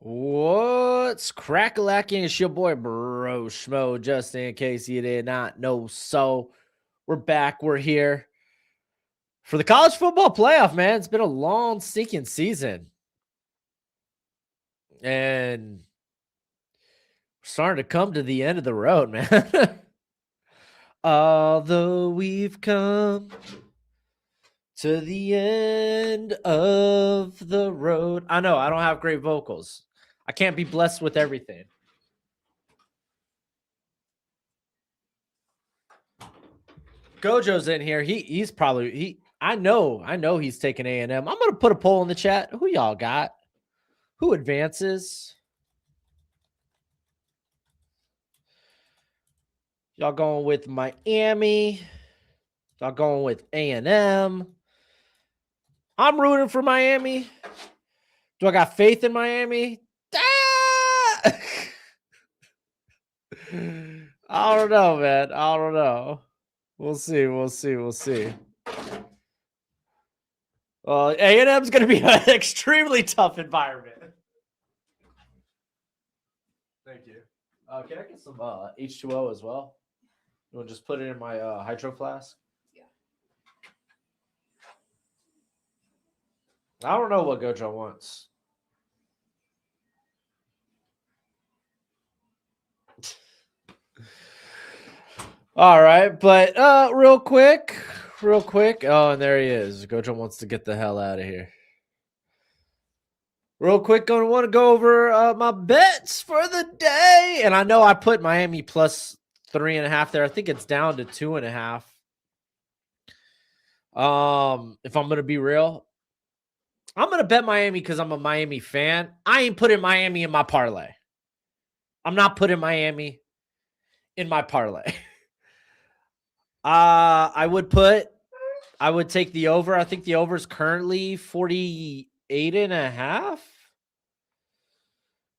What's crackalacking? It's your boy Broshmo, just in case you did not know. So, we're back. We're here for the college football playoff, man. It's been a long stinking season. And we're starting to come to the end of the road, man. Although we've come to the end of the road. I know, I don't have great vocals. I can't be blessed with everything. Gojo's in here. He's probably I know he's taking A&M. I'm gonna put a poll in the chat. Who y'all got? Who advances? Y'all going with Miami? Y'all going with A&M? I'm rooting for Miami. Do I got faith in Miami? Ah! I don't know, man. I don't know. We'll see. We'll see. We'll see. A&M's going to be an extremely tough environment. Thank you. Can I get some H2O as well? You want to just put it in my hydro flask? Yeah. I don't know what Gojo wants. All right, but real quick. Oh, and there he is. Gojo wants to get the hell out of here. Real quick, going to want to go over my bets for the day. And I know I put Miami plus 3.5 there. I think it's down to 2.5. If I'm going to be real, I'm going to bet Miami because I'm a Miami fan. I ain't putting Miami in my parlay. I'm not putting Miami in my parlay. I would take the over. I think the over is currently 48.5. Let's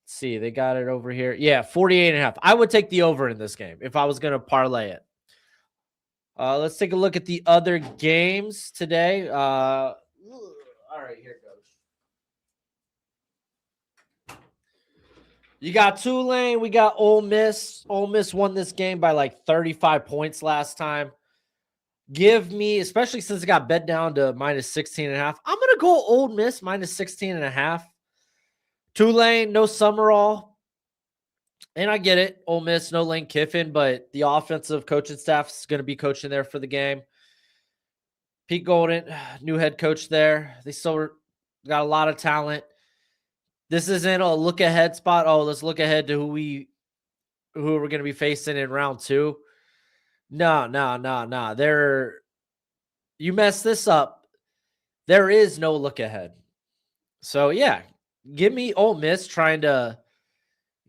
see, they got it over here. Yeah, 48.5. I would take the over in this game if I was going to parlay it. Let's take a look at the other games today. All right, here it goes. You got Tulane. We got Ole Miss. Ole Miss won this game by like 35 points last time. Give me, especially since it got bet down to minus 16.5. I'm going to go Ole Miss minus 16.5. Tulane, no Summerall. And I get it. Ole Miss, no Lane Kiffin, but the offensive coaching staff is going to be coaching there for the game. Pete Golden, new head coach there. They still got a lot of talent. This isn't a look ahead spot. Oh, let's look ahead to who we're going to be facing in round 2. No. You mess this up, there is no look ahead. So yeah, give me Ole Miss trying to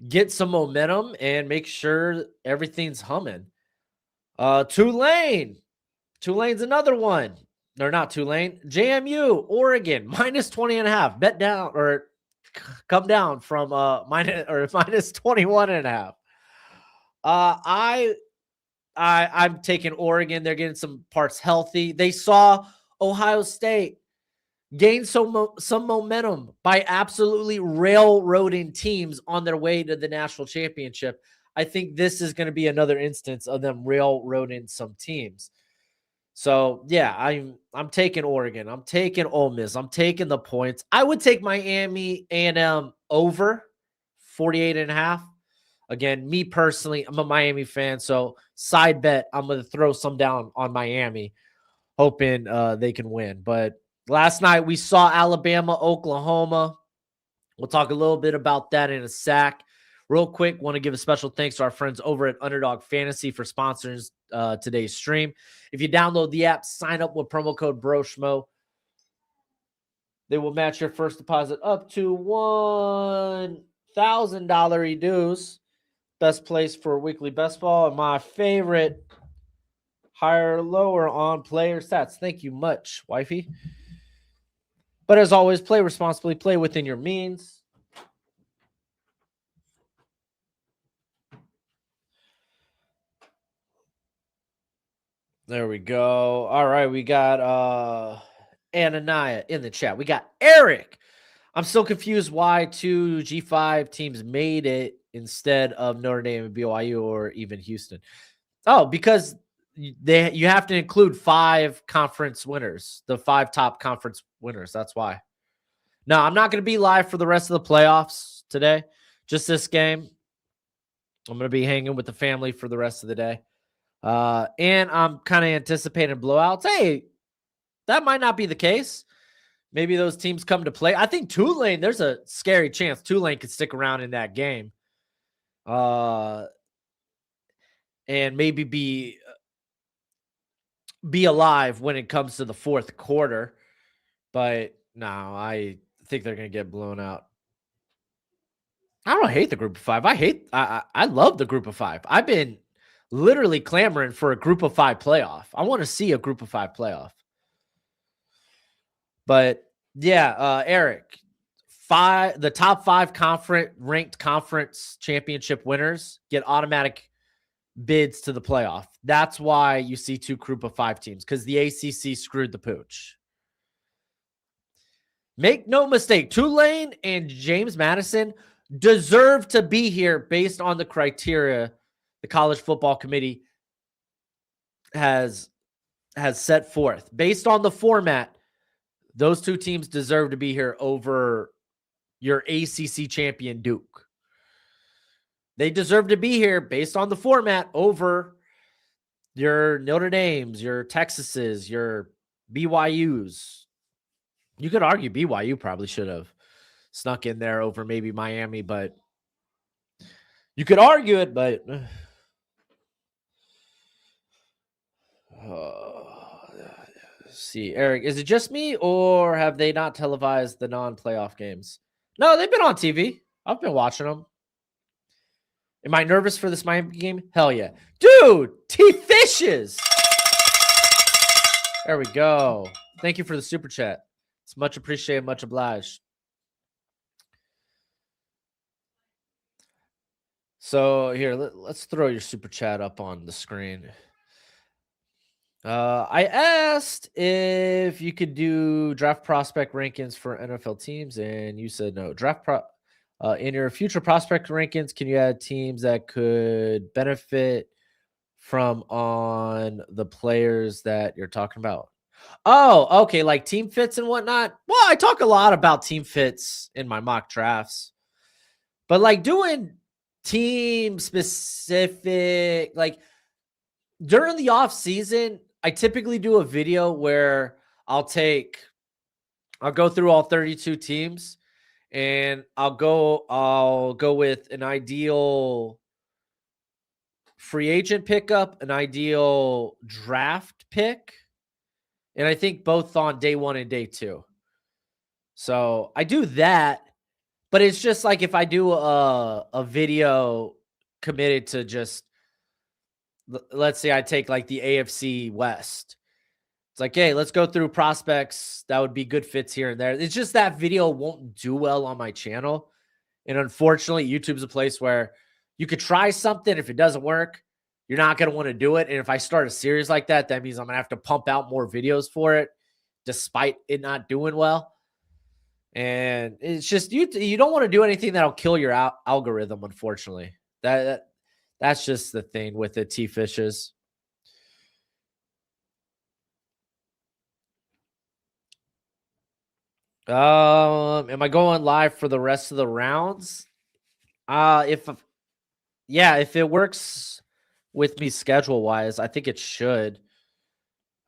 get some momentum and make sure everything's humming. Tulane's another one. Or not Tulane. JMU, Oregon, minus 20.5. Bet down or come down from minus 21.5. I'm taking Oregon. They're getting some parts healthy. They saw Ohio State gain some momentum by absolutely railroading teams on their way to the national championship. I think this is going to be another instance of them railroading some teams. So yeah, I'm taking Oregon. I'm taking Ole Miss. I'm taking the points. I would take Miami A&M over 48.5. Again, me personally, I'm a Miami fan, so side bet, I'm going to throw some down on Miami, hoping they can win. But last night we saw Alabama, Oklahoma. We'll talk a little bit about that in a sec. Real quick, want to give a special thanks to our friends over at Underdog Fantasy for sponsoring today's stream. If you download the app, sign up with promo code Broshmo. They will match your first deposit up to $1,000 dues. Best place for weekly best ball, and my favorite, higher or lower on player stats. Thank you much, wifey. But as always, play responsibly, play within your means. There we go. All right, we got Ananiah in the chat. We got Eric. I'm still confused why 2 G5 teams made it instead of Notre Dame and BYU or even Houston. Oh, because you have to include 5 conference winners, the 5 top conference winners. That's why. No, I'm not going to be live for the rest of the playoffs today. Just this game. I'm going to be hanging with the family for the rest of the day. And I'm kind of anticipating blowouts. Hey, that might not be the case. Maybe those teams come to play. I think Tulane, there's a scary chance Tulane could stick around in that game. And maybe be alive when it comes to the fourth quarter. But no, I think they're going to get blown out. I don't hate the group of 5. I love the group of 5. I've been literally clamoring for a group of 5 playoff. I want to see a group of 5 playoff. But yeah, Eric, the top 5 ranked conference championship winners get automatic bids to the playoff. That's why you see 2 group of 5 teams, because the ACC screwed the pooch. Make no mistake, Tulane and James Madison deserve to be here based on the criteria the College Football Committee has set forth. Based on the format, those 2 teams deserve to be here over your ACC champion Duke. They deserve to be here based on the format over your Notre Dames, your Texases, your BYUs. You could argue BYU probably should have snuck in there over maybe Miami, but you could argue it, but see, Eric, is it just me or have they not televised the non-playoff games? No, they've been on TV. I've been watching them. Am I nervous for this Miami game? Hell yeah. Dude, T-Fishes. There we go. Thank you for the super chat. It's much appreciated, much obliged. So here, let's throw your super chat up on the screen. I asked if you could do draft prospect rankings for NFL teams, and you said no. In your future prospect rankings, can you add teams that could benefit from on the players that you're talking about? Oh, okay, like team fits and whatnot. Well, I talk a lot about team fits in my mock drafts, but like doing team specific, like during the off season, I typically do a video where I'll go through all 32 teams and I'll go with an ideal free agent pickup, an ideal draft pick, and I think both on day 1 and day 2. So I do that, but it's just like if I do a video committed to just, let's say I take like the AFC West. It's like, hey, let's go through prospects that would be good fits here and there. It's just that video won't do well on my channel. And unfortunately, YouTube's a place where you could try something. If it doesn't work, you're not going to want to do it. And if I start a series like that, that means I'm going to have to pump out more videos for it, despite it not doing well. And it's just, you don't want to do anything that'll kill your algorithm, unfortunately. That's just the thing with the T-Fishes. Am I going live for the rest of the rounds? If it works with me schedule wise, I think it should.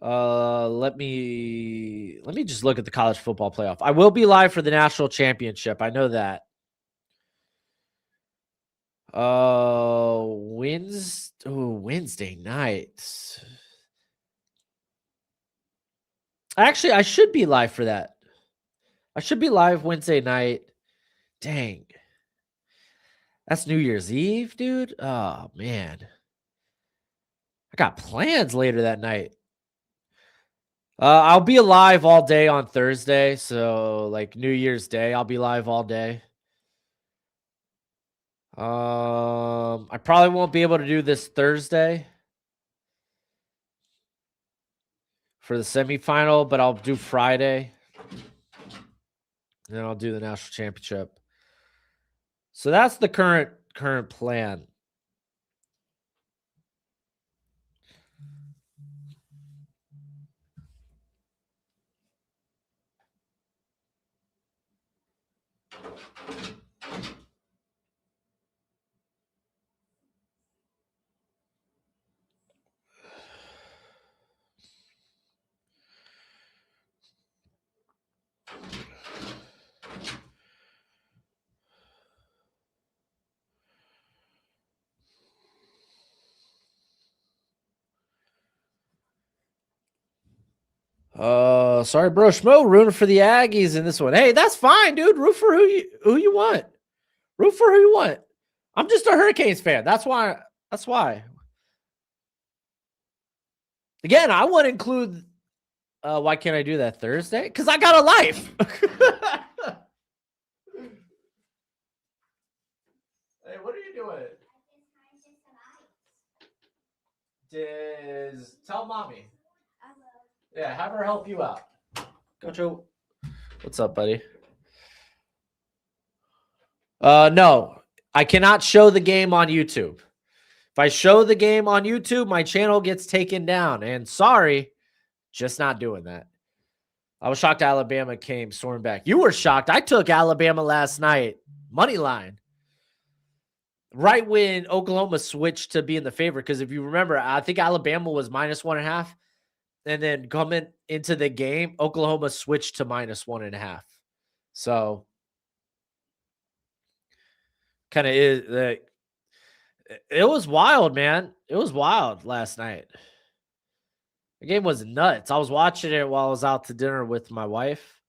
Let me just look at the college football playoff. I will be live for the national championship. I know that. Wednesday night. Actually, I should be live for that. I should be live Wednesday night. Dang. That's New Year's Eve, dude. Oh, man. I got plans later that night. I'll be alive all day on Thursday. So, like New Year's Day, I'll be live all day. I probably won't be able to do this Thursday for the semifinal, but I'll do Friday. And then I'll do the national championship. So that's the current plan. Sorry, Broshmo, rooting for the Aggies in this one. Hey, that's fine, dude. Root for who you want. Root for who you want. I'm just a Hurricanes fan. That's why. That's why. Again, I want to include. Why can't I do that Thursday? Because I got a life. Hey, what are you doing? Tell mommy. Yeah, have her help you out. Gocho, what's up, buddy? No, I cannot show the game on YouTube. If I show the game on YouTube, my channel gets taken down. And sorry, just not doing that. I was shocked Alabama came storming back. You were shocked. I took Alabama last night, money line, right when Oklahoma switched to being the favorite. Because if you remember, I think Alabama was -1.5. And then coming into the game, Oklahoma switched to -1.5. So kind of is it was wild, man. It was wild last night. The game was nuts. I was watching it while I was out to dinner with my wife.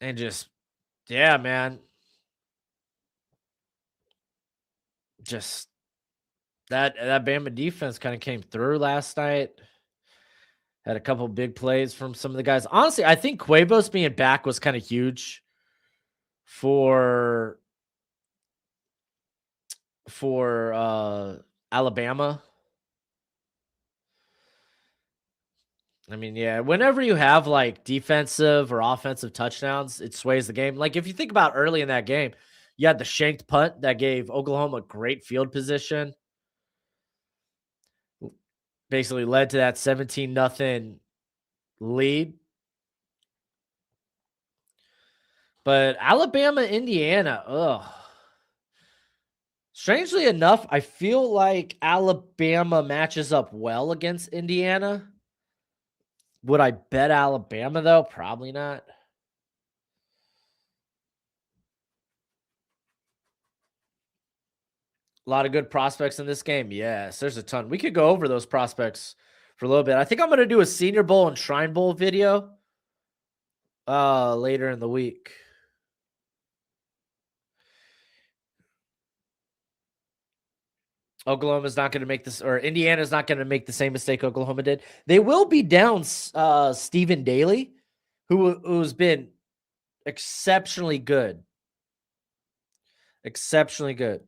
And just, yeah, man. Just that Bama defense kind of came through last night. Had a couple big plays from some of the guys. Honestly, I think Quavos being back was kind of huge for Alabama. I mean, yeah, whenever you have like defensive or offensive touchdowns, it sways the game. Like if you think about early in that game, you had the shanked punt that gave Oklahoma great field position. Basically led to that 17-0 lead. But Alabama, Indiana, ugh. Strangely enough, I feel like Alabama matches up well against Indiana. Would I bet Alabama though? Probably not. A lot of good prospects in this game. Yes, there's a ton. We could go over those prospects for a little bit. I think I'm going to do a Senior Bowl and Shrine Bowl video later in the week. Oklahoma's not going to make this, or Indiana's not going to make the same mistake Oklahoma did. They will be down Stephen Daly, who's been exceptionally good. Exceptionally good.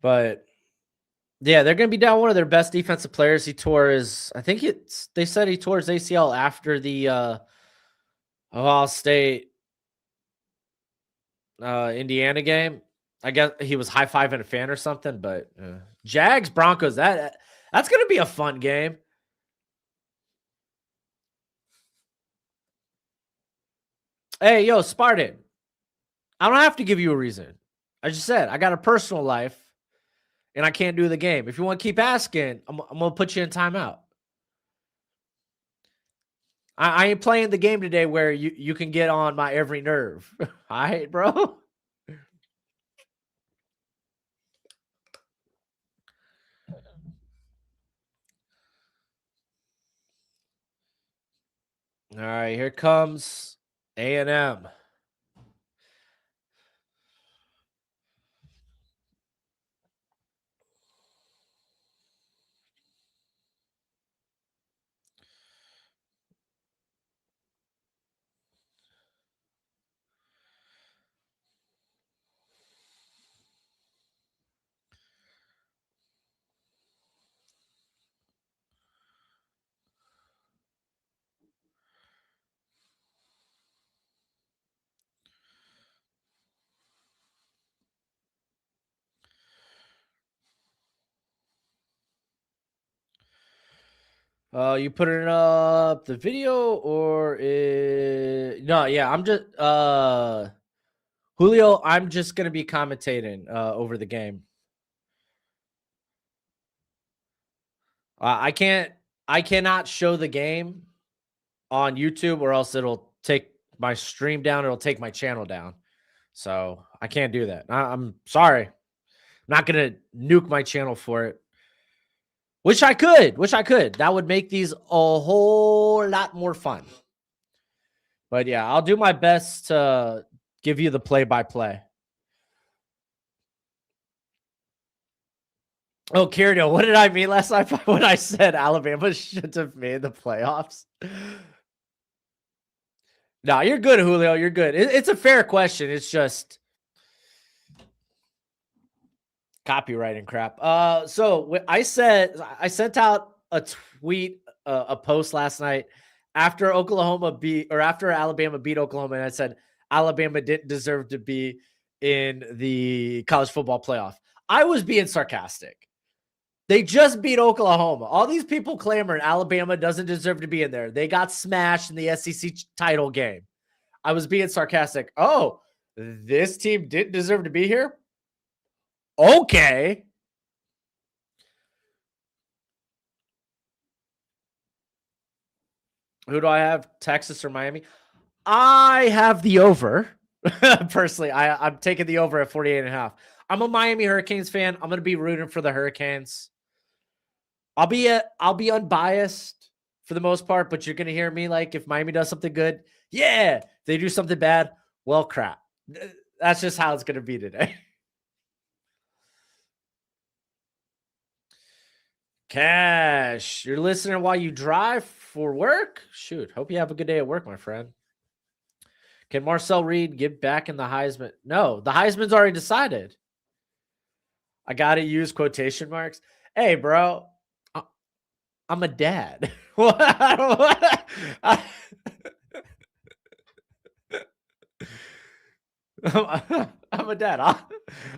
But yeah, they're going to be down one of their best defensive players. He tore his, I think they said he tore his ACL after the Ohio State Indiana game. I guess he was high-fiving a fan or something, but Jags Broncos, that's going to be a fun game. Hey, yo, Spartan. I don't have to give you a reason. I just said I got a personal life and I can't do the game. If you want to keep asking, I'm going to put you in timeout. I ain't playing the game today where you can get on my every nerve. All right, bro? All right, here comes A&M. You putting up the video or no? Yeah, I'm just Julio. I'm just gonna be commentating over the game. I can't. I cannot show the game on YouTube, or else it'll take my stream down. It'll take my channel down. So I can't do that. I'm sorry. I'm not gonna nuke my channel for it. Wish I could. Wish I could. That would make these a whole lot more fun. But yeah, I'll do my best to give you the play-by-play. Oh, Kirill, what did I mean last night when I said Alabama should have made the playoffs? No, you're good, Julio. You're good. It's a fair question. It's just copywriting crap. So I sent out a tweet, a post last night after after Alabama beat Oklahoma, and I said Alabama didn't deserve to be in the college football playoff. I was being sarcastic. They just beat Oklahoma. All these people clamoring Alabama doesn't deserve to be in there. They got smashed in the SEC title game. I was being sarcastic. Oh, this team didn't deserve to be here? Okay. Who do I have? Texas or Miami? I have the over. Personally, I'm taking the over at 48.5. I'm a Miami Hurricanes fan. I'm going to be rooting for the Hurricanes. I'll be unbiased for the most part, but you're going to hear me like if Miami does something good, yeah. If they do something bad, well, crap. That's just how it's going to be today. Cash, you're listening while you drive for work? Shoot, hope you have a good day at work, my friend. Can Marcel Reed get back in the Heisman? No, the Heisman's already decided. I got to use quotation marks. Hey, bro, I'm a dad. I'm a dad.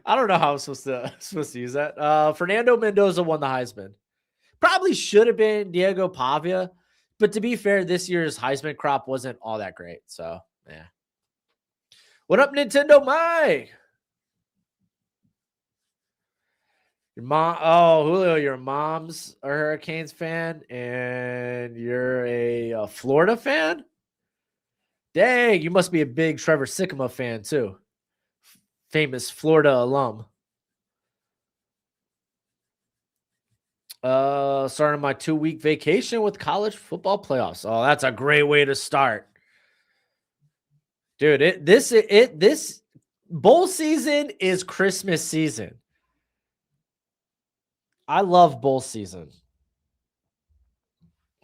I don't know how I'm supposed to use that. Fernando Mendoza won the Heisman. Probably should have been Diego Pavia, but to be fair, this year's Heisman crop wasn't all that great. So, yeah. What up, Nintendo Mike? Your mom, Julio, your mom's a Hurricanes fan, and you're a Florida fan? Dang, you must be a big Trevor Sikkema fan, too. Famous Florida alum. Starting my 2-week vacation with college football playoffs. Oh, that's a great way to start. Dude, this bowl season is Christmas season. I love bowl season.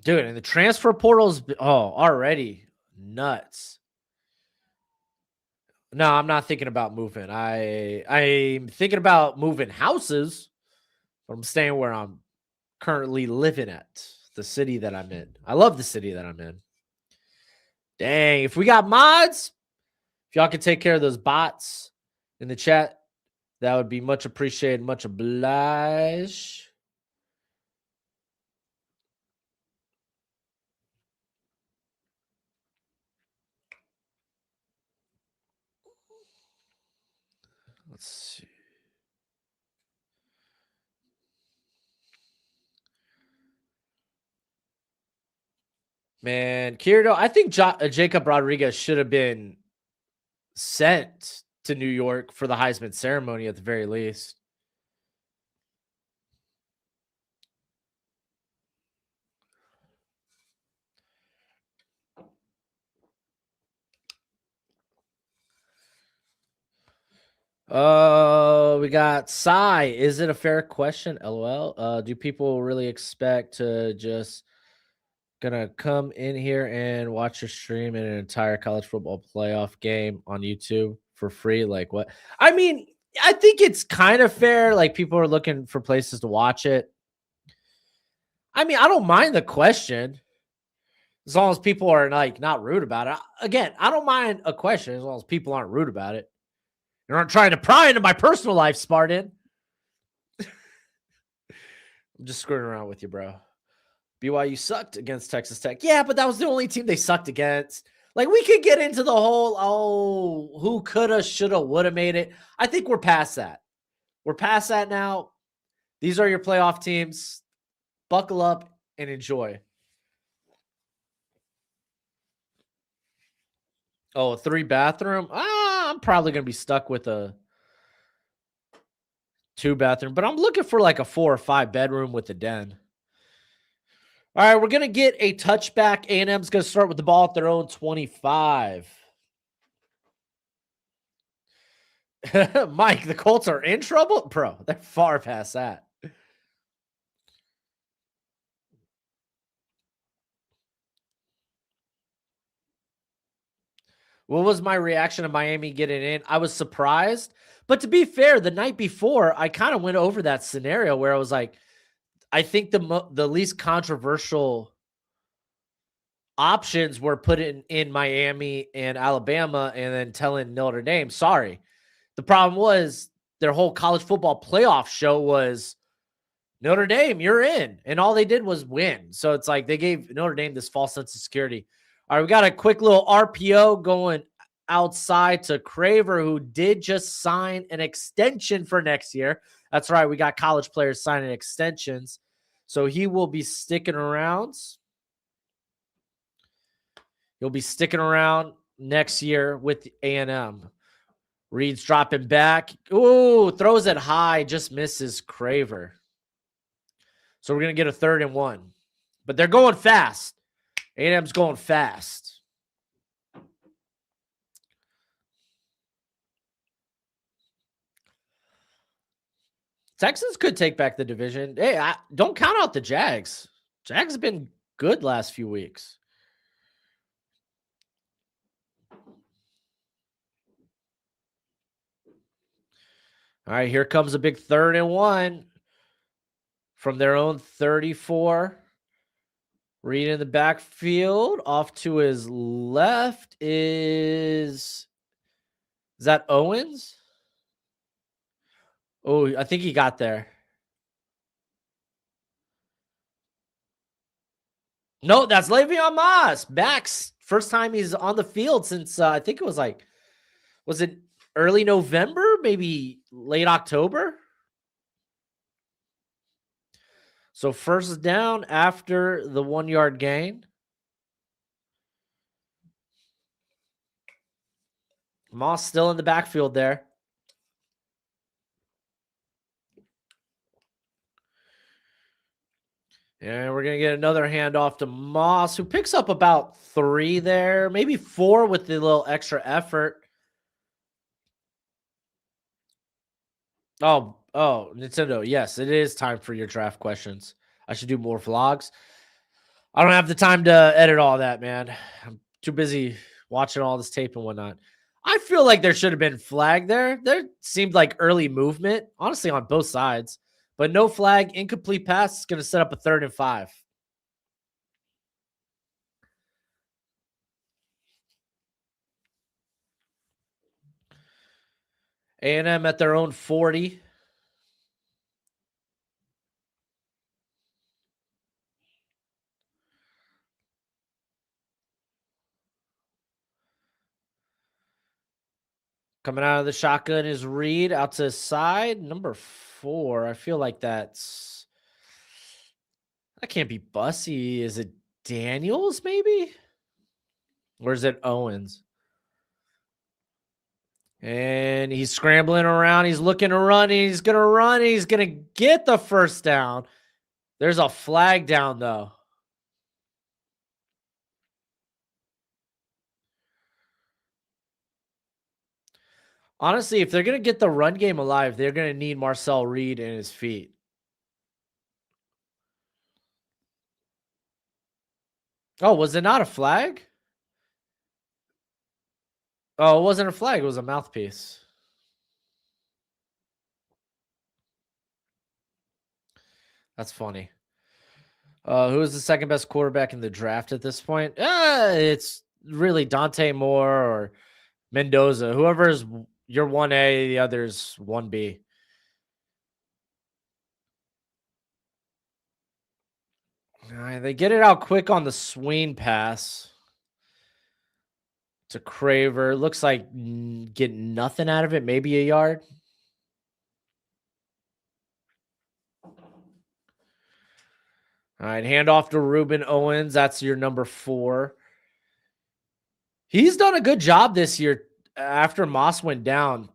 Dude, and the transfer portal's already nuts. No, I'm not thinking about moving. I'm thinking about moving houses, but I'm staying where I'm currently living at, the city that I'm in. I love the city that I'm in. Dang, if we got mods, if y'all can take care of those bots in the chat, that would be much appreciated, much obliged. Let's see. Man, Kirito, I think Jacob Rodriguez should have been sent to New York for the Heisman ceremony at the very least. We got Sai. Is it a fair question? LOL. Do people really expect to just gonna come in here and watch your stream in an entire college football playoff game on YouTube for free? Like what? I mean, I think it's kind of fair. Like people are looking for places to watch it. I mean, I don't mind the question as long as people are like not rude about it. Again, I don't mind a question as long as people aren't rude about it. You're not trying to pry into my personal life, Spartan. I'm just screwing around with you, bro. BYU sucked against Texas Tech. Yeah, but that was the only team they sucked against. Like, we could get into the whole, who coulda, shoulda, woulda made it. I think we're past that. We're past that now. These are your playoff teams. Buckle up and enjoy. Oh, a 3-bathroom? I'm probably going to be stuck with a 2-bathroom, but I'm looking for like a 4 or 5 bedroom with a den. All right, we're going to get a touchback. A&M's going to start with the ball at their own 25. Mike, the Colts are in trouble? Bro, they're far past that. What was my reaction to Miami getting in? I was surprised. But to be fair, the night before, I kind of went over that scenario where I was like, I think the least controversial options were put in Miami and Alabama and then telling Notre Dame, sorry. The problem was their whole college football playoff show was Notre Dame, you're in. And all they did was win. So it's like they gave Notre Dame this false sense of security. All right, we got a quick little RPO going outside to Craver, who did just sign an extension for next year. That's right. We got college players signing extensions. So he will be sticking around. He'll be sticking around next year with A&M. Reed's dropping back. Ooh, throws it high. Just misses Craver. So we're going to get a 3rd and 1. But they're going fast. A&M's going fast. Texans could take back the division. Hey, don't count out the Jags. Jags have been good last few weeks. All right, here comes a big 3rd and 1 from their own 34. Reed in the backfield. Off to his left is that Owens? Oh, I think he got there. No, that's Le'Veon Moss. Max, first time he's on the field since I think it was like, was it early November? Maybe late October? So 1st down after the 1-yard gain. Moss still in the backfield there. And we're going to get another handoff to Moss, who picks up about 3 there, maybe 4 with the little extra effort. Oh, Nintendo. Yes, it is time for your draft questions. I should do more vlogs. I don't have the time to edit all that, man. I'm too busy watching all this tape and whatnot. I feel like there should have been flag there. There seemed like early movement, honestly, on both sides. But no flag, incomplete pass is going to set up a 3rd and 5. A&M at their own 40. Coming out of the shotgun is Reed out to his side. Number 4. I feel like that can't be Bussy. Is it Daniels maybe? Or is it Owens? And he's scrambling around. He's looking to run. He's going to run. He's going to get the 1st down. There's a flag down, though. Honestly, if they're going to get the run game alive, they're going to need Marcel Reed in his feet. Oh, was it not a flag? Oh, it wasn't a flag. It was a mouthpiece. That's funny. Who is the 2nd best quarterback in the draft at this point? It's really Dante Moore or Mendoza. Whoever's your 1A, the other's 1B. All right, they get it out quick on the swing pass to Craver. Looks like getting nothing out of it, maybe a yard. All right, hand off to Ruben Owens. That's your number 4. He's done a good job this year after Moss went down,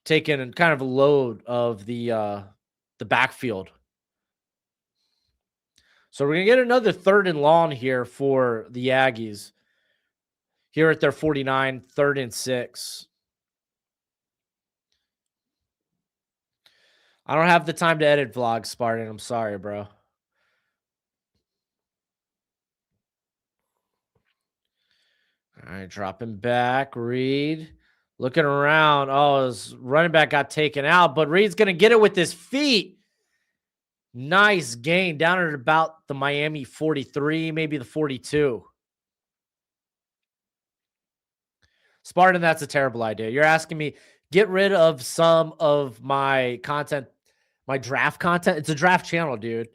taking kind of a load of the backfield. So we're going to get another 3rd and long here for the Aggies. Here at their 49, 3rd and 6. I don't have the time to edit vlogs, Spartan. I'm sorry, bro. All right, dropping back. Reed looking around. Oh, his running back got taken out, but Reed's going to get it with his feet. Nice gain down at about the Miami 43, maybe the 42. Spartan, that's a terrible idea. You're asking me get rid of some of my content, my draft content. It's a draft channel, dude.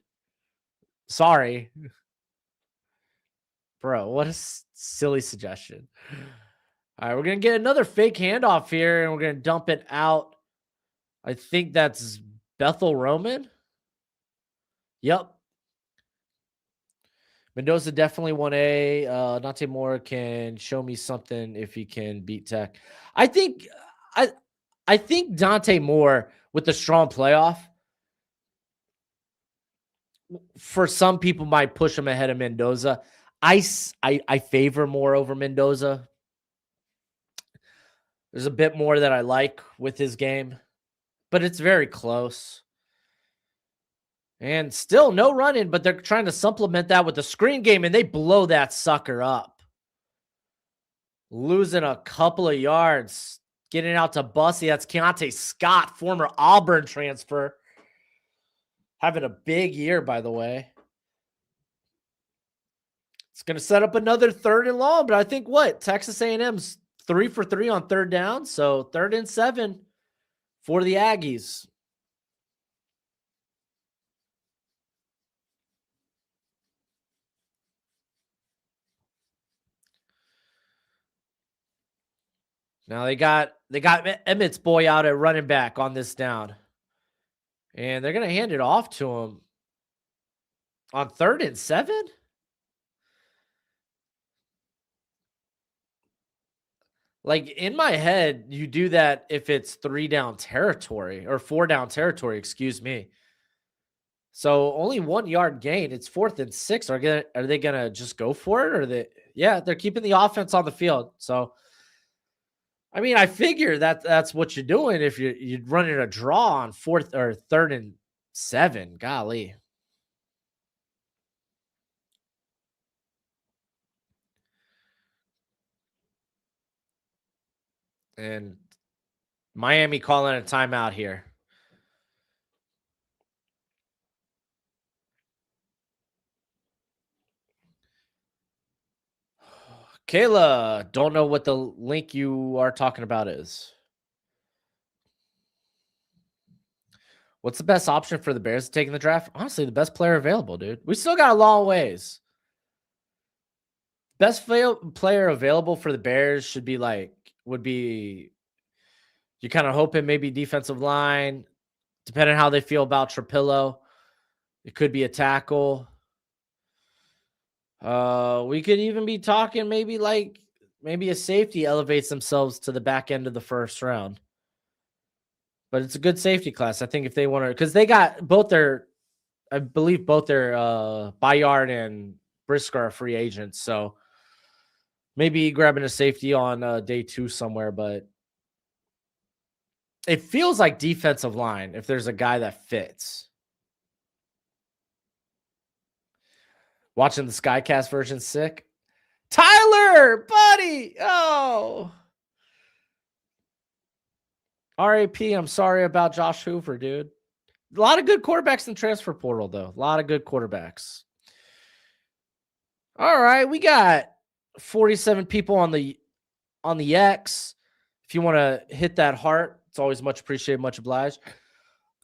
Sorry. Bro, what a silly suggestion. All right, we're going to get another fake handoff here, and we're going to dump it out. I think that's Bethel Roman. Yep. Mendoza definitely 1A. Dante Moore can show me something if he can beat Tech. I think Dante Moore with the strong playoff, for some people might push him ahead of Mendoza. I favor Moore over Mendoza. There's a bit more that I like with his game, but it's very close. And still no running, but they're trying to supplement that with the screen game, and they blow that sucker up. Losing a couple of yards. Getting out to Bussy. That's Keontae Scott, former Auburn transfer. Having a big year, by the way. It's going to set up another 3rd and long, but I think what? Texas A&M's 3 for 3 on 3rd down, so 3rd and 7 for the Aggies. Now they got Emmett's boy out at running back on this down. And they're going to hand it off to him on 3rd and 7. Like in my head, you do that if it's 3 down territory or 4 down territory, excuse me. So only 1 yard gain. It's 4th and 6. Are they gonna just go for it, or they're keeping the offense on the field. So I mean, I figure that's what you're doing if you're running a draw on 4th or 3rd and 7. Golly. And Miami calling a timeout here. Kayla, don't know what the link you are talking about is. What's the best option for the Bears to take in the draft? Honestly, the best player available, dude. We still got a long ways. Best player available for the Bears would be you kind of hoping maybe defensive line, depending on how they feel about Trapillo. It could be a tackle. We could even be talking maybe a safety elevates themselves to the back end of the 1st round. But it's a good safety class. I think if they want to, because they got I believe both their Bayard and Brisker are free agents. So maybe grabbing a safety on day 2 somewhere, but it feels like defensive line if there's a guy that fits. Watching the Skycast version sick. Tyler, buddy. Oh. RAP, I'm sorry about Josh Hoover, dude. A lot of good quarterbacks in transfer portal, though. A lot of good quarterbacks. All right, we got 47 people on the X. If you want to hit that heart, it's always much appreciated, much obliged.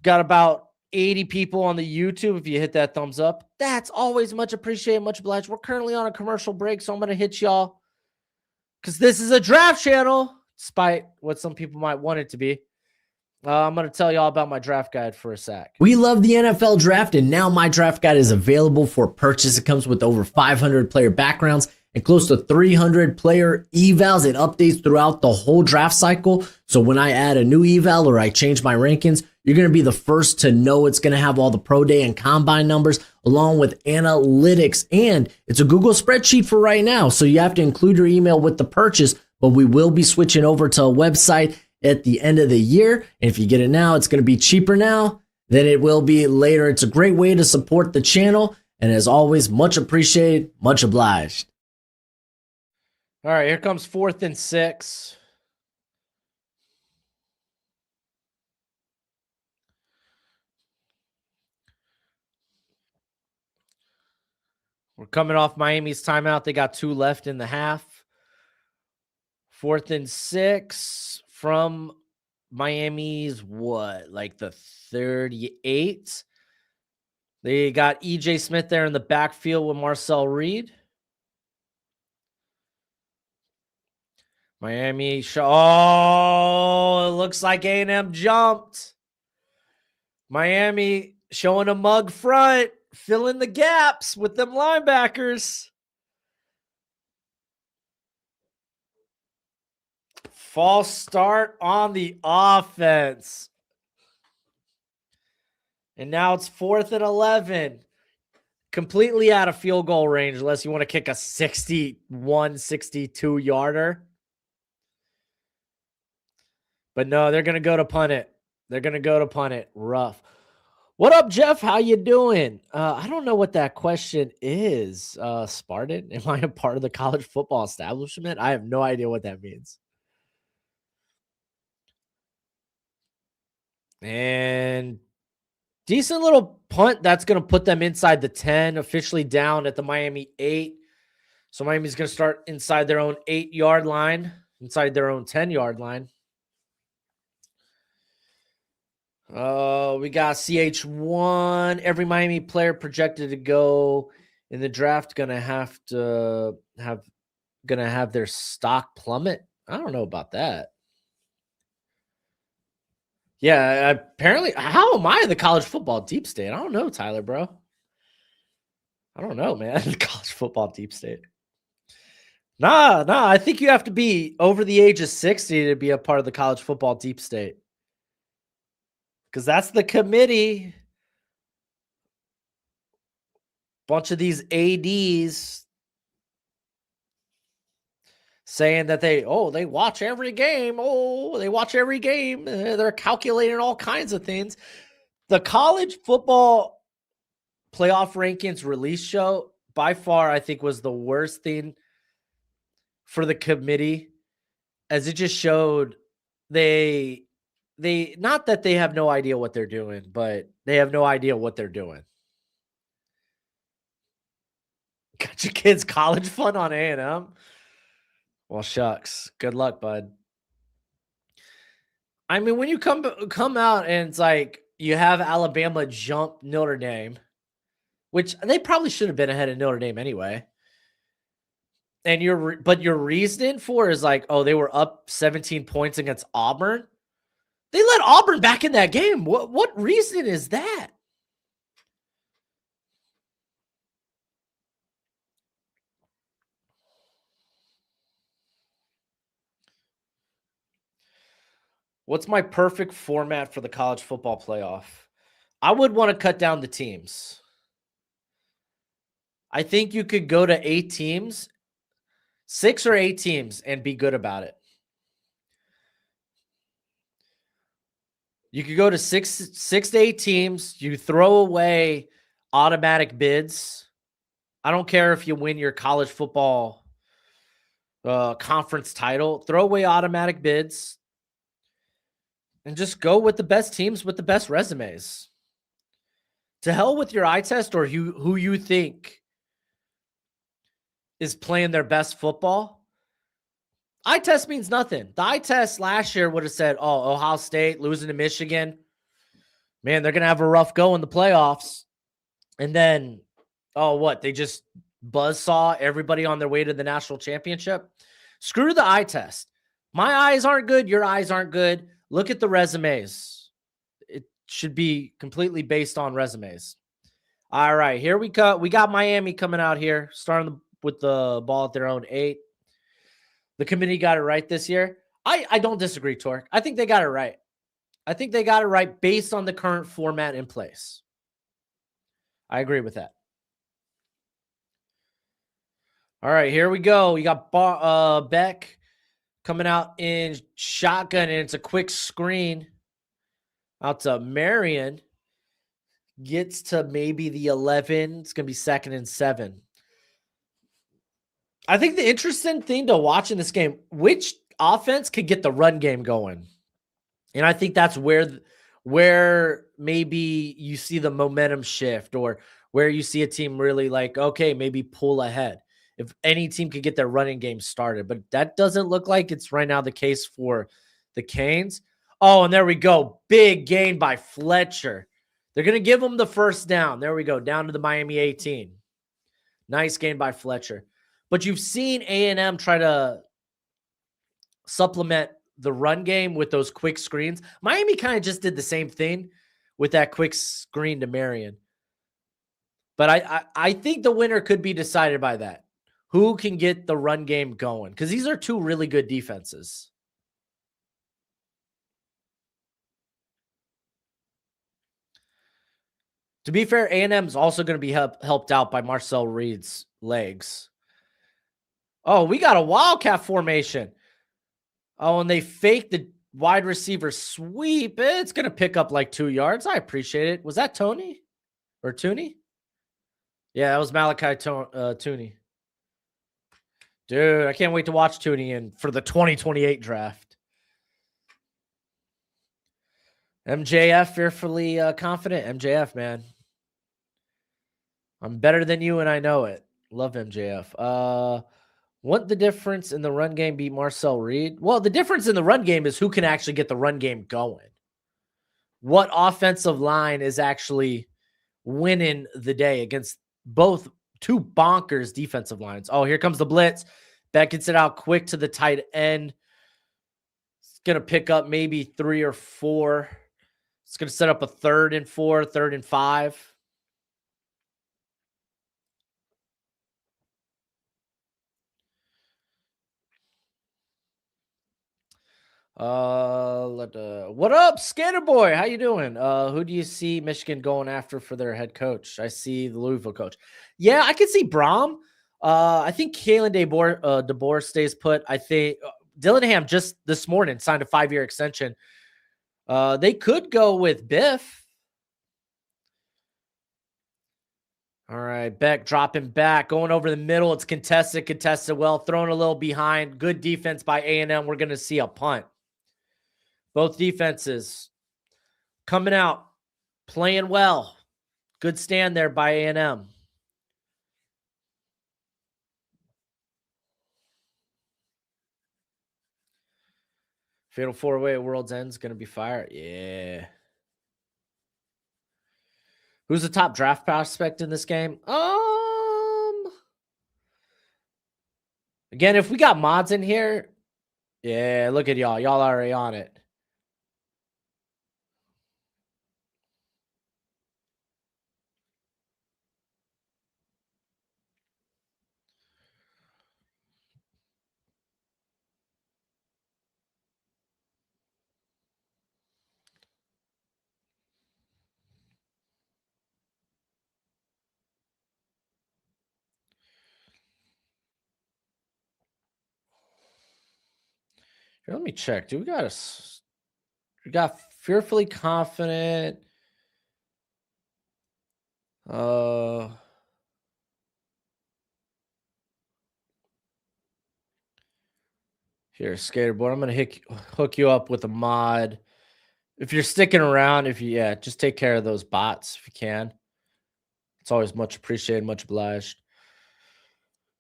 Got about 80 people on the YouTube. If you hit that thumbs up, that's always much appreciated, much obliged. We're currently on a commercial break, so I'm going to hit y'all because this is a draft channel, despite what some people might want it to be. I'm going to tell y'all about my draft guide for a sec. We love the NFL draft, and now my draft guide is available for purchase. It comes with over 500 player backgrounds and close to 300 player evals. It updates throughout the whole draft cycle. So when I add a new eval or I change my rankings, you're going to be the first to know. It's going to have all the pro day and combine numbers along with analytics, and it's a Google spreadsheet for right now. So you have to include your email with the purchase, but we will be switching over to a website at the end of the year. And if you get it now, it's going to be cheaper now than it will be later. It's a great way to support the channel. And as always, much appreciated, much obliged. All right, here comes 4th and 6. We're coming off Miami's timeout. They got 2 left in the half. 4th and 6 from Miami's like the 38. They got EJ Smith there in the backfield with Marcel Reed. Miami, it looks like A&M jumped. Miami showing a mug front, filling the gaps with them linebackers. False start on the offense. And now it's 4th and 11. Completely out of field goal range unless you want to kick a 61, 62 yarder. But no, they're going to go to punt it. They're going to go to punt it. Rough. What up, Jeff? How you doing? I don't know what that question is. Spartan, am I a part of the college football establishment? I have no idea what that means. And decent little punt. That's going to put them inside the 10, officially down at the Miami 8. So Miami's going to start inside their own 8-yard line, inside their own 10-yard line. We got CH1. Every Miami player projected to go in the draft going to have their stock plummet. I don't know about that. Yeah, apparently. How am I the college football deep state? I don't know, Tyler, bro. I don't know, man. The college football deep state. Nah. I think you have to be over the age of 60 to be a part of the college football deep state. Because that's the committee. Bunch of these ADs saying that they watch every game. They watch every game. They're calculating all kinds of things. The college football playoff rankings release show, by far, I think was the worst thing for the committee, as it just showed they not that they have no idea what they're doing, but they have no idea what they're doing. Got your kids college fun on A&M? Well, shucks. Good luck, bud. I mean, when you come out and it's like you have Alabama jump Notre Dame, which they probably should have been ahead of Notre Dame anyway. And your reasoning for is like, they were up 17 points against Auburn. They let Auburn back in that game. What reason is that? What's my perfect format for the college football playoff? I would want to cut down the teams. I think you could go to 8 teams, 6 or 8 teams, and be good about it. You could go to 6 to 8 teams. You throw away automatic bids. I don't care if you win your college football conference title. Throw away automatic bids and just go with the best teams with the best resumes. To hell with your eye test or who you think is playing their best football. Eye test means nothing. The eye test last year would have said, Ohio State losing to Michigan. Man, they're going to have a rough go in the playoffs. And then, oh, what? They just buzzsaw everybody on their way to the national championship? Screw the eye test. My eyes aren't good. Your eyes aren't good. Look at the resumes. It should be completely based on resumes. All right, here we go. We got Miami coming out here, starting with the ball at their own 8. The committee got it right this year. I don't disagree, Torque. I think they got it right. I think they got it right based on the current format in place. I agree with that. All right, here we go. We got Beck coming out in shotgun, and it's a quick screen out to Marion. Gets to maybe the 11. It's going to be 2nd and 7. I think the interesting thing to watch in this game, which offense could get the run game going? And I think that's where maybe you see the momentum shift, or where you see a team really like, okay, maybe pull ahead. If any team could get their running game started, but that doesn't look like it's right now the case for the Canes. Oh, and there we go. Big gain by Fletcher. They're going to give them the first down. There we go. Down to the Miami 18. Nice gain by Fletcher. But you've seen A&M try to supplement the run game with those quick screens. Miami kind of just did the same thing with that quick screen to Marion. But I think the winner could be decided by that. Who can get the run game going? Because these are two really good defenses. To be fair, A&M is also going to be helped out by Marcel Reed's legs. Oh, we got a Wildcat formation. Oh, and they faked the wide receiver sweep. It's going to pick up like 2 yards. I appreciate it. Was that Tony or Tooney? Yeah, that was Malachi Tooney. Dude, I can't wait to watch Tooney for the 2028 draft. MJF, fearfully confident. MJF, man. I'm better than you, and I know it. Love MJF. What the difference in the run game beat Marcel Reed? Well, the difference in the run game is who can actually get the run game going. What offensive line is actually winning the day against two bonkers defensive lines? Oh, here comes the blitz. Beck gets it out quick to the tight end. It's going to pick up maybe 3 or 4. It's going to set up a 3rd and 4, 3rd and 5. What up, Skater Boy? How you doing? Who do you see Michigan going after for their head coach? I see the Louisville coach. Yeah, I can see Brom. I think Kalen DeBoer stays put. I think Dillingham just this morning signed a 5-year extension. They could go with Biff. All right, Beck dropping back, going over the middle. It's contested well, thrown a little behind. Good defense by A&M. We're going to see a punt. Both defenses coming out, playing well. Good stand there by A&M. Fatal 4-way at World's End is going to be fire. Yeah. Who's the top draft prospect in this game? Again, if we got mods in here, yeah, look at y'all. Y'all already on it. Here, let me check. Do we got fearfully confident? Here, Skaterboard. I'm gonna hook you up with a mod. If you're sticking around, just take care of those bots if you can. It's always much appreciated, much obliged.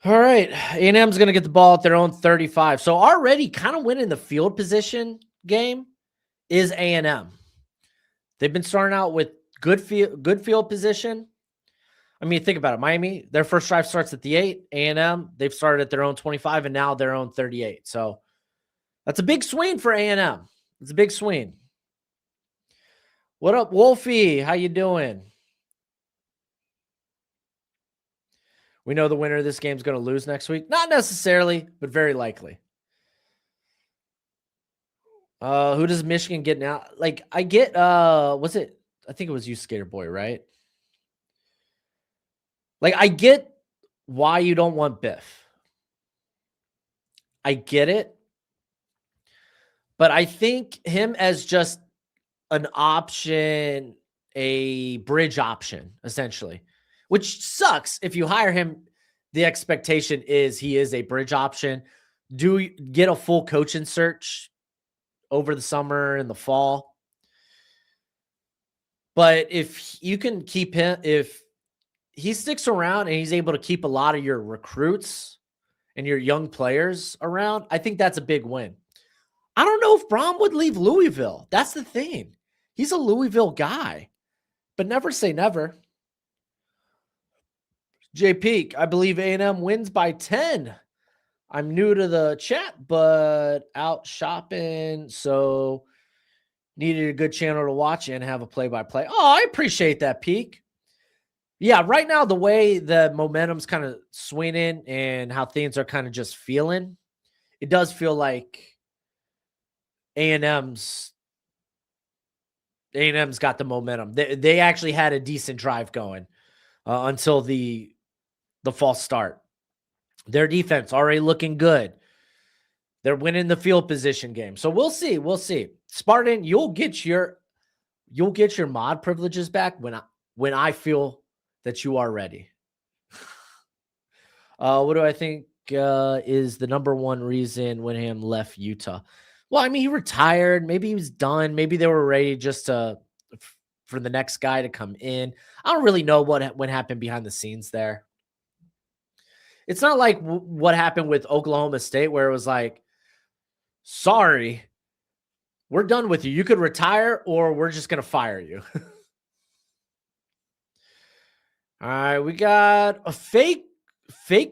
All right, A&M's going to get the ball at their own 35. So already kind of winning the field position game is A&M. They've been starting out with good field position. I mean, think about it. Miami, their first drive starts at the 8. A&M, they've started at their own 25 and now their own 38. So that's a big swing for A&M. It's a big swing. What up, Wolfie? How you doing? We know the winner of this game is going to lose next week. Not necessarily, but very likely. Who does Michigan get now? Like, I get, was it? I think it was you, Skater Boy, right? Like, I get why you don't want Biff. I get it. But I think him as just an option, a bridge option, essentially, which sucks. If you hire him, the expectation is he is a bridge option. Do you get a full coaching search over the summer and the fall? But if you can keep him, if he sticks around and he's able to keep a lot of your recruits and your young players around, I think that's a big win. I don't know if Brom would leave Louisville. That's the thing. He's a Louisville guy, but never say never. J Peak, I believe A&M wins by 10. I'm new to the chat, but out shopping, so needed a good channel to watch and have a play-by-play. Oh, I appreciate that, Peak. Yeah, right now, the way the momentum's kind of swinging and how things are kind of just feeling, it does feel like A&M's got the momentum. They actually had a decent drive going until the false start. Their defense already looking good. They're winning the field position game. So we'll see. We'll see. Spartan, you'll get your mod privileges back when I feel that you are ready. What do I think is the number one reason Winham left Utah? Well, I mean, he retired. Maybe he was done. Maybe they were ready just for the next guy to come in. I don't really know what happened behind the scenes there. It's not like what happened with Oklahoma State where it was like, sorry, we're done with you. You could retire or we're just going to fire you. All right, we got a fake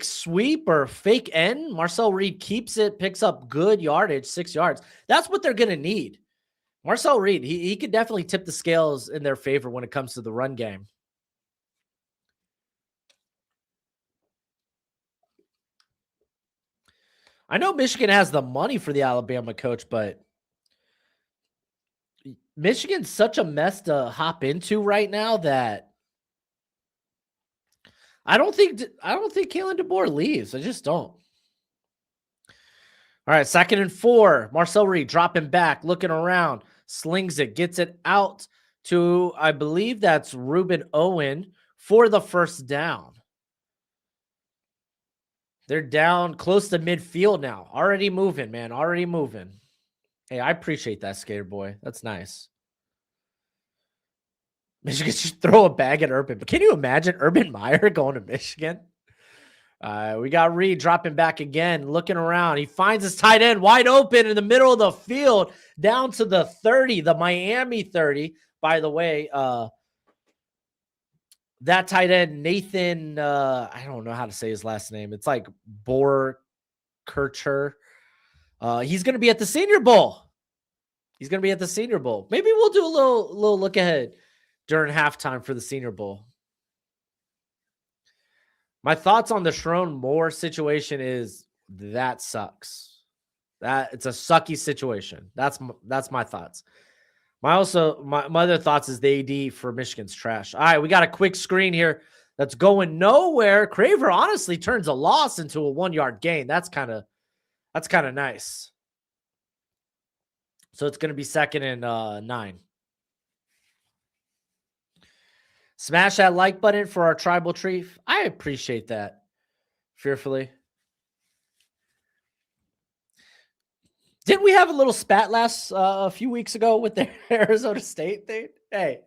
sweep or fake end. Marcel Reed keeps it, picks up good yardage, 6 yards. That's what they're going to need. Marcel Reed, he could definitely tip the scales in their favor when it comes to the run game. I know Michigan has the money for the Alabama coach, but Michigan's such a mess to hop into right now that I don't think Kalen DeBoer leaves. I just don't. All right, 2nd and 4. Marcel Reed dropping back, looking around, slings it, gets it out to, I believe that's Ruben Owen for the first down. They're down close to midfield now. Already moving, man. Already moving. Hey, I appreciate that, Skater Boy. That's nice. Michigan should throw a bag at Urban. But can you imagine Urban Meyer going to Michigan? We got Reed dropping back again, looking around. He finds his tight end wide open in the middle of the field, down to the 30, the Miami 30. By the way, that tight end, Nathan, I don't know how to say his last name. It's like Borkercher. He's going to be at the Senior Bowl. Maybe we'll do a little look ahead during halftime for the Senior Bowl. My thoughts on the Sharon Moore situation is that sucks. That it's a sucky situation. That's my thoughts. My other thoughts is the AD for Michigan's trash. All right, we got a quick screen here that's going nowhere. Craver honestly turns a loss into a 1-yard gain. That's kind of nice. So it's going to be 2nd and 9. Smash that like button for our tribal tree. I appreciate that. Fearfully. Didn't we have a little spat last a few weeks ago with the Arizona State thing? Hey.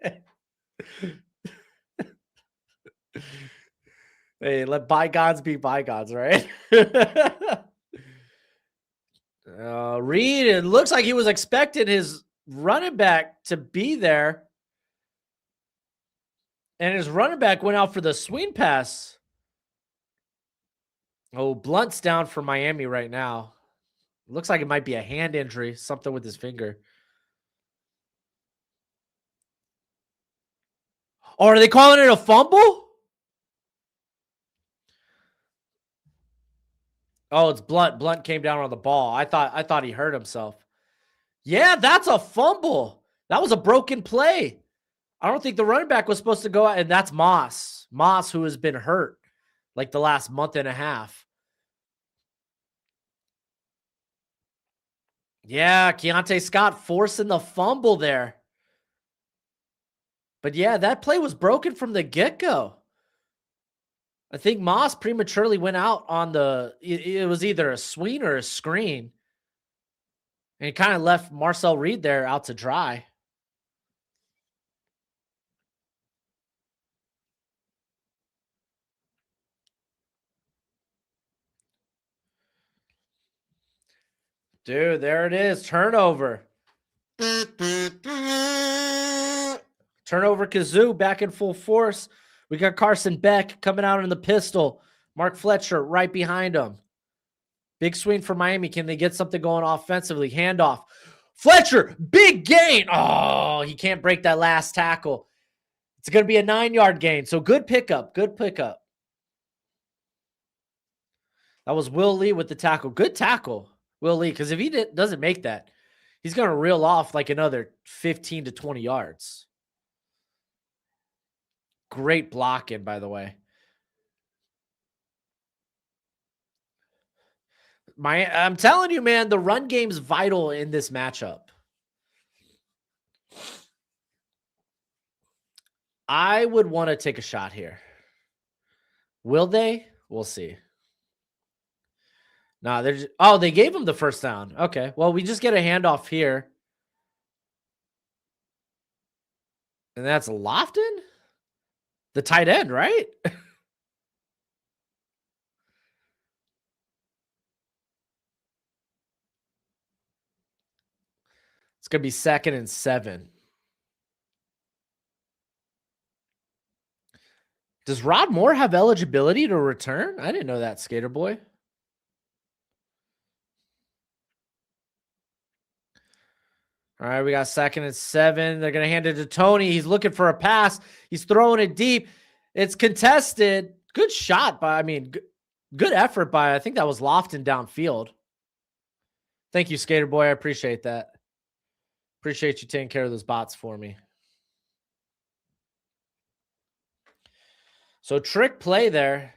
Hey, let bygones be bygones, right? Reed, it looks like he was expecting his running back to be there. And his running back went out for the swing pass. Oh, Blunt's down for Miami right now. Looks like it might be a hand injury, something with his finger. Oh, are they calling it a fumble? Oh, it's Blunt. Blunt came down on the ball. I thought he hurt himself. Yeah, that's a fumble. That was a broken play. I don't think the running back was supposed to go out, and that's Moss. Moss, who has been hurt like the last month and a half. Yeah, Keontae Scott forcing the fumble there. But yeah, that play was broken from the get-go. I think Moss prematurely went out on it was either a swing or a screen. And it kind of left Marcel Reed there out to dry. Dude, there it is. Turnover. Turnover kazoo back in full force. We got Carson Beck coming out in the pistol. Mark Fletcher right behind him. Big swing for Miami. Can they get something going offensively? Handoff. Fletcher, big gain. Oh, he can't break that last tackle. It's going to be a 9-yard gain. So good pickup. Good pickup. That was Will Lee with the tackle. Good tackle, Will Lee, because if he doesn't make that, he's going to reel off like another 15 to 20 yards. Great blocking, by the way. I'm telling you, man, the run game's vital in this matchup. I would want to take a shot here. Will they? We'll see. No, they're just, oh, they gave him the first down. Okay. Well, we just get a handoff here. And that's Lofton? The tight end, right? It's going to be 2nd and 7. Does Rod Moore have eligibility to return? I didn't know that, Skater Boy. All right, we got 2nd and 7. They're going to hand it to Tony. He's looking for a pass. He's throwing it deep. It's contested. Good shot by, good effort by, I think that was Lofton downfield. Thank you, Skater Boy. I appreciate that. Appreciate you taking care of those bots for me. So trick play there.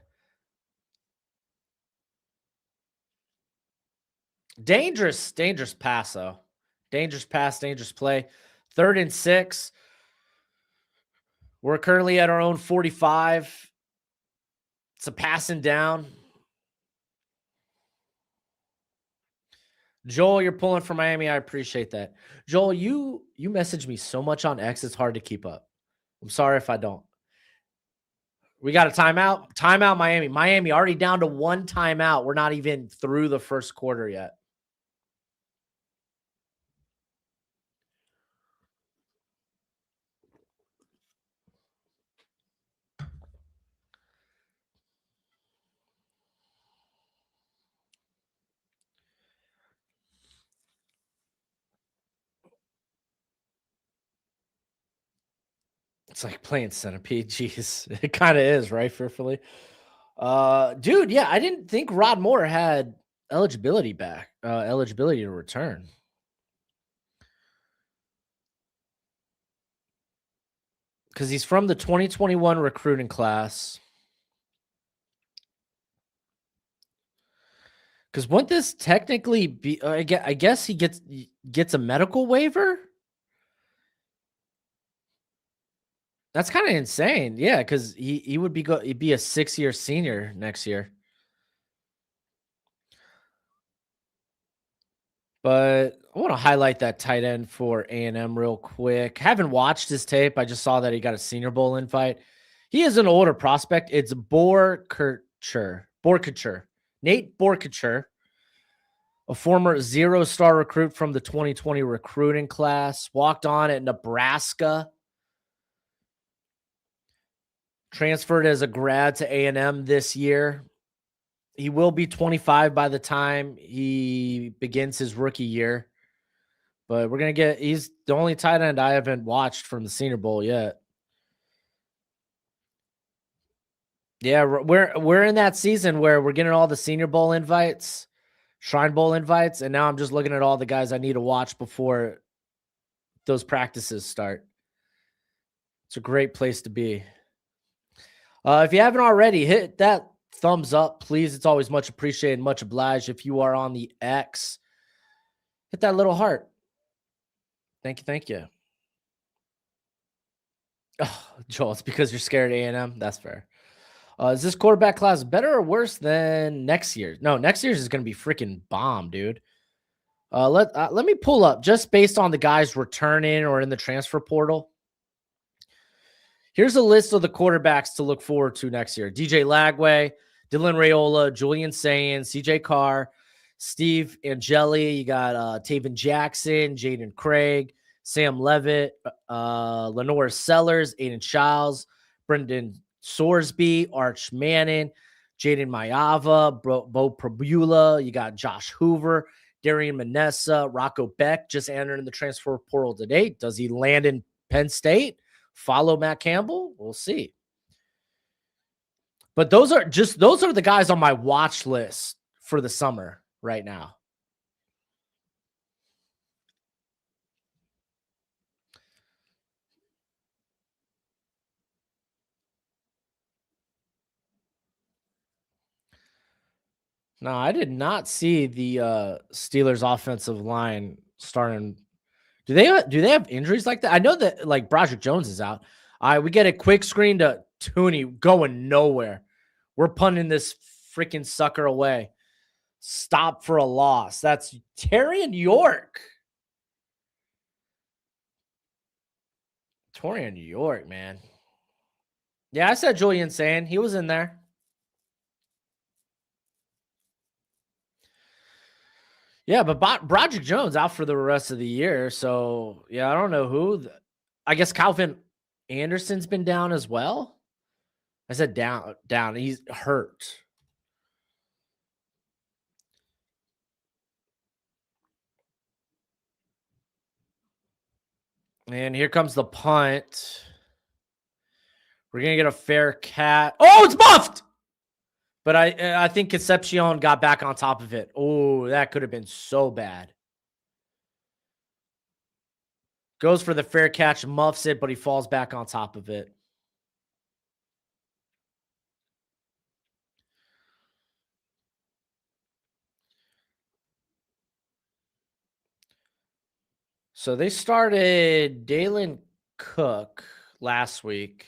Dangerous pass, though. Dangerous pass, dangerous play. 3rd and 6. We're currently at our own 45. It's a passing down. Joel, you're pulling for Miami. I appreciate that. Joel, you message me so much on X, it's hard to keep up. I'm sorry if I don't. We got a timeout. Timeout, Miami. Miami already down to 1 timeout. We're not even through the first quarter yet. It's like playing Centipede. Jeez. It kind of is, right, fearfully? Dude, yeah, I didn't think Rod Moore had eligibility to return. Because he's from the 2021 recruiting class. Because wouldn't this technically be? I guess he gets a medical waiver. That's kind of insane. Yeah, because he would he'd be a 6-year senior next year. But I want to highlight that tight end for A&M real quick. Haven't watched his tape. I just saw that he got a Senior Bowl invite. He is an older prospect. It's Borkacher. Nate Borkacher, a former 0-star recruit from the 2020 recruiting class. Walked on at Nebraska. transferred as a grad to A&M this year. He will be 25 by the time he begins his rookie year. But we're going to he's the only tight end I haven't watched from the Senior Bowl yet. Yeah, we're in that season where we're getting all the Senior Bowl invites, Shrine Bowl invites, and now I'm just looking at all the guys I need to watch before those practices start. It's a great place to be. If you haven't already, hit that thumbs up, please. It's always much appreciated, much obliged. If you are on the X, hit that little heart. Thank you, thank you. Oh, Joel, it's because you're scared of A&M. That's fair. Is this quarterback class better or worse than next year's? No, next year's is going to be freaking bomb, dude. Let me pull up just based on the guys returning or in the transfer portal. Here's a list of the quarterbacks to look forward to next year. DJ Lagway, Dylan Raiola, Julian Sayans, CJ Carr, Steve Angeli. You got Taven Jackson, Jaden Craig, Sam Levitt, Lenore Sellers, Aiden Childs, Brendan Sorsby, Arch Manning, Jaden Mayava, Bo Prabula. You got Josh Hoover, Darian Manessa, Rocco Beck just entered in the transfer portal today. Does he land in Penn State? Follow Matt Campbell? We'll see. But those are the guys on my watch list for the summer right now. No, I did not see the Steelers offensive line starting. Do they have injuries like that? I know that like Broderick Jones is out. We get a quick screen to Tooney going nowhere. We're punting this freaking sucker away. Stop for a loss. That's Torian York. Torian York, man. Yeah, I said Julian Sand. He was in there. Yeah, but Broderick Jones out for the rest of the year. So, yeah, I don't know who. I guess Calvin Anderson's been down as well. I said down. He's hurt. And here comes the punt. We're going to get a fair cat. Oh, it's muffed! But I think Concepcion got back on top of it. Oh, that could have been so bad. Goes for the fair catch, muffs it, but he falls back on top of it. So they started Dalen Cook last week.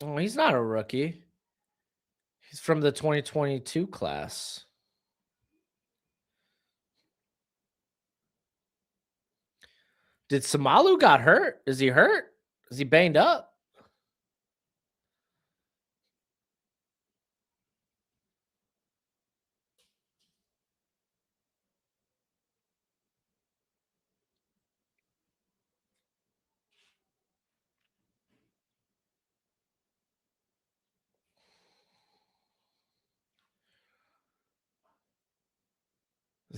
Oh, he's not a rookie. He's from the 2022 class. Did Samalu got hurt? Is he hurt? Is he banged up?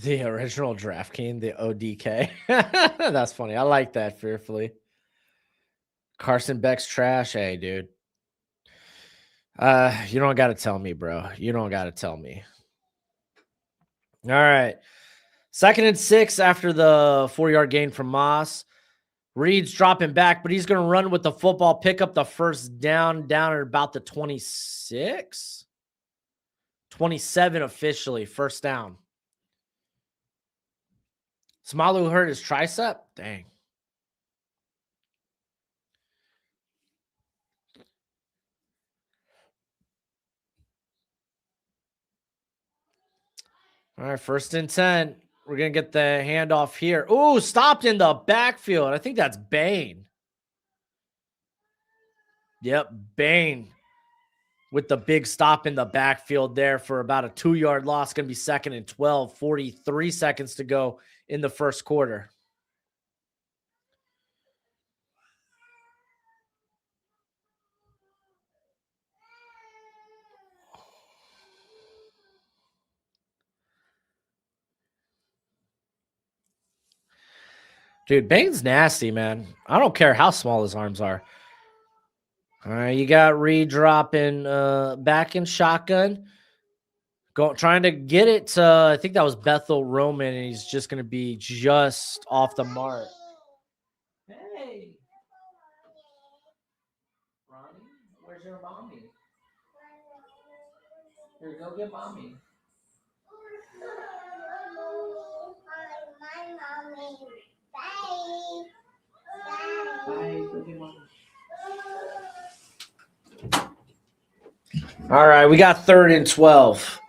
The original Draft King, the ODK. That's funny. I like that fearfully. Carson Beck's trash. Hey, dude. You don't got to tell me, bro. You don't got to tell me. All right. 2nd and 6 after the 4-yard gain from Moss. Reed's dropping back, but he's going to run with the football, pick up the first down at about the 26. 27 officially, first down. Samalu hurt his tricep? Dang. All right, 1st and 10. We're going to get the handoff here. Ooh, stopped in the backfield. I think that's Bain. Yep, Bain with the big stop in the backfield there for about a 2-yard loss. Going to be 2nd and 12, 43 seconds to go in the first quarter. Dude, Bane's nasty, man. I don't care how small his arms are. All right, you got Reed dropping back in shotgun. Trying to get it to, I think that was Bethel Roman, and he's just going to be just off the mark. Hey. Ronnie, where's your mommy? Here, go get mommy. My mommy. Bye. Bye. Go get mommy. All right, we got 3rd and 12.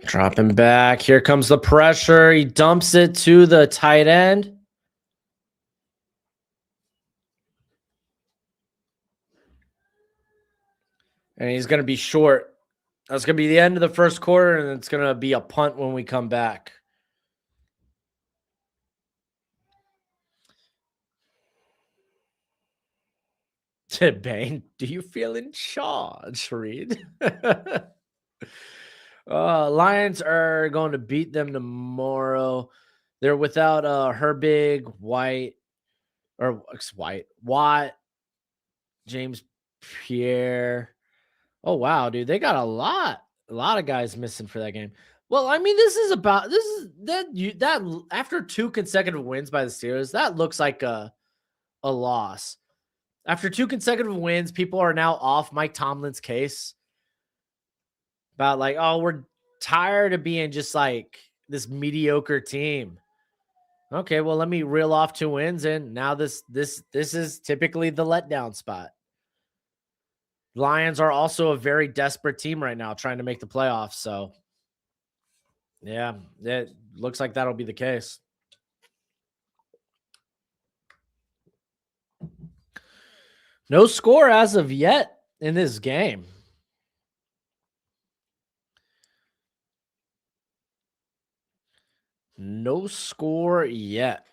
Dropping back. Here comes the pressure. He dumps it to the tight end. And he's going to be short. That's going to be the end of the first quarter, and it's going to be a punt when we come back. Bane, do you feel in charge, Reed? Lions are going to beat them tomorrow. They're without Herbig, Watt, James Pierre. Oh wow, dude, they got a lot of guys missing for that game. Well, I mean, that after 2 consecutive wins by the Steelers, that looks like a loss. After 2 consecutive wins, people are now off Mike Tomlin's case about like, oh, we're tired of being just like this mediocre team. Okay, well, let me reel off 2 wins, and now this is typically the letdown spot. Lions are also a very desperate team right now, trying to make the playoffs. So, yeah, it looks like that'll be the case. No score as of yet in this game. No score yet.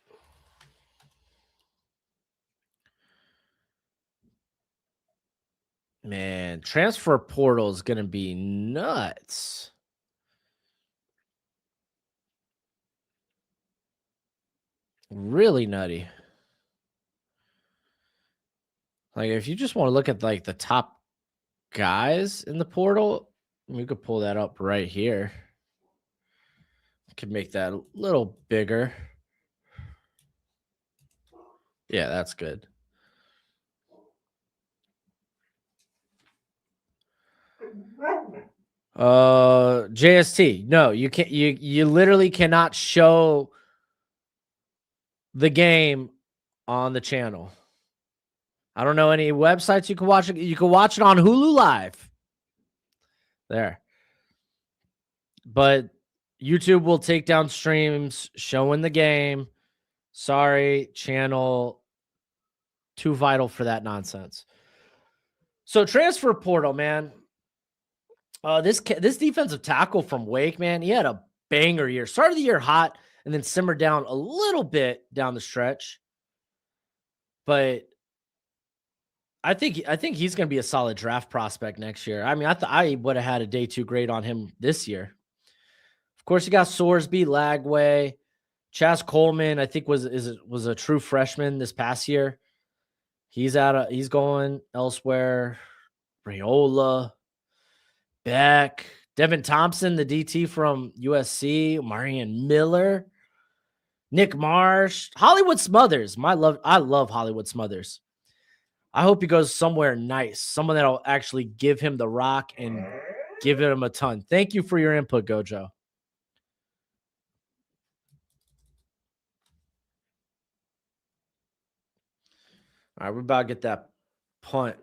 Man, transfer portal is going to be nuts. Really nutty. Like, if you just want to look at like the top guys in the portal, we could pull that up right here. Could make that a little bigger. Yeah, that's good. JST. No, you can't. You literally cannot show the game on the channel. I don't know any websites you can watch it. You can watch it on Hulu Live. There. But YouTube will take down streams showing the game. Sorry, channel. Too vital for that nonsense. So transfer portal, man. This defensive tackle from Wake, man, he had a banger year. Started the year hot and then simmered down a little bit down the stretch. But I think he's going to be a solid draft prospect next year. I mean, I would have had a day 2 grade on him this year. Of course, you got Sorsby, Lagway, Chaz Coleman. I think was a true freshman this past year. He's going elsewhere. Rayola, Beck, Devin Thompson, the DT from USC, Marion Miller, Nick Marsh, Hollywood Smothers. I love Hollywood Smothers. I hope he goes somewhere nice, someone that'll actually give him the rock and give him a ton. Thank you for your input, Gojo. All right, we're about to get that punt.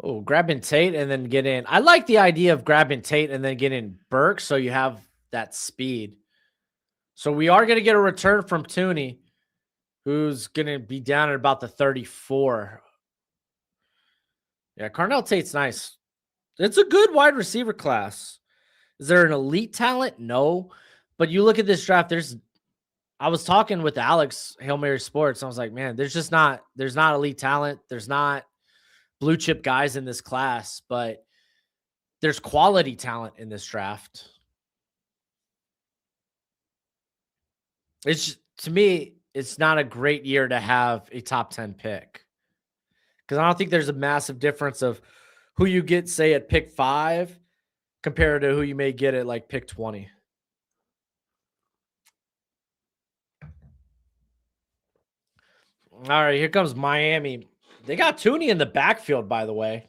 Oh, grabbing Tate and then get in. I like the idea of grabbing Tate and then getting Burke so you have that speed. So we are going to get a return from Tooney, who's going to be down at about the 34. Yeah, Carnell Tate's nice. It's a good wide receiver class. Is there an elite talent? No. But you look at this draft, I was talking with Alex, Hail Mary Sports, and I was like, man, there's not elite talent. There's not blue chip guys in this class, but there's quality talent in this draft. To me, it's not a great year to have a top 10 pick. Because I don't think there's a massive difference of who you get, say, at pick 5 compared to who you may get at like pick 20. All right, here comes Miami. They got Tooney in the backfield, by the way.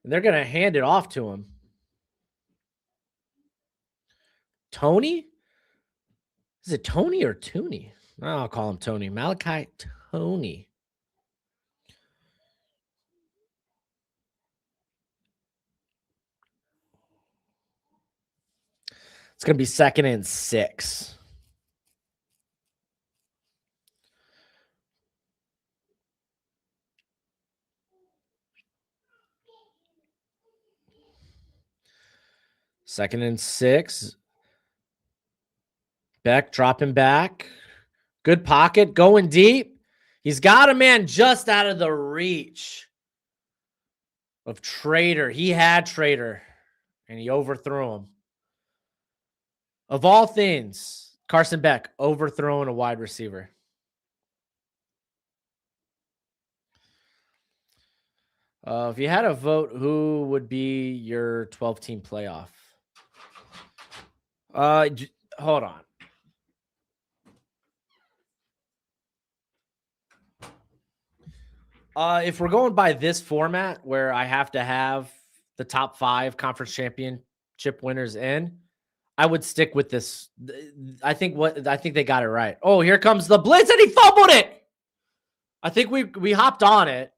And they're going to hand it off to him. Tony? Is it Tony or Tooney? I'll call him Tony. Malachi Tony. It's going to be 2nd and 6. Second and 6. Beck dropping back. Good pocket. Going deep. He's got a man just out of the reach of Trader. He had Trader, and he overthrew him. Of all things, Carson Beck overthrowing a wide receiver. If you had a vote, who would be your 12-team playoff? Hold on. If we're going by this format where I have to have the top 5 conference championship winners in, I would stick with this. I think they got it right. Oh, here comes the blitz, and he fumbled it. I think we hopped on it.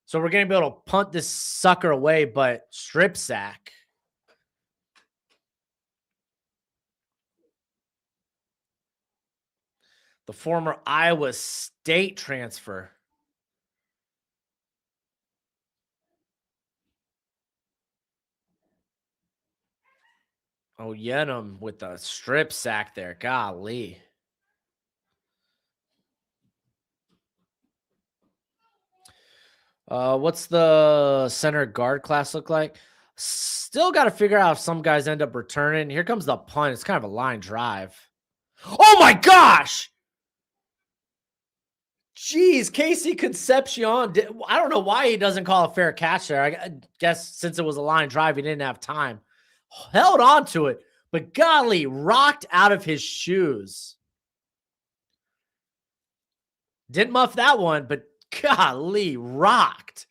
So we're going to be able to punt this sucker away, but strip sack. The former Iowa State transfer. Oh, Yenum with the strip sack there. Golly. What's the center guard class look like? Still got to figure out if some guys end up returning. Here comes the punt. It's kind of a line drive. Oh my gosh! Jeez, Casey Concepcion. I don't know why he doesn't call a fair catch there. I guess since it was a line drive, he didn't have time. Held on to it, but golly, rocked out of his shoes. Didn't muff that one, but golly, rocked.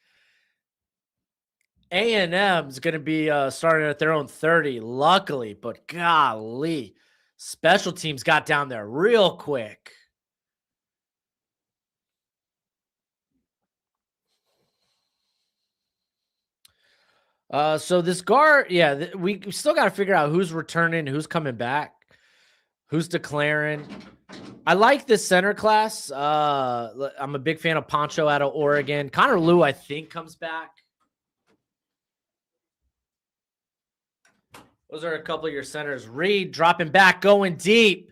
A&M's going to be starting at their own 30, luckily, but golly, special teams got down there real quick. So this guard, yeah, we still got to figure out who's returning, who's coming back, who's declaring. I like this center class. I'm a big fan of Poncho out of Oregon. Connor Liu, I think, comes back. Those are a couple of your centers. Reed dropping back, going deep.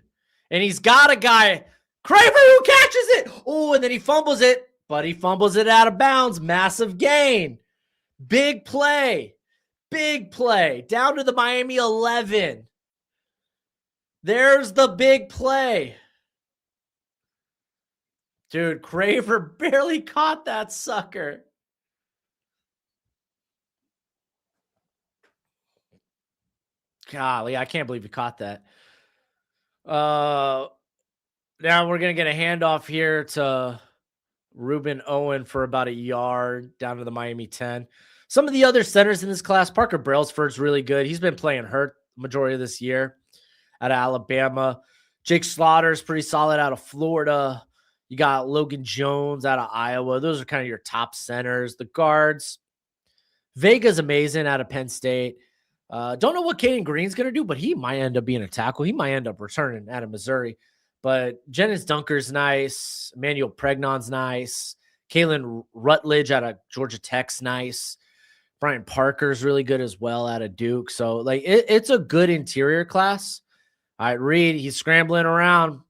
And he's got a guy, Craver, who catches it. Oh, and then he fumbles it, but he fumbles it out of bounds. Massive gain. Big play. Big play. Down to the Miami 11. There's the big play. Dude, Craver barely caught that sucker. Golly, I can't believe he caught that. Now we're going to get a handoff here to Ruben Owen for about a yard down to the Miami 10. Some of the other centers in this class, Parker Brailsford's really good. He's been playing hurt the majority of this year out of Alabama. Jake Slaughter's pretty solid out of Florida. You got Logan Jones out of Iowa. Those are kind of your top centers. The guards, Vega's amazing out of Penn State. Don't know what Caden Green's going to do, but he might end up being a tackle. He might end up returning out of Missouri. But Jennings Dunker's nice. Emmanuel Pregnon's nice. Kalen Rutledge out of Georgia Tech's nice. Brian Parker's really good as well out of Duke. So, like, it's a good interior class. All right, Reed, he's scrambling around.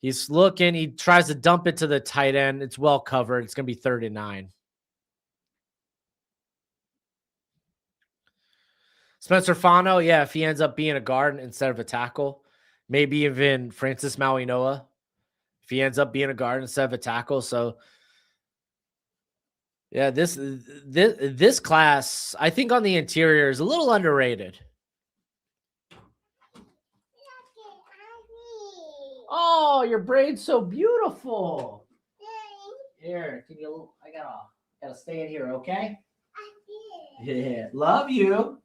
He's looking. He tries to dump it to the tight end. It's well covered. It's going to be 3rd and 9. Spencer Fano, yeah, if he ends up being a guard instead of a tackle, maybe even Francis Mauinoa, if he ends up being a guard instead of a tackle. So, yeah, this class, I think on the interior is a little underrated. Oh, your braid's so beautiful. Here, can you? I gotta stay in here, okay? Yeah, love you.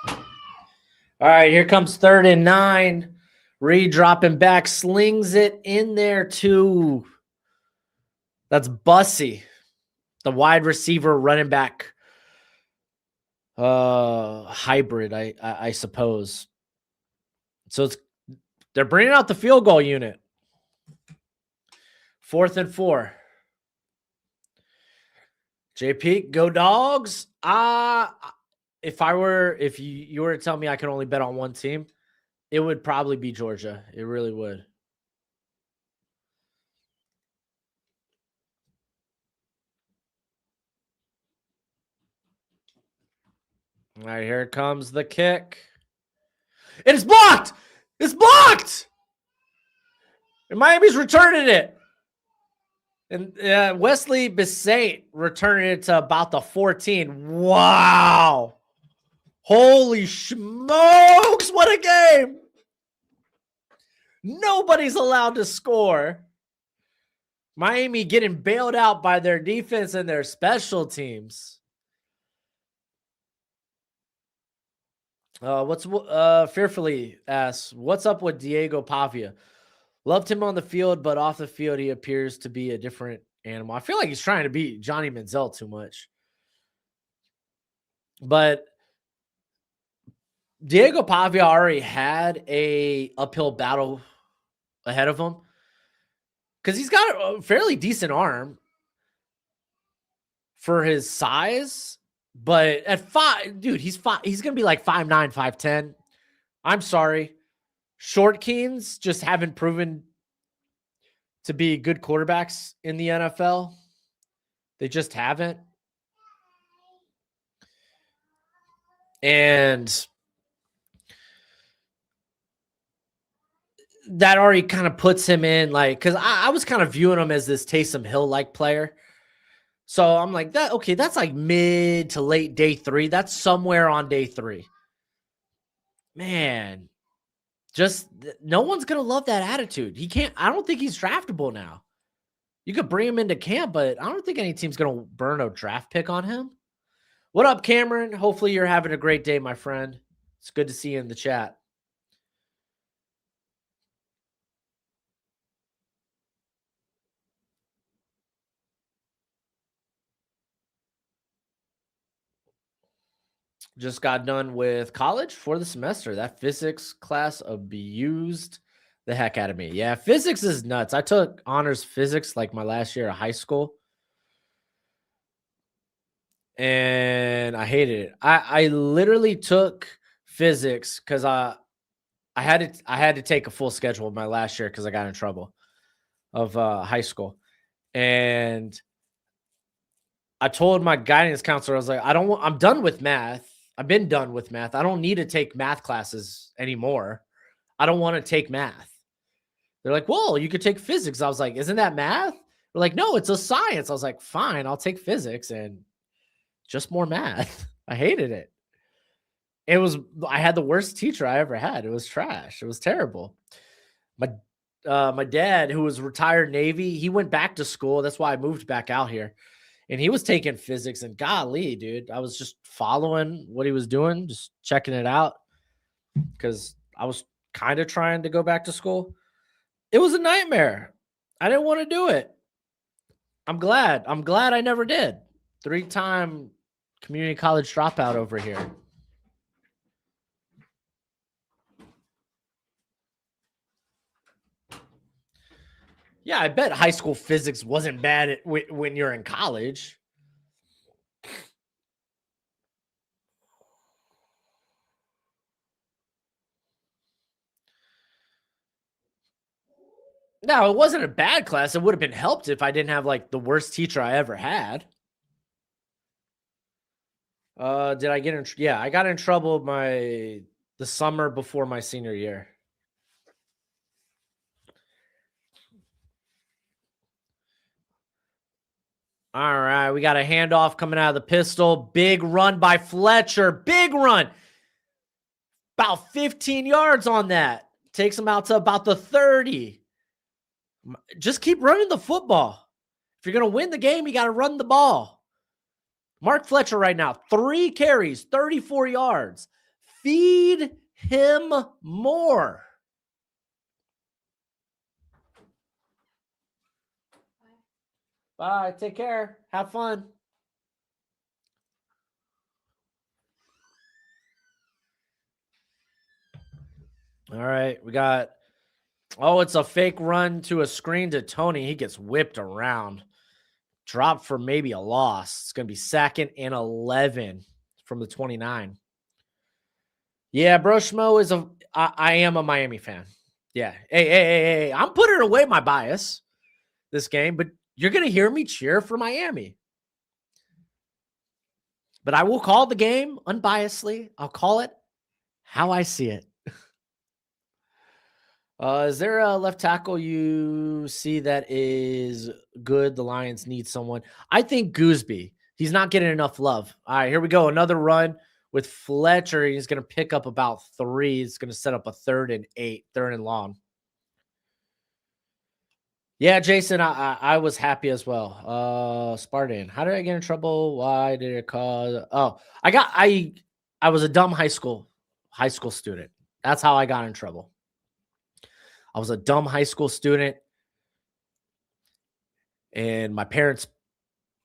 All right, here comes 3rd and 9. Reed dropping back, slings it in there too. That's Bussy, the wide receiver, running back, hybrid, I suppose. So they're bringing out the field goal unit. 4th and 4. JP, go Dogs. If you were to tell me I could only bet on one team, it would probably be Georgia. It really would. All right, here comes the kick. It is blocked. It's blocked. And Miami's returning it. And Wesley Bissate returning it to about the 14. Wow. Holy smokes. What a game. Nobody's allowed to score. Miami getting bailed out by their defense and their special teams. Fearfully asks, what's up with Diego Pavia? Loved him on the field, but off the field, he appears to be a different animal. I feel like he's trying to beat Johnny Manziel too much. But Diego Pavia already had a uphill battle ahead of him because he's got a fairly decent arm for his size. But at 5, dude, he's going to be like 5'9", 5'10". I'm sorry. Short Keens just haven't proven to be good quarterbacks in the NFL. They just haven't. And that already kind of puts him in like, because I was kind of viewing him as this Taysom Hill-like player. So I'm like, that's like mid to late day 3. That's somewhere on day 3. Man, just no one's going to love that attitude. I don't think he's draftable now. You could bring him into camp, but I don't think any team's going to burn a draft pick on him. What up, Cameron? Hopefully you're having a great day, my friend. It's good to see you in the chat. Just got done with college for the semester. That physics class abused the heck out of me. Yeah, physics is nuts. I took honors physics like my last year of high school. And I hated it. I literally took physics because I had to take a full schedule my last year because I got in trouble of high school. And I told my guidance counselor, I was like, I'm done with math. I've been done with math. I don't need to take math classes anymore. I don't want to take math. They're like, well, you could take physics. I was like, isn't that math? They're like, no, it's a science. I was like, fine, I'll take physics and just more math. I hated it. I had the worst teacher I ever had. It was trash. It was terrible. My dad, who was retired Navy, he went back to school. That's why I moved back out here. And he was taking physics, and golly, dude, I was just following what he was doing, just checking it out because I was kind of trying to go back to school. It was a nightmare. I didn't want to do it. I'm glad I never did. 3-time community college dropout over here. Yeah, I bet high school physics wasn't bad when you're in college. No, it wasn't a bad class. It would have been helped if I didn't have like the worst teacher I ever had. Did I get in? Yeah, I got in trouble the summer before my senior year. All right, we got a handoff coming out of the pistol. Big run by Fletcher. Big run. About 15 yards on that. Takes him out to about the 30. Just keep running the football. If you're going to win the game, you got to run the ball. Mark Fletcher right now, 3 carries, 34 yards. Feed him more. Bye. Take care. Have fun. All right. We got, it's a fake run to a screen to Tony. He gets whipped around. Drop for maybe a loss. It's going to be 2nd and 11 from the 29. Yeah, Broshmo is I am a Miami fan. Yeah. Hey. I'm putting away my bias this game, but you're going to hear me cheer for Miami. But I will call the game unbiasedly. I'll call it how I see it. Is there a left tackle you see that is good? The Lions need someone. I think Gooseby. He's not getting enough love. All right, here we go. Another run with Fletcher. He's going to pick up about 3. It's going to set up a 3rd and 8, 3rd and long. Yeah, Jason, I was happy as well. Spartan, how did I get in trouble? Why did it cause? Oh, I was a dumb high school student. That's how I got in trouble. I was a dumb high school student, and my parents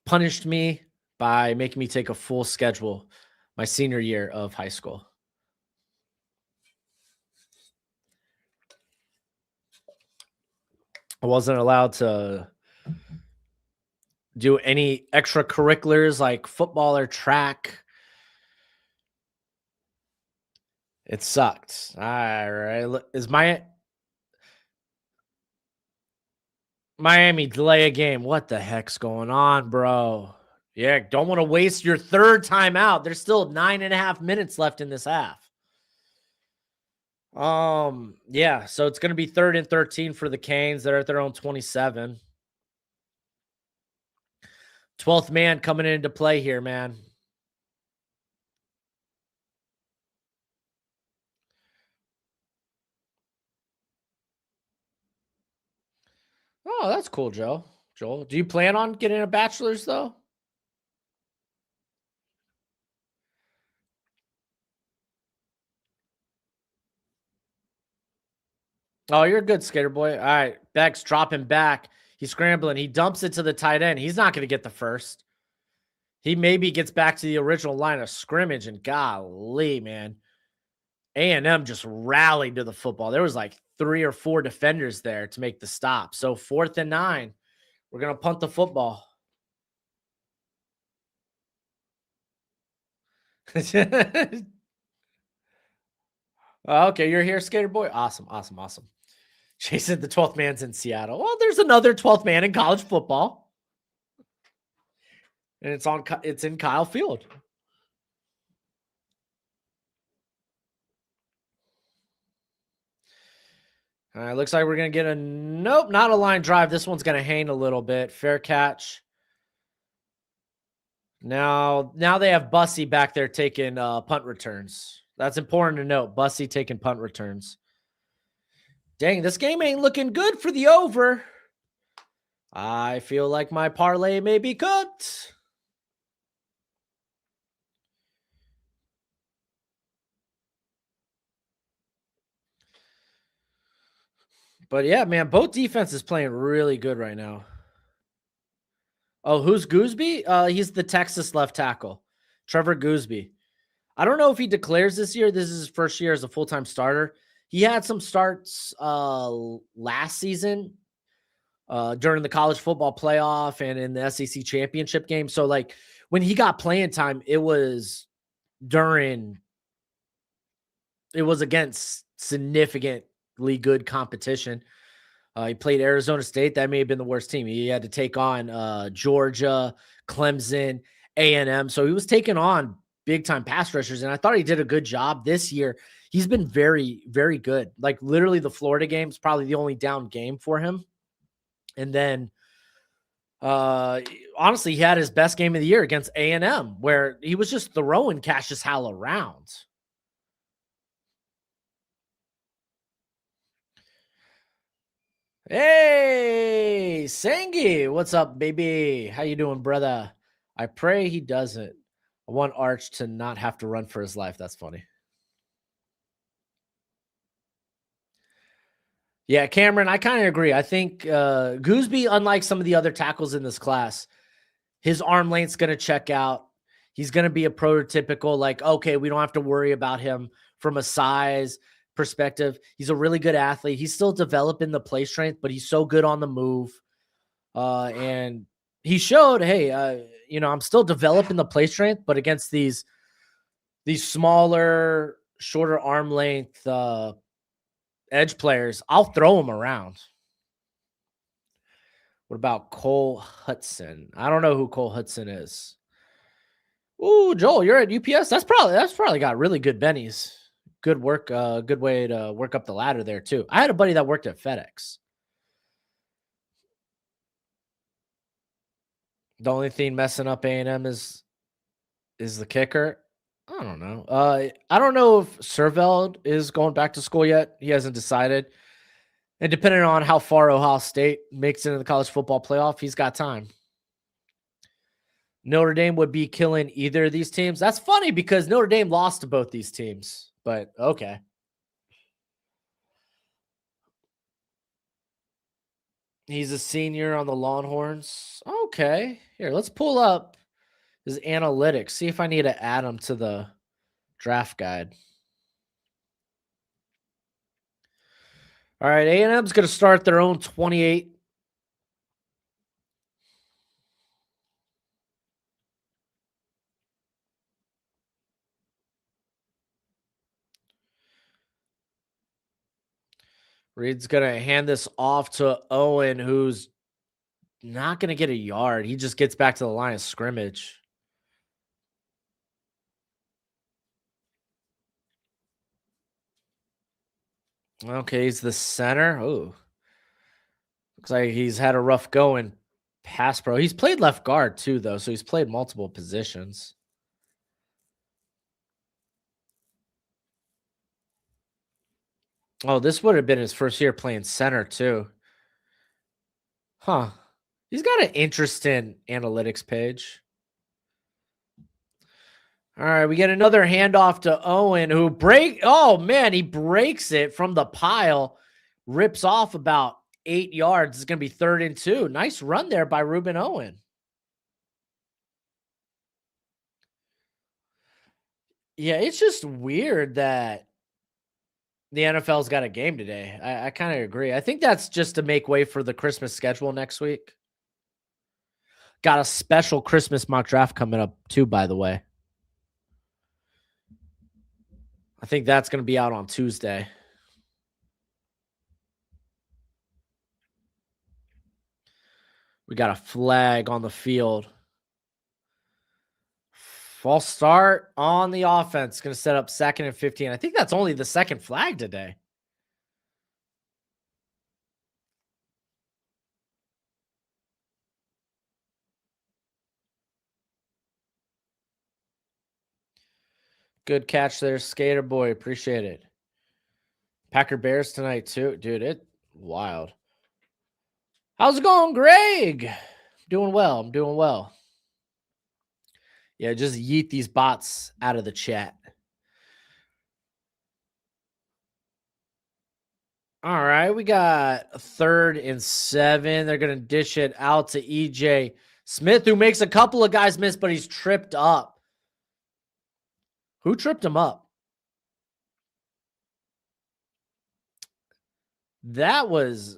punished me by making me take a full schedule my senior year of high school. I wasn't allowed to do any extracurriculars like football or track. It sucked. All right. Is Miami delay a game? What the heck's going on, bro? Yeah, don't want to waste your 3rd timeout. There's still 9.5 minutes left in this half. Yeah, so it's going to be 3rd and 13 for the Canes. They're at their own 27. 12th man coming into play here, man. Oh, that's cool, Joel. Do you plan on getting a bachelor's though? Oh, you're a good skater boy. All right. Beck's dropping back. He's scrambling. He dumps it to the tight end. He's not going to get the first. He maybe gets back to the original line of scrimmage, and golly, man. A&M just rallied to the football. There was like 3 or 4 defenders there to make the stop. So 4th and 9. We're going to punt the football. Okay, you're here, skater boy. Awesome. Jason, the 12th man's in Seattle. Well, there's another 12th man in college football. And it's in Kyle Field. All right, looks like we're going to get nope, not a line drive. This one's going to hang a little bit. Fair catch. Now they have Bussy back there taking punt returns. That's important to note. Bussy taking punt returns. Dang, this game ain't looking good for the over. I feel like my parlay may be cooked. But yeah, man, both defenses playing really good right now. Oh, who's Gooseby? He's the Texas left tackle, Trevor Gooseby. I don't know if he declares this year. This is his first year as a full-time starter. He had some starts last season during the college football playoff and in the SEC championship game. So, like, when he got playing time, it was against significantly good competition. He played Arizona State. That may have been the worst team. He had to take on Georgia, Clemson, A&M. So he was taking on big time pass rushers, and I thought he did a good job this year. He's been very, very good. Like literally, the Florida game is probably the only down game for him. And then, honestly, he had his best game of the year against A&M, where he was just throwing Cassius Howell around. Hey, Sangi, what's up, baby? How you doing, brother? I pray he doesn't. I want Arch to not have to run for his life. That's funny. Yeah, Cameron, I kind of agree. I think Gooseby, unlike some of the other tackles in this class, his arm length's going to check out. He's going to be a prototypical, like, okay, we don't have to worry about him from a size perspective. He's a really good athlete. He's still developing the play strength, but he's so good on the move. And he showed, hey, I'm still developing the play strength, but against these smaller, shorter arm length edge players, I'll throw him around. What about Cole Hudson? I don't know who Cole Hudson is. Ooh, Joel, you're at UPS. That's probably got really good bennies. Good work. Good way to work up the ladder there too. I had a buddy that worked at FedEx. The only thing messing up A&M is the kicker. I don't know. I don't know if Serveld is going back to school yet. He hasn't decided. And depending on how far Ohio State makes it into the college football playoff, he's got time. Notre Dame would be killing either of these teams. That's funny because Notre Dame lost to both these teams, but okay. He's a senior on the Longhorns. Okay. Here, let's pull up his analytics. See if I need to add him to the draft guide. All right, A&M's going to start their own 28. Reed's going to hand this off to Owen, who's not going to get a yard. He just gets back to the line of scrimmage. Okay, he's the center. Oh, looks like he's had a rough go in pass pro. He's played left guard too, though, so he's played multiple positions. Oh, this would have been his first year playing center too. Huh. He's got an interesting analytics page. All right, we get another handoff to Owen, who oh man, he breaks it from the pile, rips off about 8 yards. It's going to be 3rd and 2. Nice run there by Ruben Owen. Yeah, it's just weird that the NFL's got a game today. I kind of agree. I think that's just to make way for the Christmas schedule next week. Got a special Christmas mock draft coming up too, by the way. I think that's going to be out on Tuesday. We got a flag on the field. False start on the offense. Going to set up 2nd and 15. I think that's only the second flag today. Good catch there, Skater Boy. Appreciate it. Packer Bears tonight too. Dude, it wild. How's it going, Greg? Doing well. I'm doing well. Yeah, just yeet these bots out of the chat. All right, we got 3rd and 7. They're going to dish it out to EJ Smith, who makes a couple of guys miss, but he's tripped up. Who tripped him up? That was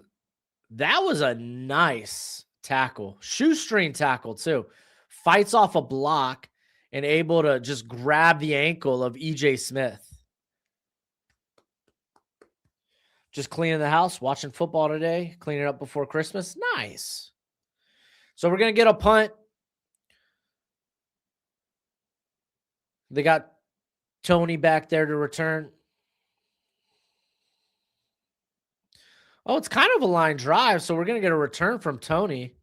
a nice tackle. Shoestring tackle, too. Fights off a block and able to just grab the ankle of EJ Smith. Just cleaning the house, watching football today, cleaning up before Christmas. Nice. So we're going to get a punt. They got Tony back there to return. Oh, it's kind of a line drive, so we're going to get a return from Tony,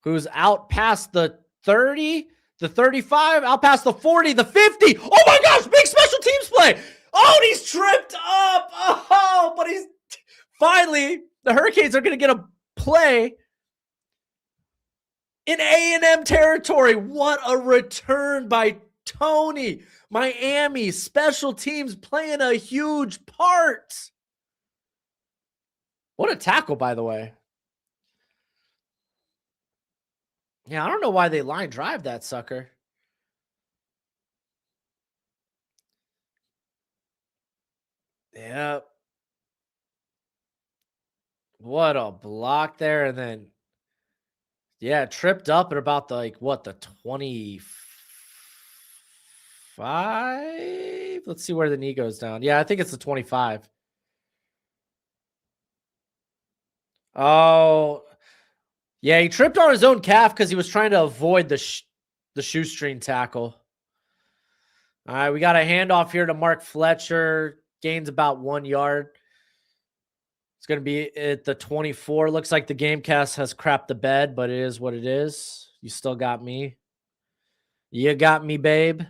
who's out past the 30, the 35, out past the 40, the 50. Oh my gosh, big special teams play. Oh, and he's tripped up. Oh, but he's finally, the Hurricanes are going to get a play in A&M territory. What a return by Tony. Miami special teams playing a huge part. What a tackle, by the way. Yeah, I don't know why they line drive that sucker. Yep. What a block there. And then, yeah, tripped up at about the, like, what, the 25? Let's see where the knee goes down. Yeah, I think it's the 25. Oh, yeah, he tripped on his own calf because he was trying to avoid the shoestring tackle. All right, we got a handoff here to Mark Fletcher. Gains about 1 yard. It's going to be at the 24. Looks like the Gamecast has crapped the bed, but it is what it is. You still got me. You got me, babe.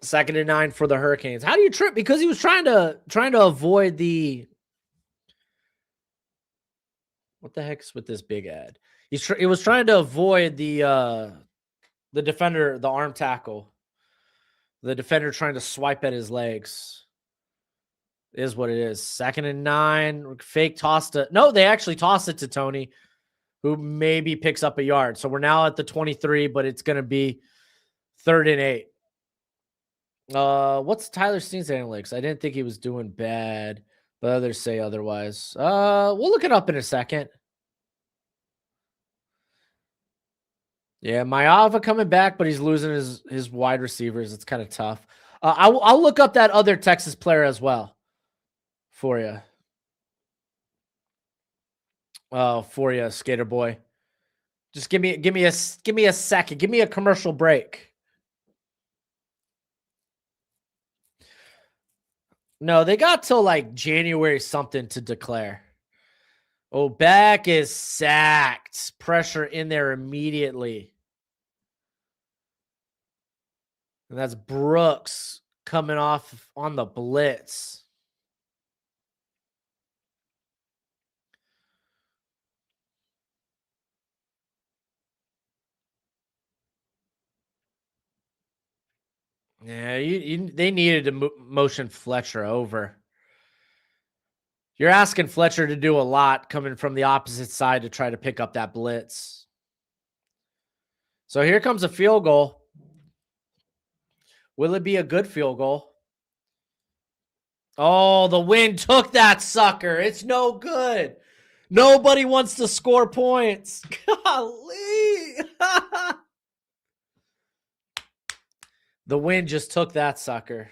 Second and 9 for the Hurricanes. How do you trip? Because he was trying to avoid the. What the heck's with this big ad? He was trying to avoid the defender, the arm tackle. The defender trying to swipe at his legs. Is what it is. Second and 9. Fake tossed it. No, they actually tossed it to Tony, who maybe picks up a yard. So we're now at the 23, but it's going to be 3rd and 8. What's Tyler Steen's analytics? I didn't think he was doing bad, but others say otherwise. We'll look it up in a second. Yeah, Maava coming back, but he's losing his wide receivers. It's kind of tough. I'll look up that other Texas player as well for you. For you, Skater Boy. Just give me a second. Give me a commercial break. No, they got till like January something to declare. Oh, Beck is sacked. Pressure in there immediately. And that's Brooks coming off on the blitz. Yeah, they needed to motion Fletcher over. You're asking Fletcher to do a lot coming from the opposite side to try to pick up that blitz. So here comes a field goal. Will it be a good field goal? Oh, the wind took that sucker. It's no good. Nobody wants to score points. Golly. The wind just took that sucker.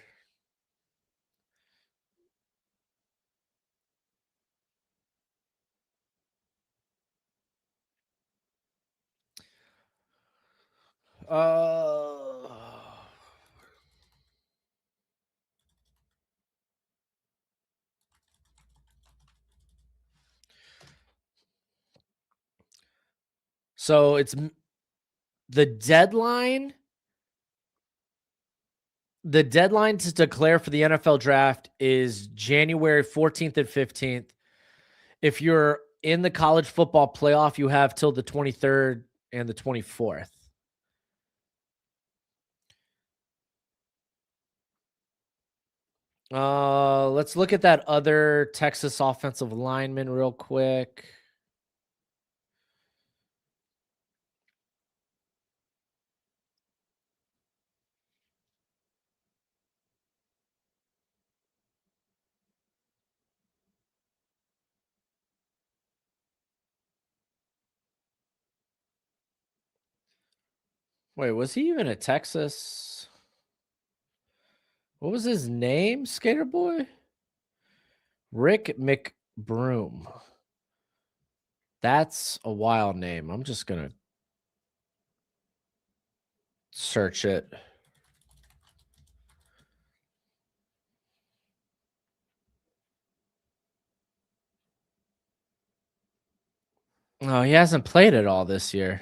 So it's the deadline. The deadline to declare for the NFL draft is January 14th and 15th. If you're in the college football playoff, you have till the 23rd and the 24th. Let's look at that other Texas offensive lineman real quick. Wait, was he even at Texas? What was his name, Skater Boy? Rick McBroom. That's a wild name. I'm just going to search it. Oh, he hasn't played at all this year.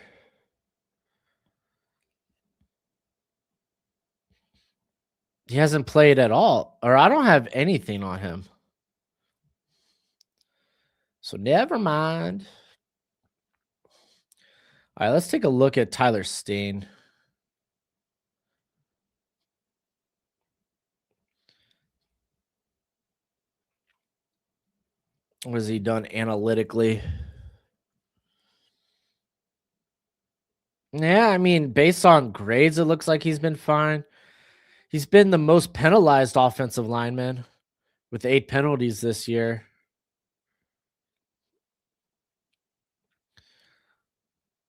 He hasn't played at all, or I don't have anything on him. So never mind. All right, let's take a look at Tyler Steen. What has he done analytically? Yeah, I mean, based on grades, it looks like he's been fine. He's been the most penalized offensive lineman with 8 penalties this year.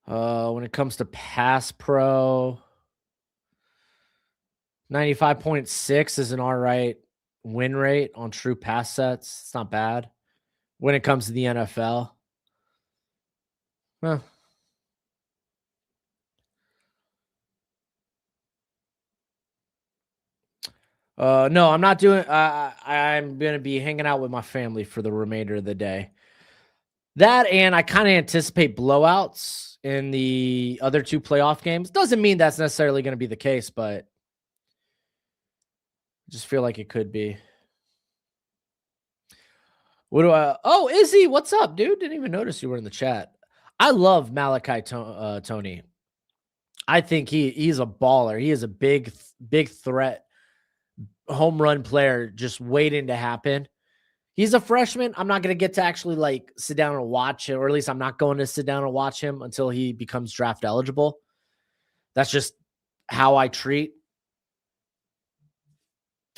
When it comes to pass pro, 95.6 is an all right win rate on true pass sets. It's not bad when it comes to the NFL. Huh. No, I'm not doing. I'm gonna be hanging out with my family for the remainder of the day. That and I kind of anticipate blowouts in the other 2 playoff games. Doesn't mean that's necessarily going to be the case, but I just feel like it could be. What do I? Oh, Izzy, what's up, dude? Didn't even notice you were in the chat. I love Malachi Tony. I think he's a baller. He is a big threat, home run player, just waiting to happen. He's a freshman. I'm not going to get to actually like sit down and watch him, or at least I'm not going to sit down and watch him until he becomes draft eligible. That's just how I treat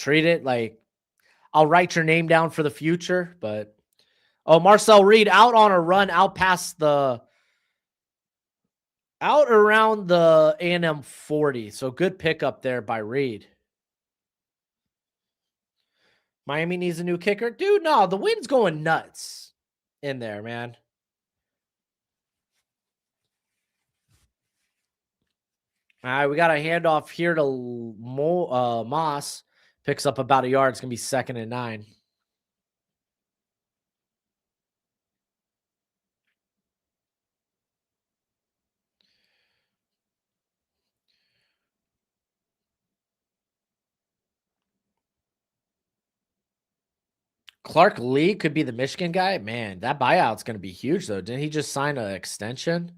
it. Like, I'll write your name down for the future, but Marcel Reed out on a run, out around the A&M 40. So good pickup there by Reed. Miami needs a new kicker. Dude, no, the wind's going nuts in there, man. All right, we got a handoff here to Moss. Picks up about a yard. It's going to be 2nd and 9. Clark Lee could be the Michigan guy. Man, that buyout's going to be huge, though. Didn't he just sign an extension?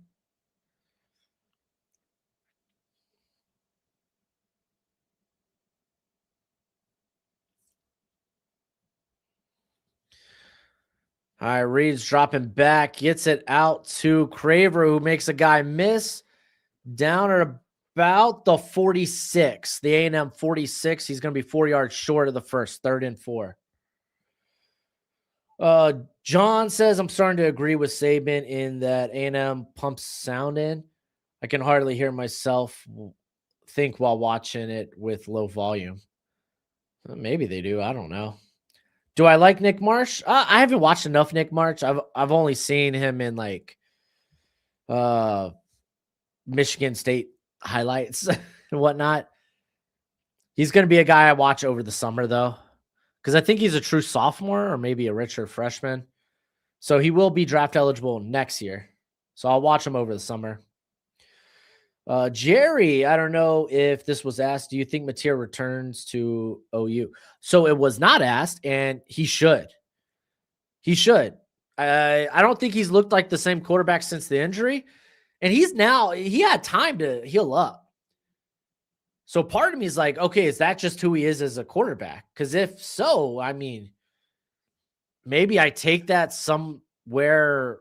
All right, Reed's dropping back, gets it out to Craver, who makes a guy miss down at about the 46. The A&M 46. He's going to be 4 yards short of the first, 3rd and 4. John says, I'm starting to agree with Saban in that A&M pumps sound in. I can hardly hear myself think while watching it with low volume. Maybe they do. I don't know. Do I like Nick Marsh? I haven't watched enough Nick Marsh. I've only seen him in like Michigan State highlights and whatnot. He's going to be a guy I watch over the summer, though, because I think he's a true sophomore or maybe a richer freshman. So he will be draft eligible next year. So I'll watch him over the summer. Jerry, I don't know if this was asked. Do you think Mateer returns to OU? So it was not asked, and he should. He should. I don't think he's looked like the same quarterback since the injury. And he had time to heal up. So part of me is like, okay, is that just who he is as a quarterback? Because if so, I mean, maybe I take that somewhere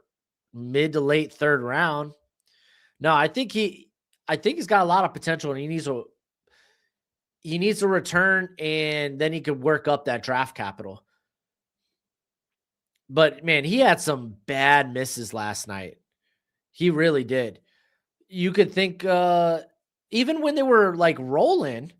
mid to late 3rd round. No, I think he's got a lot of potential, and he needs to return, and then he could work up that draft capital. But man, he had some bad misses last night. He really did. You could think even when they were like rolling,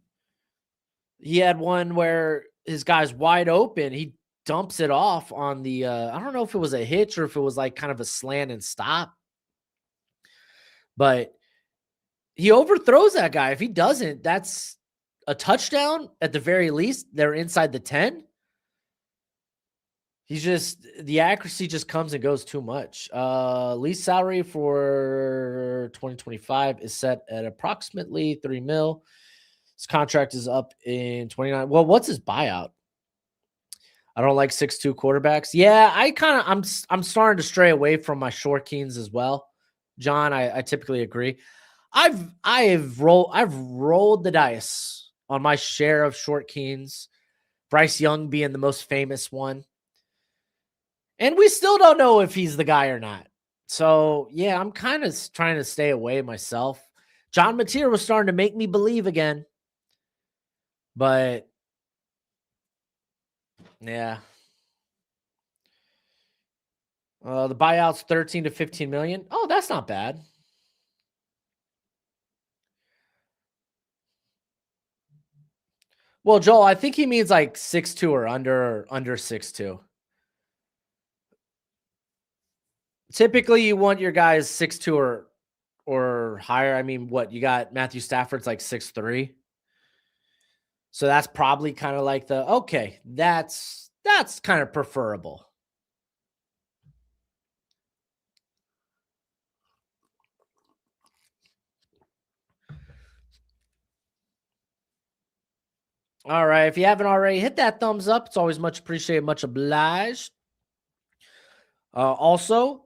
He had one where his guy's wide open. He dumps it off on the I don't know if it was a hitch or if it was like kind of a slant and stop, but he overthrows that guy. If he doesn't, that's a touchdown at the very least. They're inside the 10. He's just, the accuracy just comes and goes too much. Lease salary for 2025 is set at approximately 3 mil. His contract is up in 29. Well, what's his buyout? I don't like 6'2" quarterbacks. Yeah, I'm starting to stray away from my short keens as well. John, I typically agree. I've rolled the dice on my share of short keens. Bryce Young being the most famous one. And we still don't know if he's the guy or not. So, yeah, I'm kind of trying to stay away myself. John Mateer was starting to make me believe again. But, yeah. The buyout's 13 to 15 million. Oh, that's not bad. Well, Joel, I think he means like 6'2" or under 6'2". Typically, you want your guys 6'2" or higher. I mean, what you got? Matthew Stafford's like 6'3". So that's probably kind of like that's kind of preferable. All right. If you haven't already, hit that thumbs up. It's always much appreciated, much obliged. Also,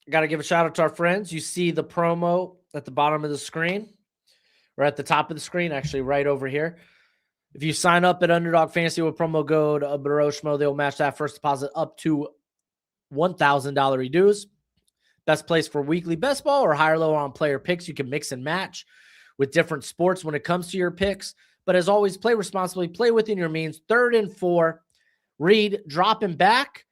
got to give a shout out to our friends. You see the promo at the bottom of the screen, or at the top of the screen, actually, right over here. If you sign up at Underdog Fantasy with promo code Broshmo, they'll match that first deposit up to $1,000 dues. Best place for weekly best ball or higher lower on player picks. You can mix and match with different sports when it comes to your picks. But as always, play responsibly, play within your means. 3rd and 4. Reed dropping back.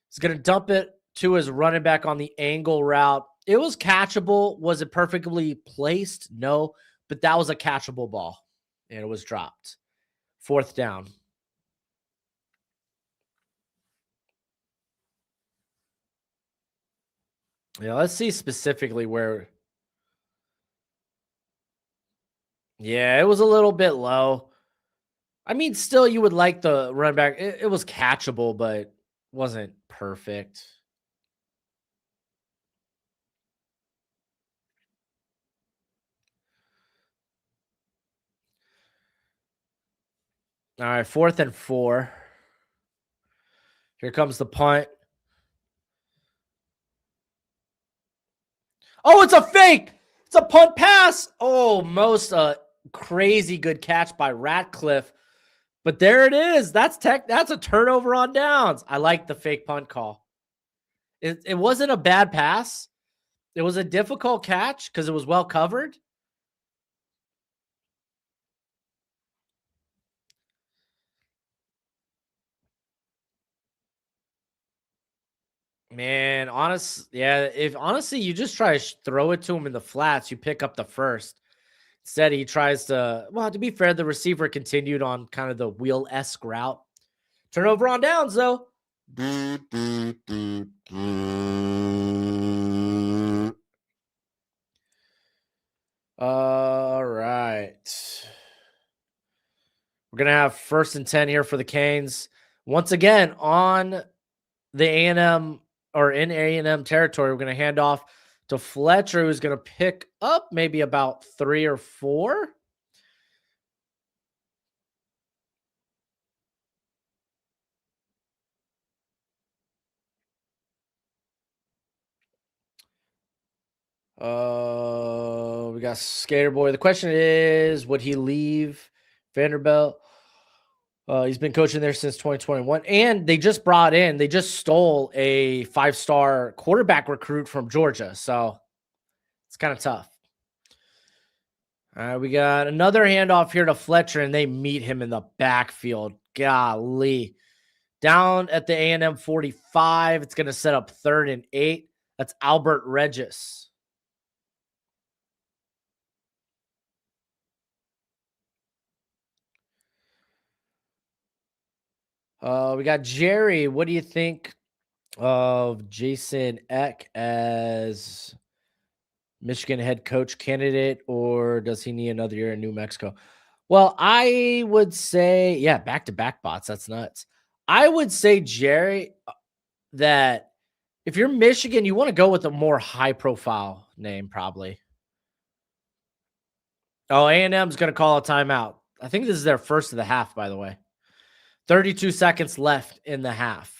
He's going to dump it to his running back on the angle route. It was catchable. Was it perfectly placed? No, but that was a catchable ball, and it was dropped. 4th down. Yeah, let's see specifically where. Yeah, it was a little bit low. I mean, still, you would like the run back. It was catchable, but wasn't perfect. All right, 4th and 4. Here comes the punt. Oh, it's a fake. It's a punt pass. Oh, most crazy good catch by Ratcliffe. But there it is. That's a turnover on downs. I like the fake punt call. It wasn't a bad pass. It was a difficult catch because it was well covered. Man, if honestly you just try to throw it to him in the flats, you pick up the first. Instead, he tries to, well, to be fair, the receiver continued on kind of the wheel-esque route. Turnover on downs, though. All right. We're going to have 1st and 10 here for the Canes. Once again, on the A&M or in A&M territory, we're going to hand off to Fletcher, who's going to pick up maybe about 3 or 4. We got Skater Boy. The question is, would he leave Vanderbilt? He's been coaching there since 2021, and they just stole a 5-star quarterback recruit from Georgia, so it's kind of tough. All right, we got another handoff here to Fletcher, and they meet him in the backfield. Golly. Down at the A&M 45, it's going to set up 3rd and 8. That's Albert Regis. We got Jerry. What do you think of Jason Eck as Michigan head coach candidate, or does he need another year in New Mexico? Well, I would say, yeah, back to back bots. That's nuts. I would say, Jerry, that if you're Michigan, you want to go with a more high profile name, probably. Oh, A&M's going to call a timeout. I think this is their first of the half, by the way. 32 seconds left in the half.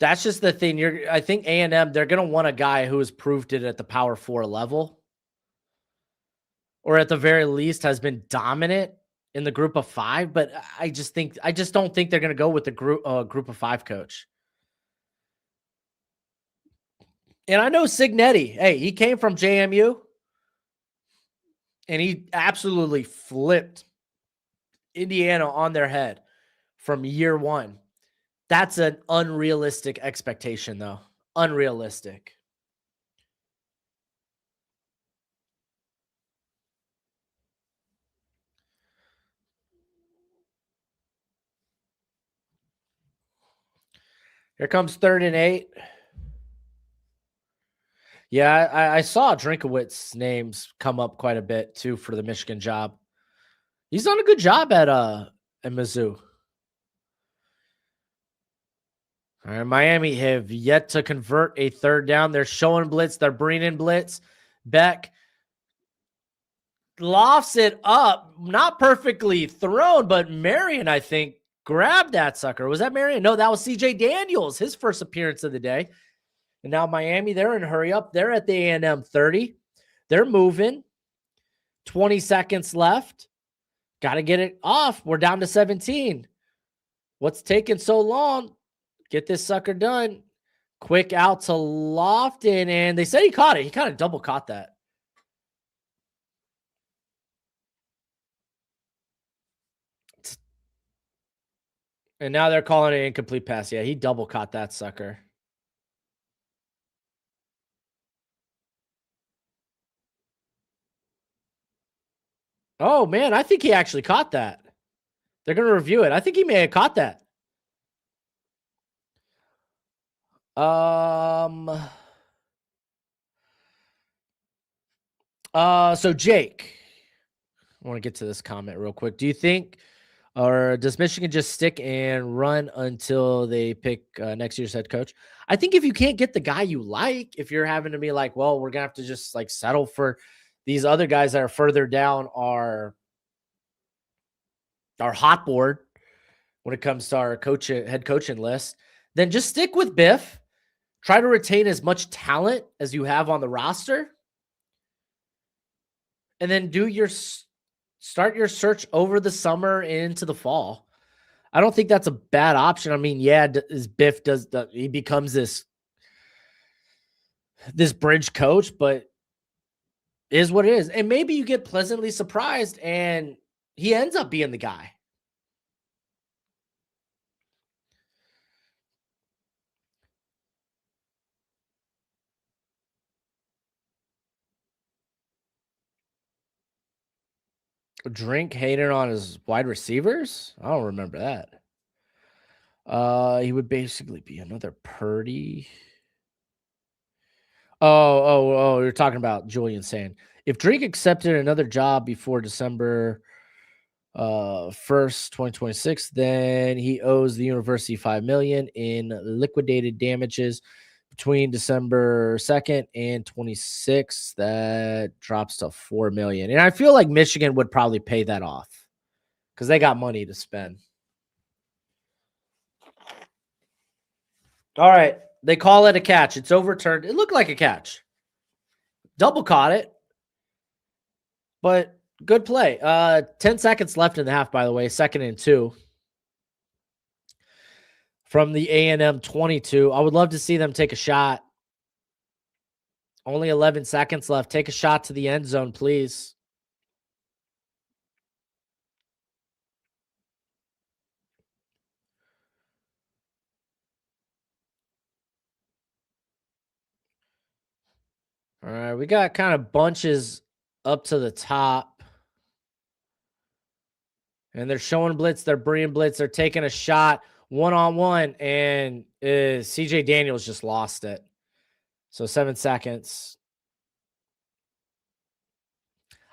That's just the thing. I think A&M, they're going to want a guy who has proved it at the Power 4 level, or at the very least has been dominant in the group of 5, but I just don't think they're going to go with the group of 5 coach. And I know Signetti. Hey, he came from JMU and he absolutely flipped Indiana on their head from year 1. That's an unrealistic expectation, though. Unrealistic. Here comes 3rd and 8. Yeah, I saw Drinkowitz's names come up quite a bit too for the Michigan job. He's done a good job at Mizzou. All right, Miami have yet to convert a 3rd down. They're showing blitz. They're bringing blitz. Beck lofts it up, not perfectly thrown, but Marion, I think, grabbed that sucker. Was that Marion? No, that was CJ Daniels, his first appearance of the day. And now Miami, they're in hurry up. They're at the A&M 30. They're moving. 20 seconds left. Got to get it off. We're down to 17. What's taking so long? Get this sucker done. Quick out to Lofton, and they said he caught it. He kind of double caught that. And now they're calling it incomplete pass. Yeah, he double caught that sucker. Oh, man, I think he actually caught that. They're going to review it. I think he may have caught that. So Jake, I want to get to this comment real quick. Do you think, or does Michigan just stick and run until they pick next year's head coach? I think if you can't get the guy you like, if you're having to be like, well, we're gonna have to just like settle for these other guys that are further down our hot board when it comes to our head coaching list, then just stick with Biff. Try to retain as much talent as you have on the roster, and then start your search over the summer and into the fall. I don't think that's a bad option. I mean, yeah, Biff he becomes this bridge coach, but is what it is. And maybe you get pleasantly surprised and he ends up being the guy. Drink hated on his wide receivers? I don't remember that. He would basically be another Purdy. Oh, you're talking about Julian saying if Drake accepted another job before December 1st, 2026, then he owes the university $5 million in liquidated damages between December 2nd and 26th. That drops to $4 million. And I feel like Michigan would probably pay that off because they got money to spend. All right. They call it a catch. It's overturned. It looked like a catch. Double caught it. But good play. 10 seconds left in the half, by the way. 2nd and 2. From the A&M 22. I would love to see them take a shot. Only 11 seconds left. Take a shot to the end zone, please. All right, we got kind of bunches up to the top. And they're showing blitz. They're bringing blitz. They're taking a shot one-on-one. And CJ Daniels just lost it. So 7 seconds.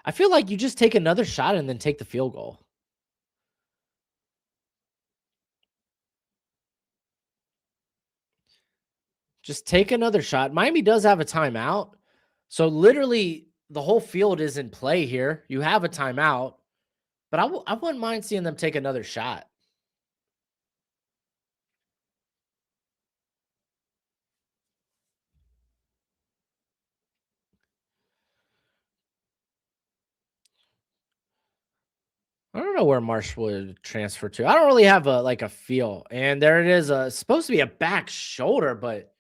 I feel like you just take another shot and then take the field goal. Just take another shot. Miami does have a timeout. So literally the whole field is in play here. You have a timeout. But I wouldn't mind seeing them take another shot. I don't know where Marsh would transfer to. I don't really have a feel. And there it is. It's supposed to be a back shoulder, but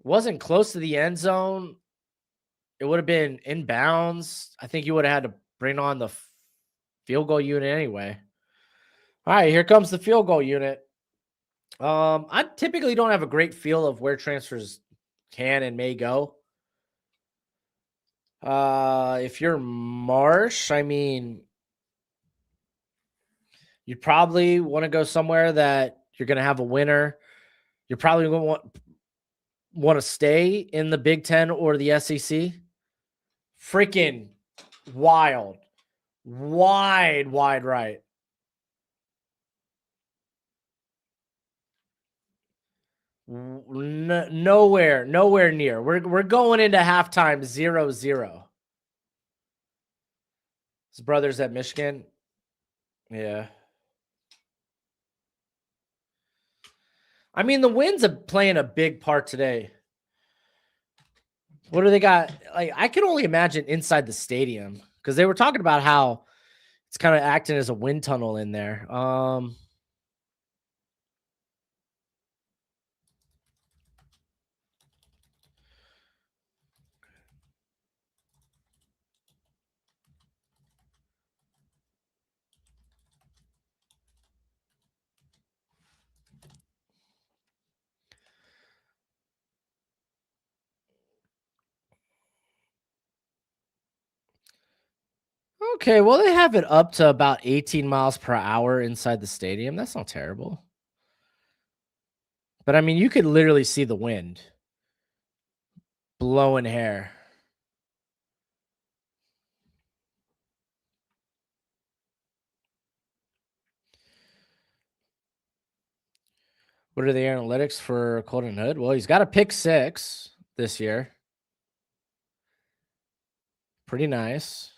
wasn't close to the end zone. It would have been inbounds. I think you would have had to bring on the field goal unit anyway. All right, here comes the field goal unit. I typically don't have a great feel of where transfers can and may go. If you're Marsh, I mean, you'd probably want to go somewhere that you're going to have a winner. You're probably going to want to stay in the Big Ten or the SEC. Freaking wild. Wide right. Nowhere near. We're going into halftime 0-0. His brother's at Michigan. Yeah. I mean, the wind's playing a big part today. What do they got? Like, I can only imagine inside the stadium because they were talking about how it's kind of acting as a wind tunnel in there. Okay, well, they have it up to about 18 miles per hour inside the stadium. That's not terrible. But I mean, you could literally see the wind blowing hair. What are the analytics for Colton Hood? Well, he's got a pick 6 this year. Pretty nice.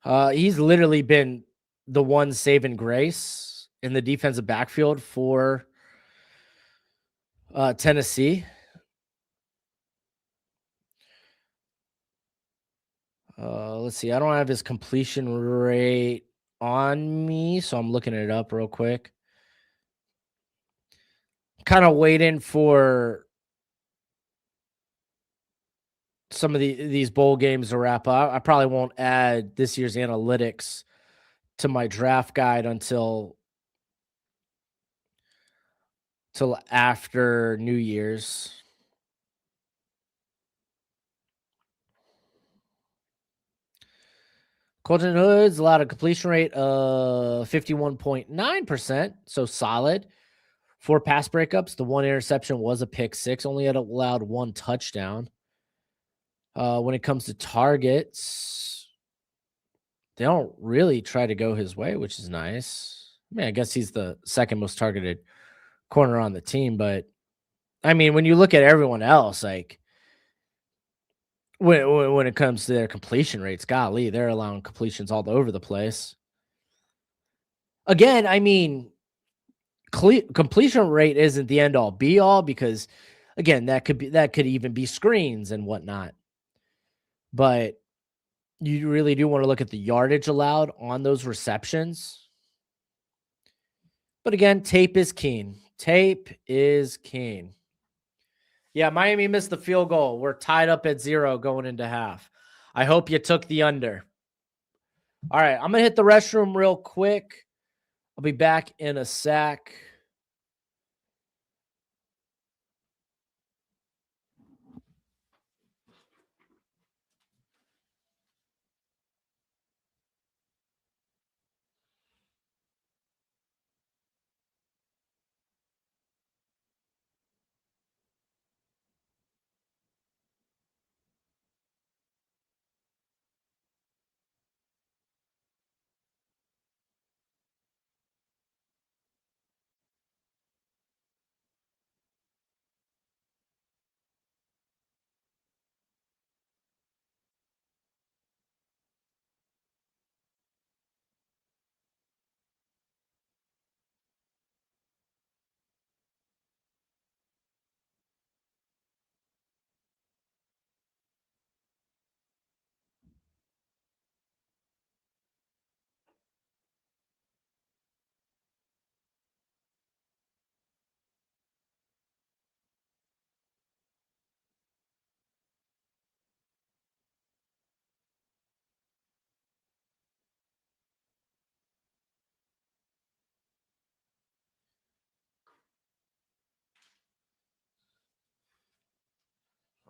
He's literally been the one saving grace in the defensive backfield for Tennessee. Let's see. I don't have his completion rate on me, so I'm looking it up real quick. Kind of waiting for some of these bowl games to wrap up. I probably won't add this year's analytics to my draft guide until after New Year's. Colton Hood's allowed a completion rate of 51.9%, so solid. 4 pass breakups. The 1 interception was a pick 6. Only had allowed 1 touchdown. When it comes to targets, they don't really try to go his way, which is nice. I mean, I guess he's the second most targeted corner on the team, but I mean, when you look at everyone else, like when it comes to their completion rates, golly, they're allowing completions all over the place. Again, I mean, completion rate isn't the end all be all because, again, that could even be screens and whatnot. But you really do want to look at the yardage allowed on those receptions. But again, tape is keen. Tape is keen. Yeah, Miami missed the field goal. We're tied up at 0 going into half. I hope you took the under. All right, I'm going to hit the restroom real quick. I'll be back in a sec.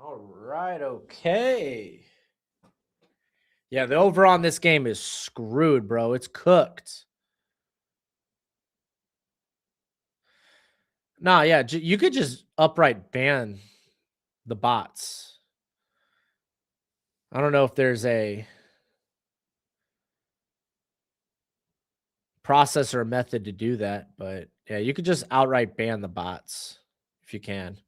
All right, okay. Yeah, the over on this game is screwed, bro. It's cooked. Nah, yeah, you could just upright ban the bots. I don't know if there's a process or a method to do that, but yeah, you could just outright ban the bots if you can.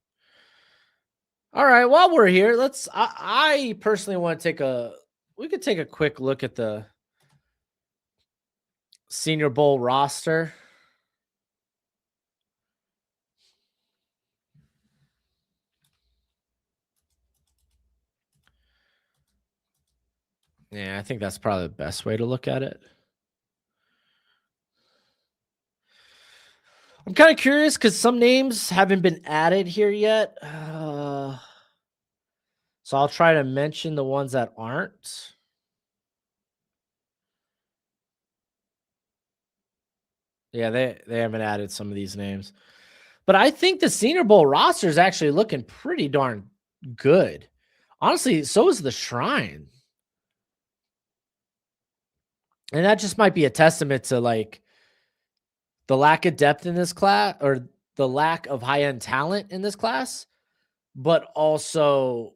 All right, while we're here, I personally want to we could take a quick look at the Senior Bowl roster. Yeah, I think that's probably the best way to look at it. I'm kind of curious because some names haven't been added here yet. So I'll try to mention the ones that aren't. Yeah, they haven't added some of these names. But I think the Senior Bowl roster is actually looking pretty darn good. Honestly, so is the Shrine. And that just might be a testament to like the lack of depth in this class or the lack of high-end talent in this class, but also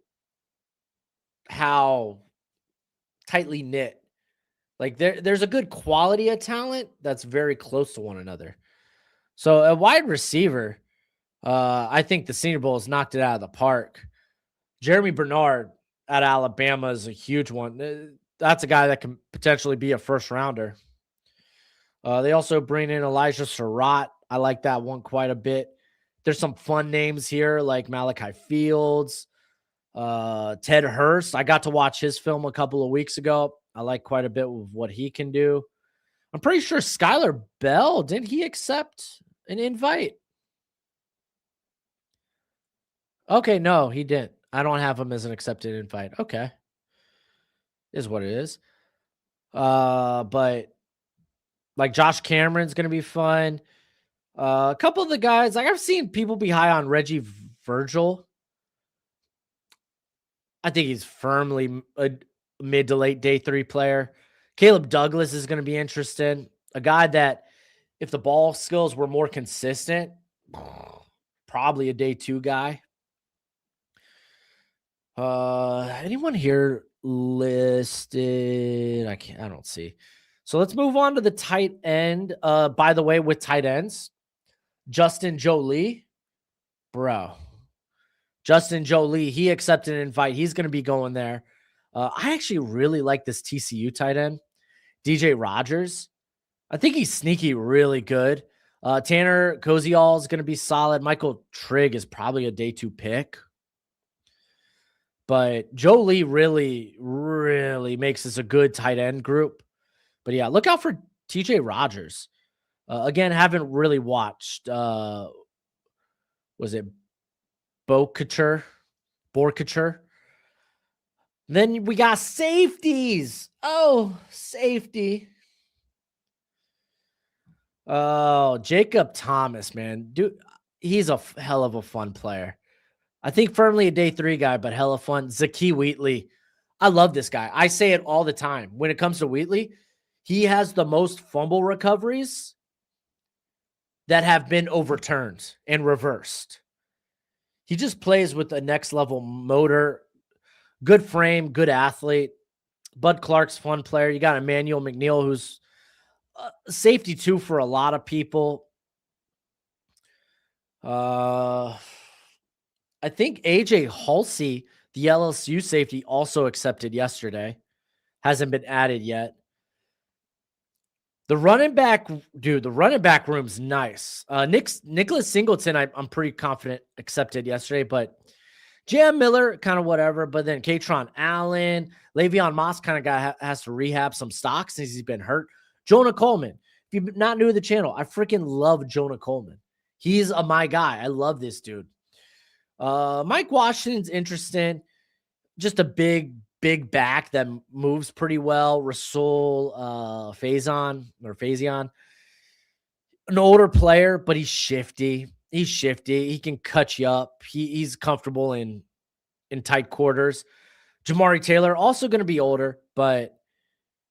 how tightly knit. Like there's a good quality of talent that's very close to one another. So a wide receiver, I think the Senior Bowl has knocked it out of the park. Jeremy Bernard at Alabama is a huge one. That's a guy that can potentially be a first rounder. They also bring in Elijah Surratt. I like that one quite a bit. There's some fun names here like Malachi Fields, Ted Hurst. I got to watch his film a couple of weeks ago. I like quite a bit of what he can do. I'm pretty sure Skylar Bell, didn't he accept an invite? Okay, no, he didn't. I don't have him as an accepted invite. Okay. Is what it is. But like Josh Cameron's gonna be fun. A couple of the guys, like I've seen people be high on Reggie Virgil. I think he's firmly a mid to late day 3 player. Caleb Douglas is going to be interesting. A guy that, if the ball skills were more consistent, probably a day 2 guy. Anyone here listed? I don't see. So let's move on to the tight end. By the way, with tight ends, Justin Jolie, bro. Justin Jolie, he accepted an invite. He's going to be going there. I actually really like this TCU tight end, DJ Rogers. I think he's sneaky really good. Tanner Kozial is going to be solid. Michael Trigg is probably a day 2 pick. But Jolie really, really makes this a good tight end group. But yeah, look out for TJ Rogers. Again, haven't really watched. Was it Borkature? Then we got safeties. Oh, safety. Oh, Jacob Thomas, man. Dude, he's a hell of a fun player. I think firmly a day 3 guy, but hella fun. Zakee Wheatley. I love this guy. I say it all the time. When it comes to Wheatley, he has the most fumble recoveries that have been overturned and reversed. He just plays with a next level motor, good frame, good athlete. Bud Clark's fun player. You got Emmanuel McNeil, who's safety 2 for a lot of people. I think AJ Halsey, the LSU safety, also accepted yesterday. Hasn't been added yet. The running back room's nice. Nicholas Singleton, I'm pretty confident accepted yesterday, but Jam Miller, kind of whatever. But then Katron Allen, Le'Veon Moss kind of has to rehab some stock since he's been hurt. Jonah Coleman. If you're not new to the channel, I freaking love Jonah Coleman. He's my guy. I love this dude. Mike Washington's interesting. Just a big back that moves pretty well. Rasul Faison. An older player, but he's shifty. He can cut you up. He's comfortable in in tight quarters. Jamari Taylor also going to be older, but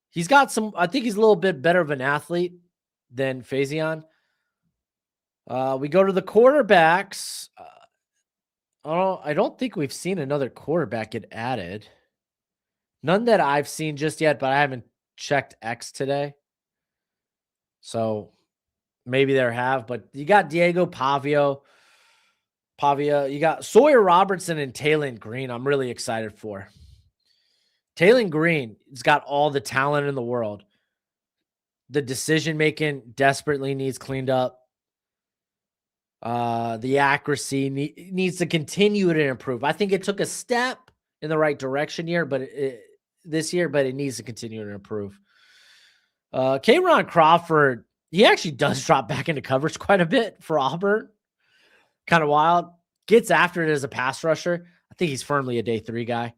he's got some. I think he's a little bit better of an athlete than Faison. We go to the quarterbacks. I don't think we've seen another quarterback get added. None that I've seen just yet, but I haven't checked X today. So maybe there have, but you got Diego Pavia. You got Sawyer Robertson and Taylon Green. I'm really excited for. Taylon Green has got all the talent in the world. The decision making desperately needs cleaned up. The accuracy needs to continue to improve. I think it took a step in the right direction this year, but it needs to continue to improve. K'Ron Crawford, he actually does drop back into coverage quite a bit for Auburn. Kind of wild. Gets after it as a pass rusher. I think he's firmly a day 3 guy.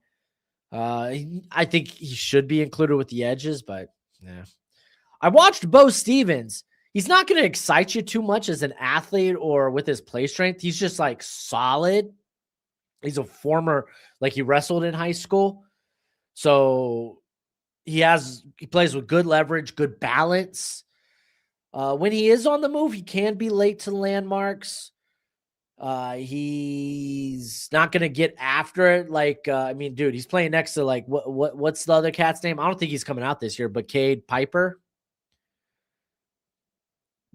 I think he should be included with the edges, but yeah. I watched Bo Stevens. He's not going to excite you too much as an athlete or with his play strength. He's just like solid. He's a former, like he wrestled in high school. So he plays with good leverage, good balance. When he is on the move, he can be late to landmarks. He's not going to get after it. Like, dude, he's playing next to like, what's the other cat's name? I don't think he's coming out this year, but Cade Piper.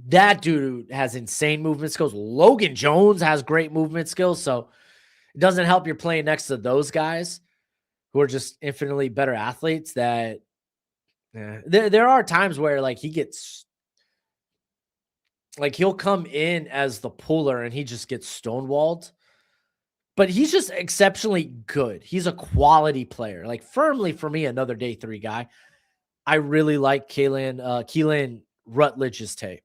That dude has insane movement skills. Logan Jones has great movement skills. So it doesn't help you're playing next to those guys who are just infinitely better athletes that there are times where like he gets like he'll come in as the puller and he just gets stonewalled. But he's just exceptionally good. He's a quality player. Like firmly for me, another day 3 guy. I really like Keelan Rutledge's tape.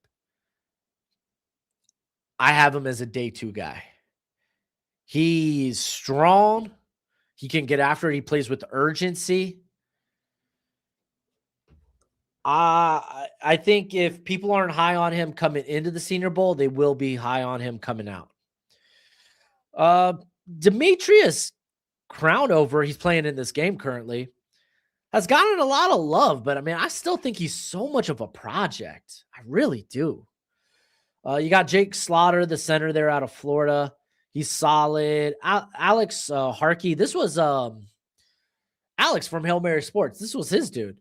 I have him as a day 2 guy. He's strong. He can get after it. He plays with urgency. I think if people aren't high on him coming into the Senior Bowl, they will be high on him coming out. Demetrius Crownover, he's playing in this game currently, has gotten a lot of love, but I still think he's so much of a project. I really do. You got Jake Slaughter, the center there out of Florida. He's solid. Alex Harkey. This was Alex from Hail Mary Sports. This was his dude.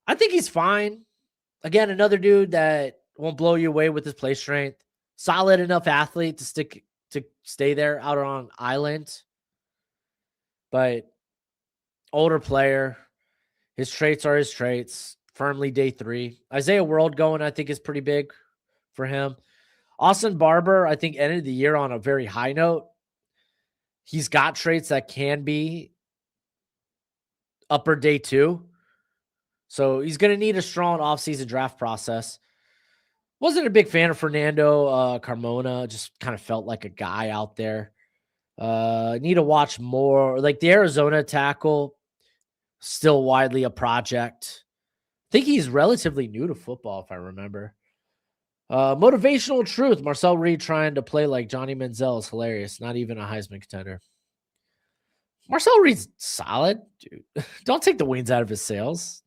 I think he's fine. Again, another dude that won't blow you away with his play strength. Solid enough athlete to stay there out on island. But older player. His traits are his traits. Firmly day 3. Isaiah World going, I think, is pretty big for him. Austin Barber, I think, ended the year on a very high note. He's got traits that can be upper day 2. So he's going to need a strong offseason draft process. Wasn't a big fan of Fernando Carmona. Just kind of felt like a guy out there. Need to watch more. Like the Arizona tackle, still widely a project. I think he's relatively new to football, if I remember. Motivational truth. Marcel Reed trying to play like Johnny Manziel is hilarious. Not even a Heisman contender. Marcel Reed's solid, dude. Don't take the wings out of his sails.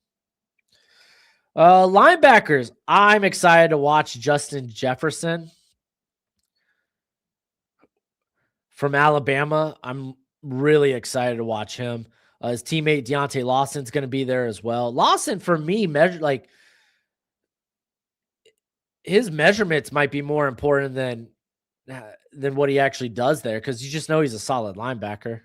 Linebackers. I'm excited to watch Justin Jefferson from Alabama. I'm really excited to watch him. His teammate Deontay Lawson's going to be there as well. Lawson, for me, his measurements might be more important than what he actually does there, because you just know he's a solid linebacker.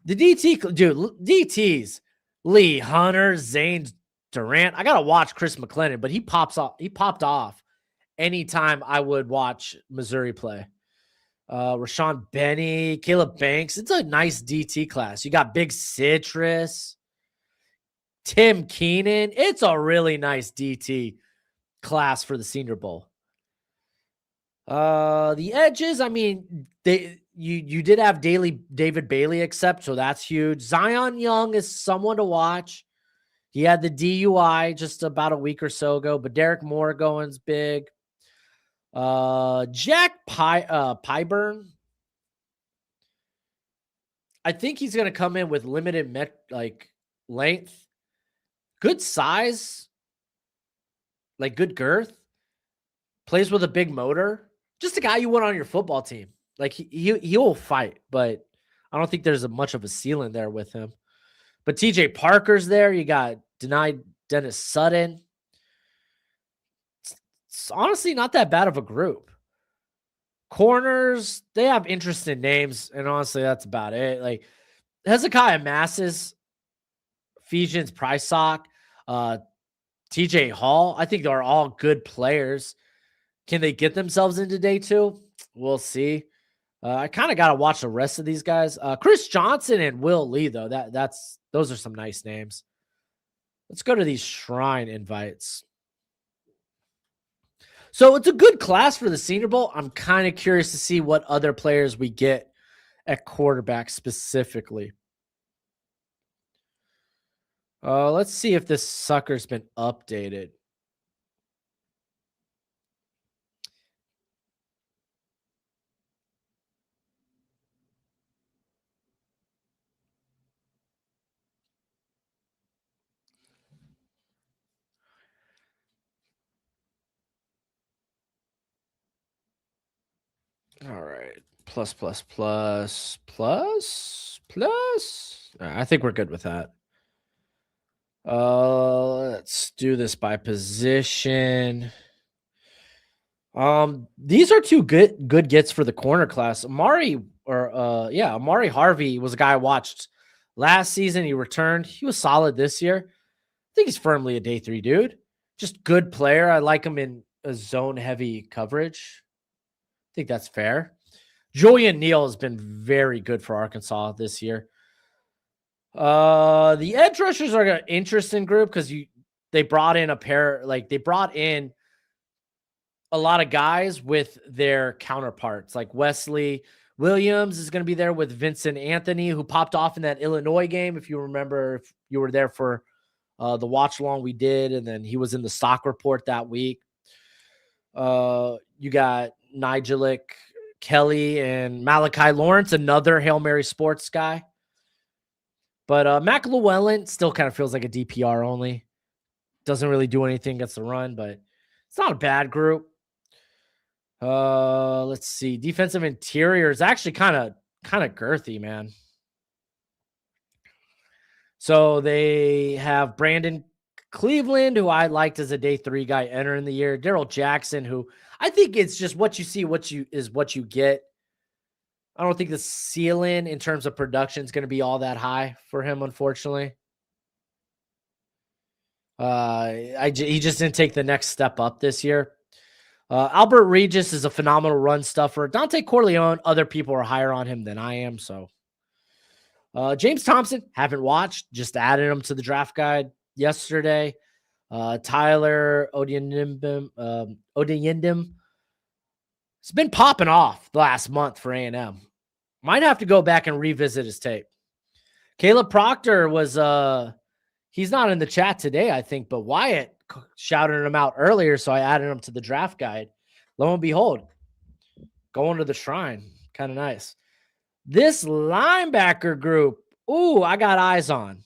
The DTs, Lee Hunter, Zane Durant. I gotta watch Chris McLennan, but he popped off anytime I would watch Missouri play. Rashawn Benny, Caleb Banks. It's a nice DT class. You got Big Citrus, Tim Keenan. It's a really nice DT class for the Senior Bowl. The edges, you did have David Bailey accept, so that's huge. Zion Young is someone to watch. He had the DUI just about a week or so ago, but Derek Moore going's big. Jack Pyburn. I think he's going to come in with limited length, good size, like good girth, plays with a big motor. Just a guy you want on your football team. Like he'll fight, but I don't think there's much of a ceiling there with him. But TJ Parker's there. You got denied Dennis Sutton. It's honestly not that bad of a group. Corners, they have interesting names, and honestly, that's about it. Like Hezekiah Masses, Ephesians Prysock, TJ Hall, I think they're all good players. Can they get themselves into day two? We'll see. I kind of got to watch the rest of these guys. Chris Johnson and Will Lee, though, those are some nice names. Let's go to these Shrine invites. So it's a good class for the Senior Bowl. I'm kind of curious to see what other players we get at quarterback specifically. Let's see if this sucker's been updated. All right. Plus. I think we're good with that. Let's do this by position. These are two good gets for the corner class. Amari Harvey was a guy I watched last season. He returned. He was solid this year. I think he's firmly a day 3 dude. Just good player. I like him in a zone heavy coverage. I think that's fair. Julian Neal has been very good for Arkansas this year. The edge rushers are an interesting group because they brought in a lot of guys with their counterparts. Like Wesley Williams is going to be there with Vincent Anthony, who popped off in that Illinois game. If you remember, if you were there for the watch along we did, and then he was in the stock report that week. You got Nigelic Kelly and Malachi Lawrence, another Hail Mary sports guy. But Mac Llewellyn still kind of feels like a DPR only. Doesn't really do anything against the run, but it's not a bad group. Let's see. Defensive interior is actually kind of girthy, man. So they have Brandon Cleveland, who I liked as a day 3 guy entering the year. Daryl Jackson, who I think it's just what you see, what you get. I don't think the ceiling in terms of production is going to be all that high for him, unfortunately. He just didn't take the next step up this year. Albert Regis is a phenomenal run stuffer. Dante Corleone, other people are higher on him than I am. So James Thompson, haven't watched, just added him to the draft guide yesterday. Tyler Odeyindim, it's been popping off the last month for A&M. Might have to go back and revisit his tape. Caleb Proctor was he's not in the chat today, I think, but Wyatt shouted him out earlier, so I added him to the draft guide. Lo and behold, going to the Shrine. Kind of nice. This linebacker group, I got eyes on.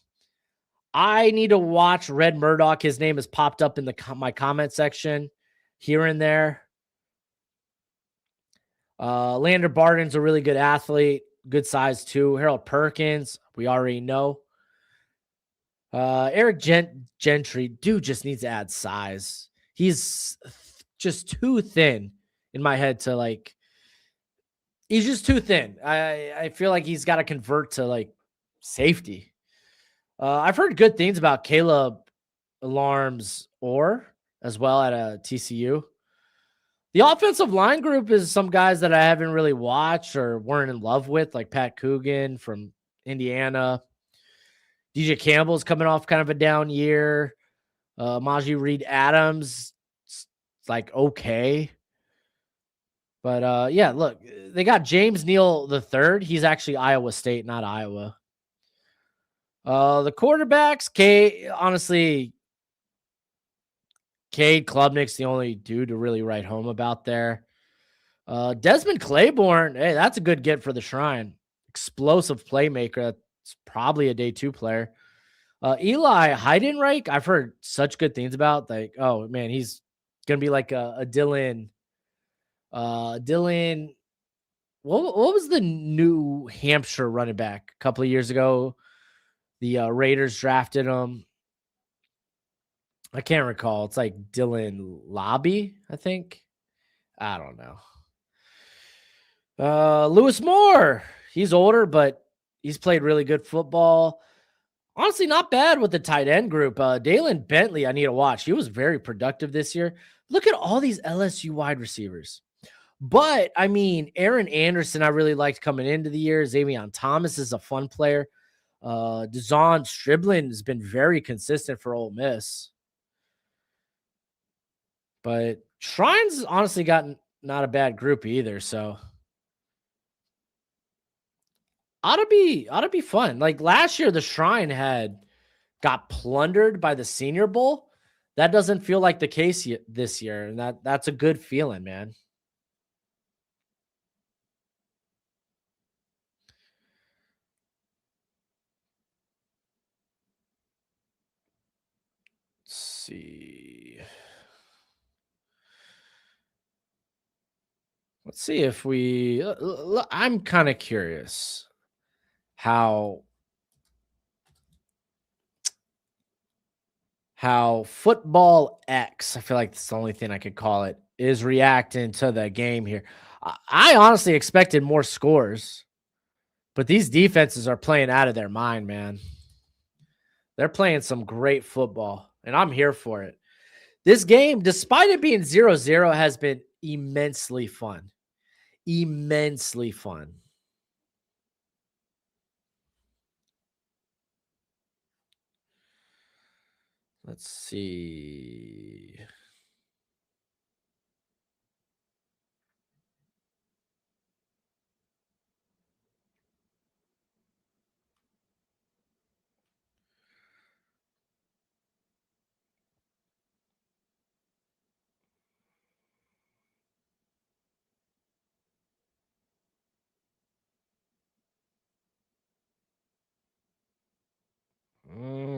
I need to watch Red Murdoch. His name has popped up in my comment section here and there. Lander Barton's a really good athlete, good size too. Harold Perkins, we already know. Eric Gentry, dude, just needs to add size. He's just too thin in my head to like. He's just too thin. I feel like he's got to convert to like safety. I've heard good things about Caleb Alarms as well at TCU. The offensive line group is some guys that I haven't really watched or weren't in love with, like Pat Coogan from Indiana. DJ Campbell's coming off kind of a down year. Maji Reed Adams, it's like okay. But yeah, look, they got James Neal III. He's actually Iowa State, not Iowa. The quarterbacks, honestly, Cade Klubnik's the only dude to really write home about there. Desmond Claiborne, hey, that's a good get for the Shrine. explosive playmaker. That's probably a day 2 player. Eli Heidenreich, I've heard such good things about. Like, oh man, he's gonna be like a Dylan. Dylan, what was the New Hampshire running back a couple of years ago? The Raiders drafted him. I can't recall. It's like Dylan Lobby, I think. I don't know. Lewis Moore. He's older, but he's played really good football. Honestly, not bad with the tight end group. Dalen Bentley, I need to watch. He was very productive this year. Look at all these LSU wide receivers. But I mean, Aaron Anderson, I really liked coming into the year. Xavier Thomas is a fun player. Dazon Striblin has been very consistent for Ole Miss. But Shrine's honestly gotten not a bad group either. So ought to be fun. Like last year, the Shrine got plundered by the Senior Bowl. That doesn't feel like the case this year, and that's a good feeling, man. Let's see. Let's see if we. I'm kind of curious how Football X, I feel like that's the only thing I could call it, is reacting to the game here. I honestly expected more scores, but these defenses are playing out of their mind, man. They're playing some great football, and I'm here for it. This game, despite it being 0-0, has been immensely fun. Immensely fun. Let's see.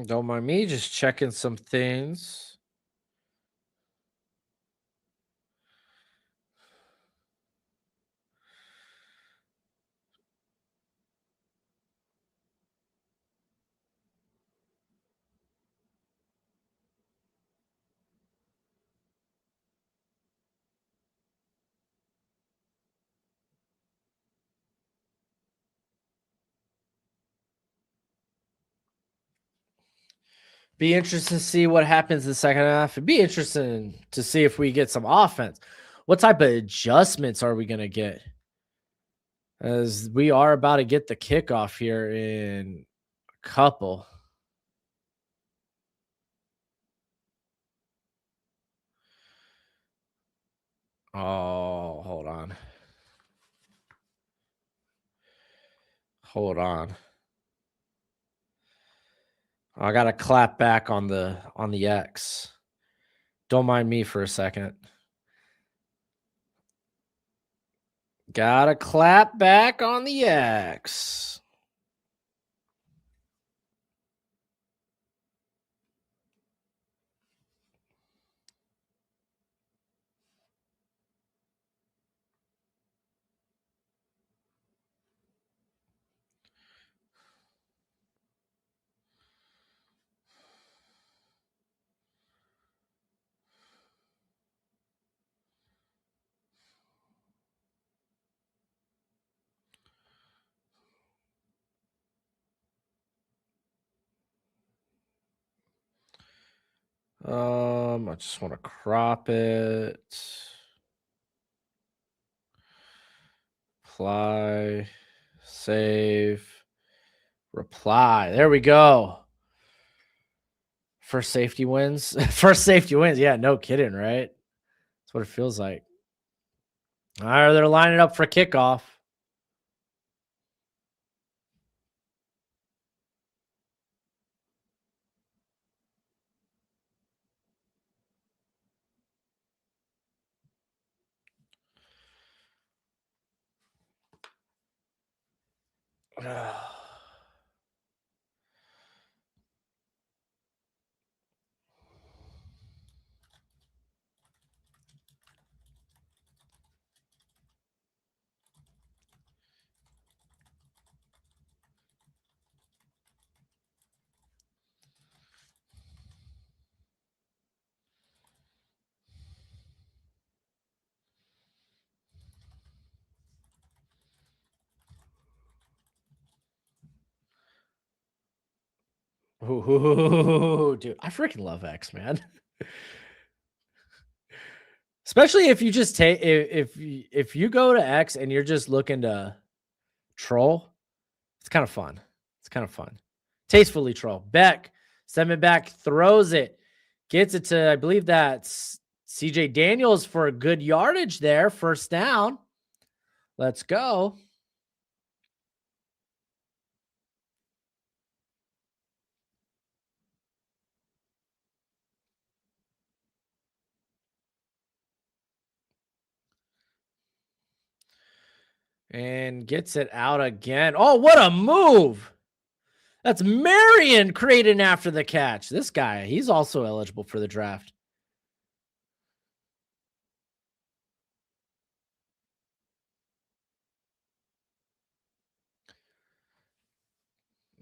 Don't mind me, just checking some things. Be interesting to see what happens in the second half. It'd be interesting to see if we get some offense. What type of adjustments are we going to get? As we are about to get the kickoff here in a couple. Oh, hold on. Hold on. I got to clap back on the X. Don't mind me for a second. Gotta clap back on the X. I just want to crop it. Apply, save, reply. There we go. First safety wins. First safety wins. Yeah, no kidding, right? That's what it feels like. All right, they're lining up for kickoff. Ooh, dude, I freaking love X, man. Especially if you just take if you go to X and you're just looking to troll, it's kind of fun. It's kind of fun. Tastefully troll. Beck, send it back, throws it, gets it to, I believe that's CJ Daniels for a good yardage there. First down. Let's go. And gets it out again. Oh, what a move. That's Marion creating after the catch. This guy, he's also eligible for the draft.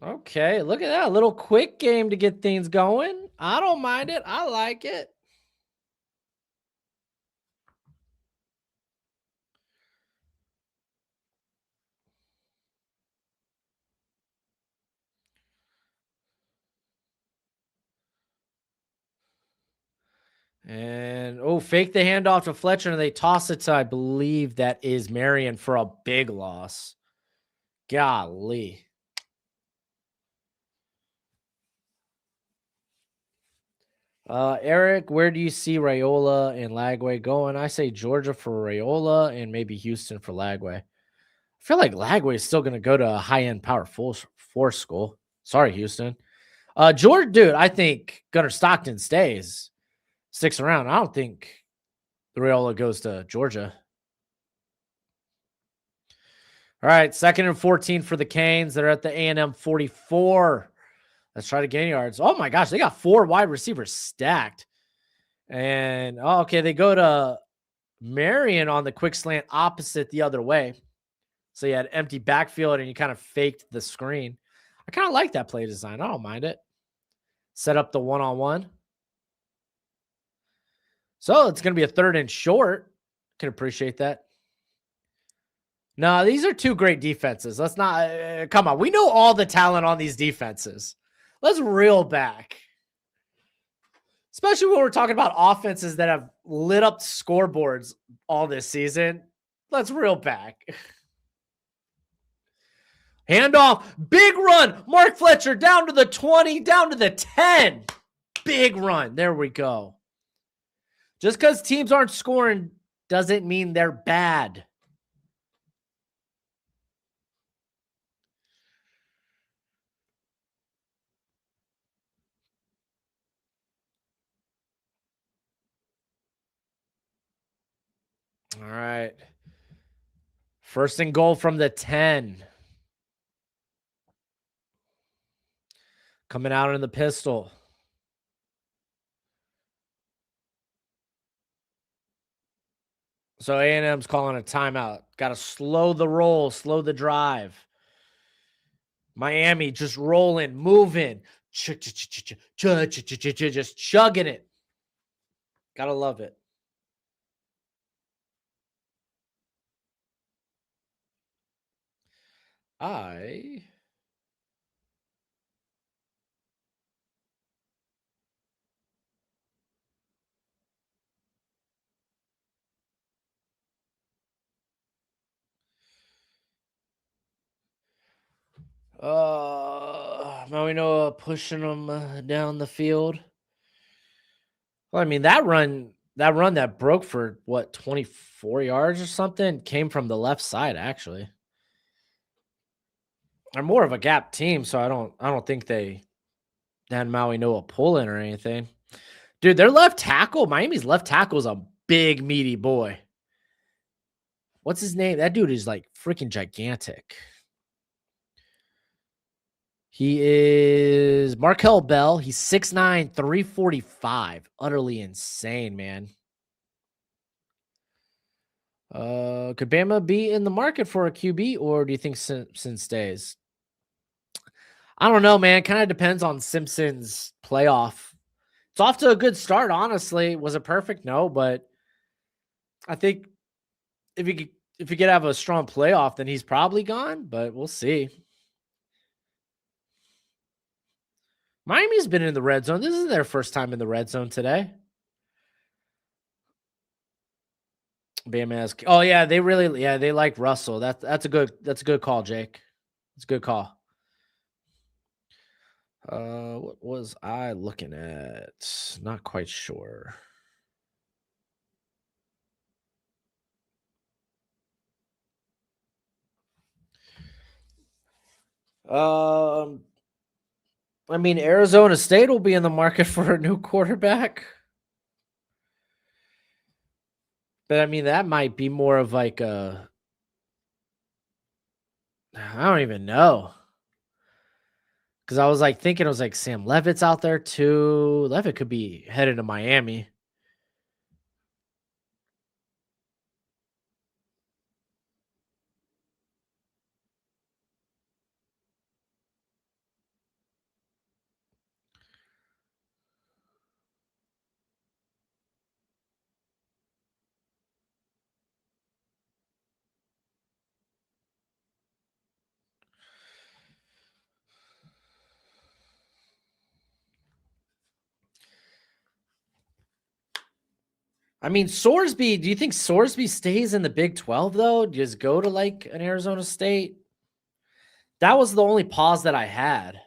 Okay, look at that. A little quick game to get things going. I don't mind it. I like it. And oh, fake the handoff to Fletcher, and they toss it to, I believe that is Marion for a big loss. Golly. Eric, where do you see Raiola and Lagway going? I say Georgia for Raiola and maybe Houston for Lagway. I feel like Lagway is still going to go to a high-end power four school. Sorry, Houston. Georgia, dude, I think Gunnar Stockton sticks around. I don't think Raiola goes to Georgia. All right, 2nd and 14 for the Canes. They're at the A&M 44. Let's try to gain yards. Oh my gosh, they got 4 wide receivers stacked. And okay, they go to Marion on the quick slant opposite the other way. So you had empty backfield and you kind of faked the screen. I kind of like that play design. I don't mind it. Set up the one-on-one. So it's going to be a 3rd and short. Can appreciate that. No, these are 2 great defenses. Let's not come on. We know all the talent on these defenses. Let's reel back. Especially when we're talking about offenses that have lit up scoreboards all this season. Let's reel back. Handoff. Big run. Mark Fletcher down to the 20, down to the 10. Big run. There we go. Just because teams aren't scoring doesn't mean they're bad. All right. 1st and goal from the 10. Coming out in the pistol. So A&M's calling a timeout. Got to slow the roll, slow the drive. Miami just rolling, moving, just chugging it. Gotta love it. Maui Noah pushing them down the field. Well, I mean, that run that broke for what, 24 yards or something came from the left side, actually. They're more of a gap team, so I don't think they had Maui Noah pull in or anything. Dude, their left tackle, Miami's left tackle is a big, meaty boy. What's his name? That dude is like freaking gigantic. He is Markel Bell. He's 6'9", 345. Utterly insane, man. Could Bama be in the market for a QB, or do you think Simpson stays? I don't know, man. Kind of depends on Simpson's playoff. It's off to a good start, honestly. Was it perfect? No, but I think if he could have a strong playoff, then he's probably gone, but we'll see. Miami's been in the red zone. This is their first time in the red zone today. Bama has, oh yeah, they like Russell. That's a good call, Jake. It's a good call. What was I looking at? Not quite sure. I mean, Arizona State will be in the market for a new quarterback. But I mean, that might be more of like I don't even know. Because I was like thinking, it was like Sam Levitt's out there too. Levitt could be headed to Miami. I mean, Sorsby, do you think Sorsby stays in the Big 12 though? Just go to like an Arizona State? That was the only pause that I had.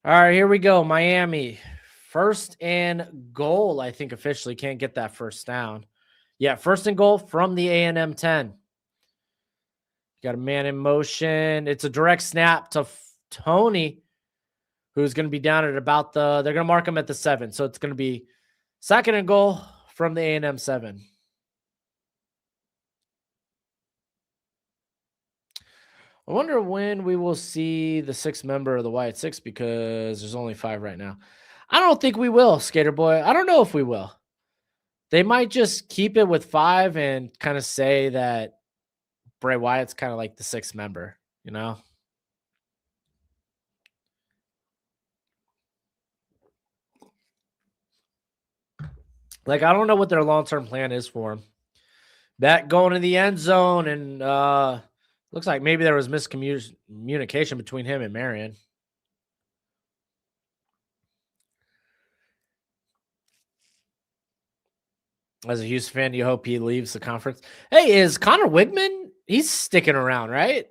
All right, here we go. Miami. First and goal, I think officially can't get that first down. Yeah, first and goal from the A&M 10. Got a man in motion. It's a direct snap to Tony, who's going to be down at about they're going to mark him at the 7. So it's going to be second and goal from the A&M 7. I wonder when we will see the 6th member of the White 6, because there's only 5 right now. I don't think we will, Skater Boy. I don't know if we will. They might just keep it with 5 and kind of say that Bray Wyatt's kind of like the 6th member, you know? Like, I don't know what their long-term plan is for him. That going to the end zone, and looks like maybe there was miscommunication between him and Marion. As a Houston fan, you hope he leaves the conference. Hey, is Connor Wigman? He's sticking around, right?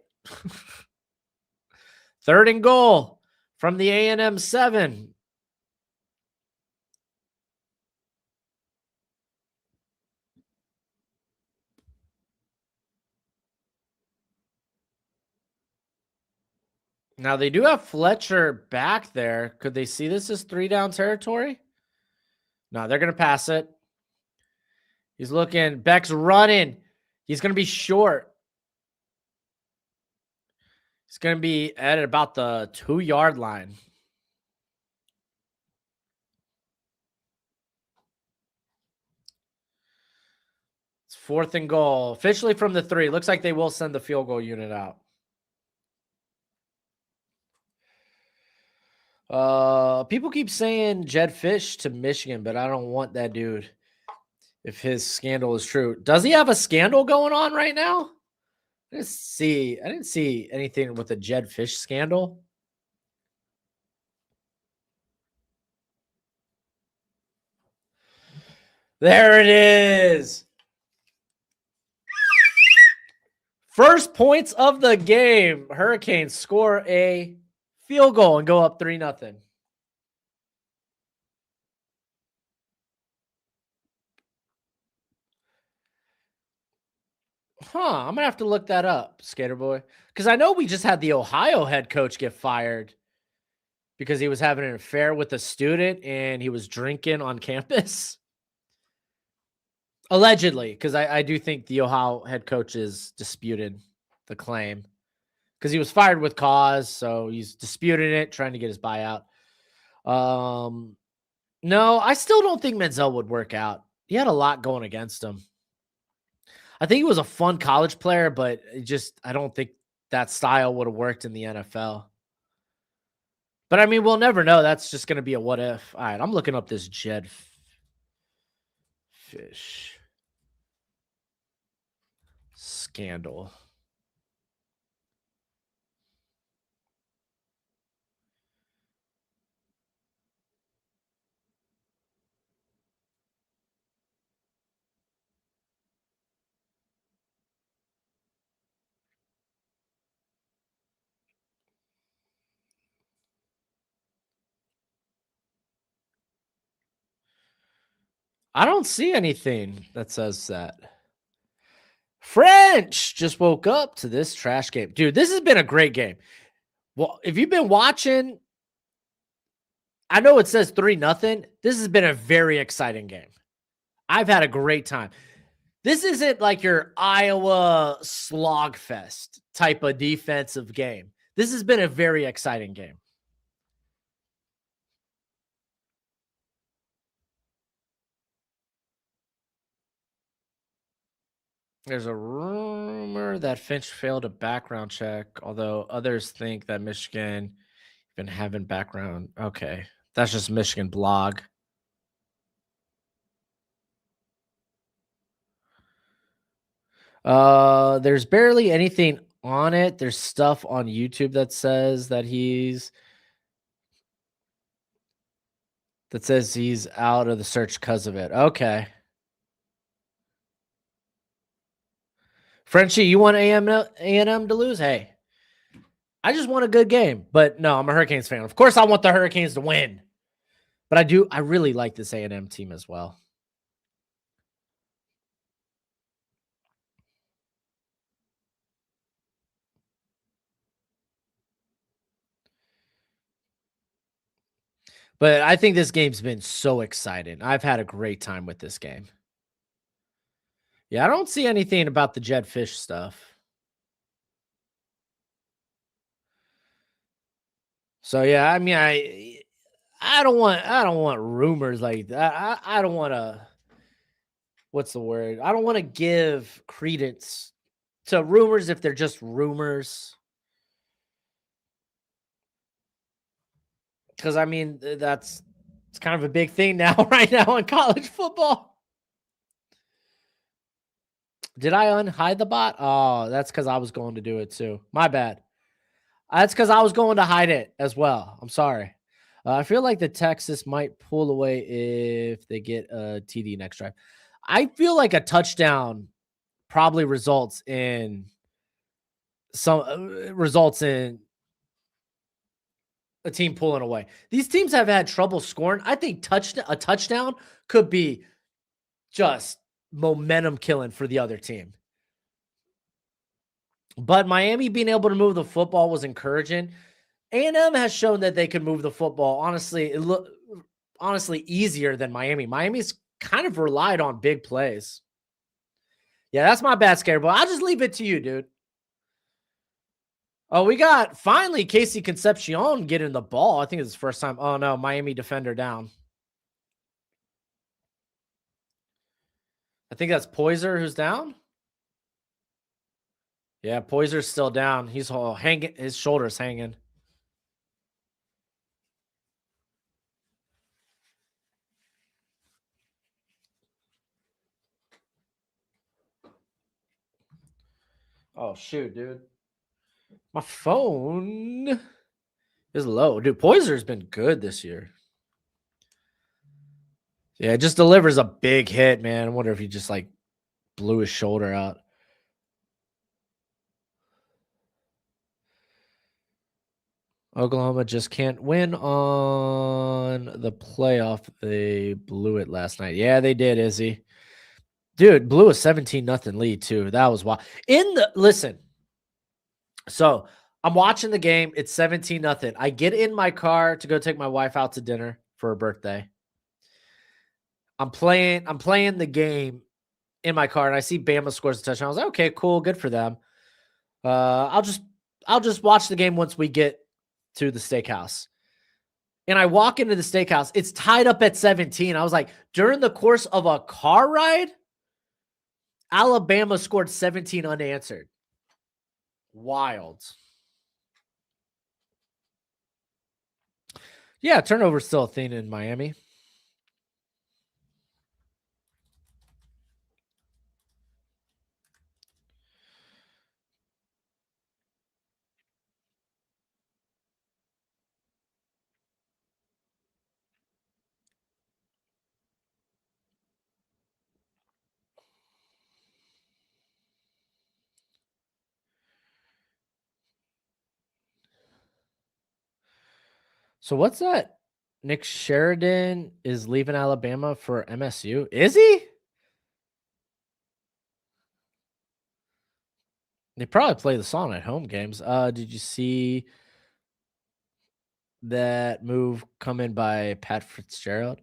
Third and goal from the A&M 7. Now, they do have Fletcher back there. Could they see this as 3-down territory? No, they're going to pass it. He's looking. Beck's running. He's going to be short. He's going to be at about the 2-yard line. It's fourth and goal. Officially from the 3. Looks like they will send the field goal unit out. People keep saying Jed Fish to Michigan, but I don't want that dude if his scandal is true. Does he have a scandal going on right now? I didn't see anything with a Jed Fish scandal. There it is. First points of the game. Hurricanes score a field goal and go up 3-0. I'm going to have to look that up, Skater Boy. Because I know we just had the Ohio head coach get fired because he was having an affair with a student and he was drinking on campus. Allegedly, because I do think the Ohio head coach is disputed the claim. because he was fired with cause. So he's disputing it, trying to get his buyout. No, I still don't think Menzel would work out. He had a lot going against him. I think he was a fun college player, but I don't think that style would have worked in the NFL. But I mean, we'll never know. That's just going to be a what if. All right, I'm looking up this Jed Fish scandal. I don't see anything that says that. French just woke up to this trash game. Dude, this has been a great game. Well, if you've been watching, I know it says 3-0. This has been a very exciting game. I've had a great time. This isn't like your Iowa slogfest type of defensive game. This has been a very exciting game. There's a rumor that Finch failed a background check, although others think that Michigan been having background. Okay, that's just Michigan blog. There's barely anything on it. There's stuff on YouTube that says that he's out of the search because of it. Okay. Frenchie, you want A&M to lose? Hey, I just want a good game. But no, I'm a Hurricanes fan. Of course, I want the Hurricanes to win. But I really like this A&M team as well. But I think this game's been so exciting. I've had a great time with this game. Yeah, I don't see anything about the Jed Fish stuff. So yeah, I mean, I don't want rumors like that. I don't want to. What's the word? I don't want to give credence to rumors if they're just rumors. Because I mean, it's kind of a big thing now, right now in college football. Did I unhide the bot? Oh, that's because I was going to do it too. My bad. That's because I was going to hide it as well. I'm sorry. I feel like the Texas might pull away if they get a TD next drive. I feel like a touchdown probably results in a team pulling away. These teams have had trouble scoring. I think a touchdown could be just momentum killing for the other team. But Miami being able to move the football was encouraging. A&M has shown that they can move the football. Honestly, easier than Miami. Miami's kind of relied on big plays. Yeah, that's my bad, Scareboy. I'll just leave it to you, dude. Oh, we got finally Casey Concepcion getting the ball. I think it's his first time. Oh, no, Miami defender down. I think that's Poyser who's down. Yeah, Poyser's still down. He's hanging. His shoulder's hanging. Oh, shoot, dude. My phone is low. Dude, Poyser's been good this year. Yeah, it just delivers a big hit, man. I wonder if he just like blew his shoulder out. Oklahoma just can't win on the playoff. They blew it last night. Yeah, they did, Izzy. Dude, blew a 17-0 lead too. That was wild. Listen. So I'm watching the game. It's 17-0. I get in my car to go take my wife out to dinner for her birthday. I'm playing the game in my car, and I see Bama scores a touchdown. I was like, okay, cool, good for them. I'll I'll just watch the game once we get to the steakhouse. And I walk into the steakhouse. It's tied up at 17. I was like, during the course of a car ride, Alabama scored 17 unanswered. Wild. Yeah, turnover's still a thing in Miami. So what's that? Nick Sheridan is leaving Alabama for MSU. Is he? They probably play the song at home games. Did you see that move come in by Pat Fitzgerald?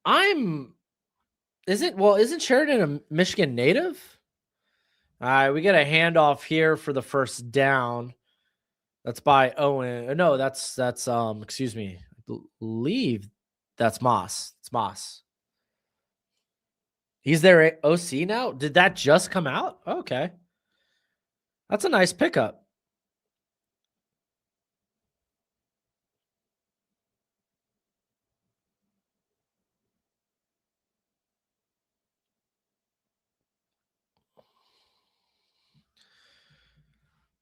Isn't Sheridan a Michigan native? All right, we get a handoff here for the first down. That's by Owen. No, that's excuse me. I believe that's Moss. It's Moss. He's their OC now. Did that just come out? Okay. That's a nice pickup.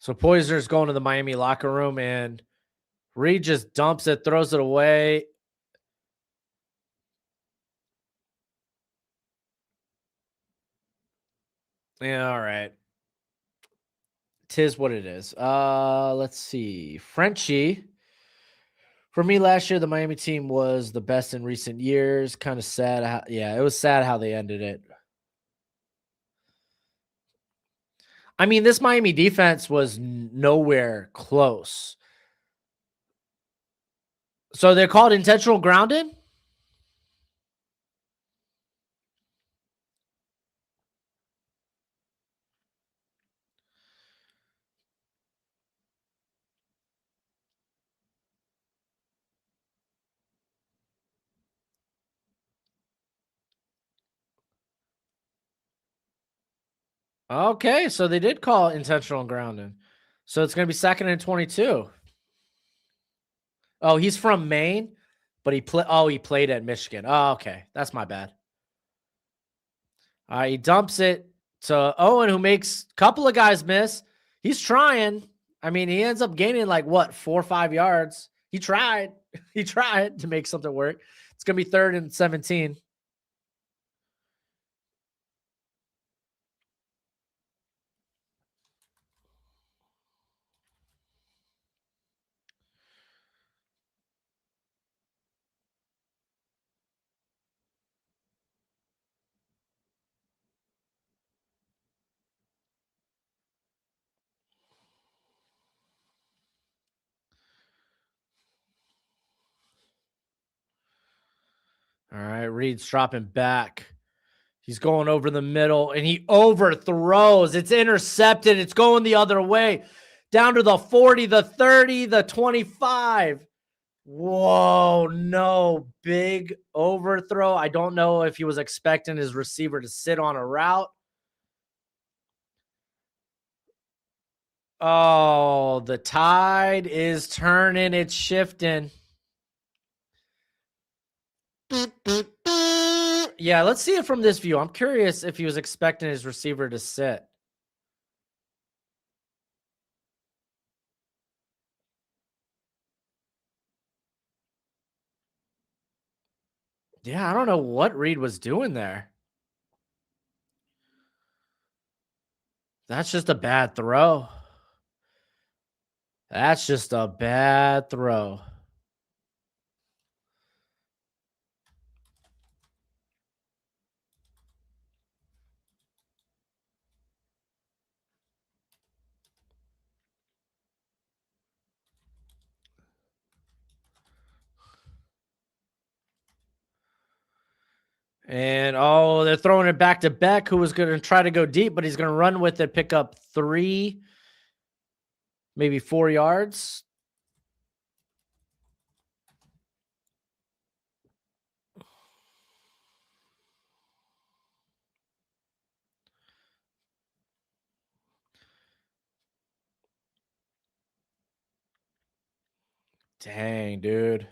So Poisoner's going to the Miami locker room and Reed just dumps it, throws it away. Yeah, all right. Tis what it is. Let's see. Frenchie. For me last year, the Miami team was the best in recent years. Kind of sad. It was sad how they ended it. I mean, this Miami defense was nowhere close. So they're called intentional grounding? Okay, so they did call intentional grounding. So it's going to be 2nd and 22. Oh, he's from Maine, but he played at Michigan. Oh, okay. That's my bad. He dumps it to Owen, who makes a couple of guys miss. He's trying. I mean, he ends up gaining like 4 or 5 yards. He tried. He tried to make something work. It's going to be 3rd and 17. All right, Reed's dropping back. He's going over the middle and he overthrows. It's intercepted. It's going the other way. Down to the 40, the 30, the 25. Whoa, no. Big overthrow. I don't know if he was expecting his receiver to sit on a route. Oh, the tide is turning. It's shifting. Yeah, let's see it from this view. I'm curious if he was expecting his receiver to sit. Yeah, I don't know what Reed was doing there. That's just a bad throw. That's just a bad throw. And they're throwing it back to Beck, who was going to try to go deep, but he's going to run with it, pick up 3. maybe 4 yards. Dang, dude.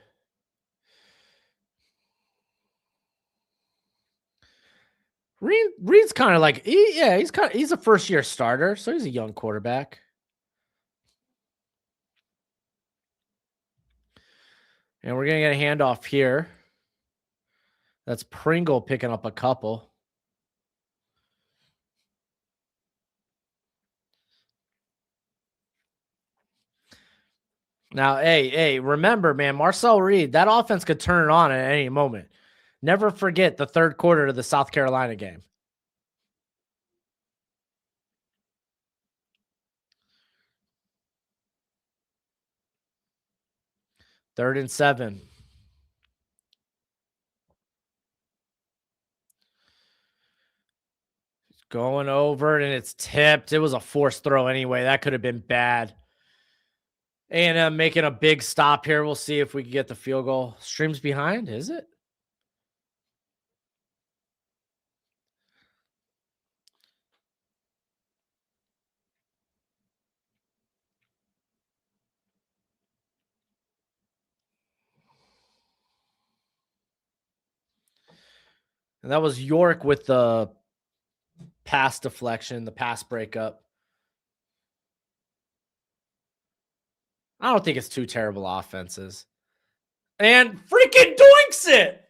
Reed's kind of like he's a first year starter, so he's a young quarterback. And we're gonna get a handoff here. That's Pringle picking up a couple. Now, hey, remember, man, Marcel Reed, that offense could turn it on at any moment. Never forget the third quarter of the South Carolina game. Third and 7. Going over it, and it's tipped. It was a forced throw anyway. That could have been bad. A&M making a big stop here. We'll see if we can get the field goal. Streams behind, is it? And that was York with the pass deflection, the pass breakup. I don't think it's two terrible offenses. And freaking doinks it!